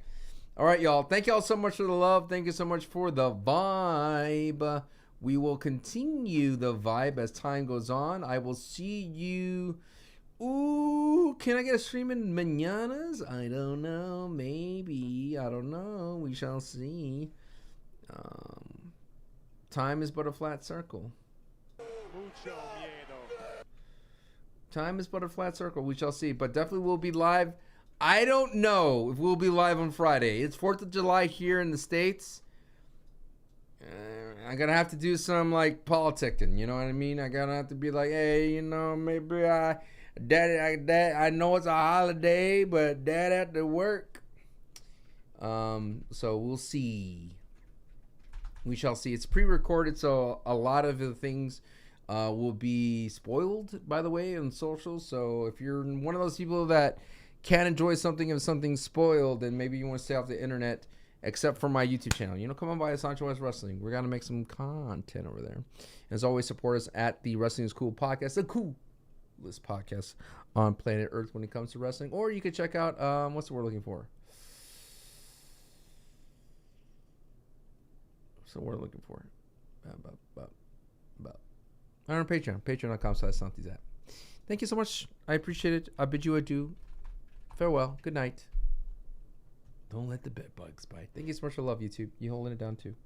All right, y'all. Thank y'all so much for the love. Thank you so much for the vibe. We will continue the vibe as time goes on. I will see you. Ooh, can I get a stream in Mananas? I don't know. Maybe. I don't know. We shall see. Time is but a flat circle. Time is but a flat circle. We shall see. But definitely we'll be live. I don't know if we'll be live on Friday. It's 4th of July here in the States. I'm gonna have to do some like politicking, you know what I mean? I gotta have to be like, hey, you know, maybe I know it's a holiday, but Dad had to work. So we'll see. We shall see. It's pre-recorded, so a lot of the things will be spoiled, by the way, on social. So if you're one of those people that can't enjoy something if something's spoiled, then maybe you want to stay off the internet. Except for my YouTube channel. You know, come on by SanchoWest Wrestling. We're going to make some content over there. As always, support us at the Wrestling is Cool podcast. The coolest podcast on planet Earth when it comes to wrestling. Or you could check out, what's the word looking for? What's the word looking for? On Patreon. Patreon.com/SantiZap. Thank you so much. I appreciate it. I bid you adieu. Farewell. Good night. Don't let the bed bugs bite. Thank you so much for love, YouTube. You holding it down too. Thank you.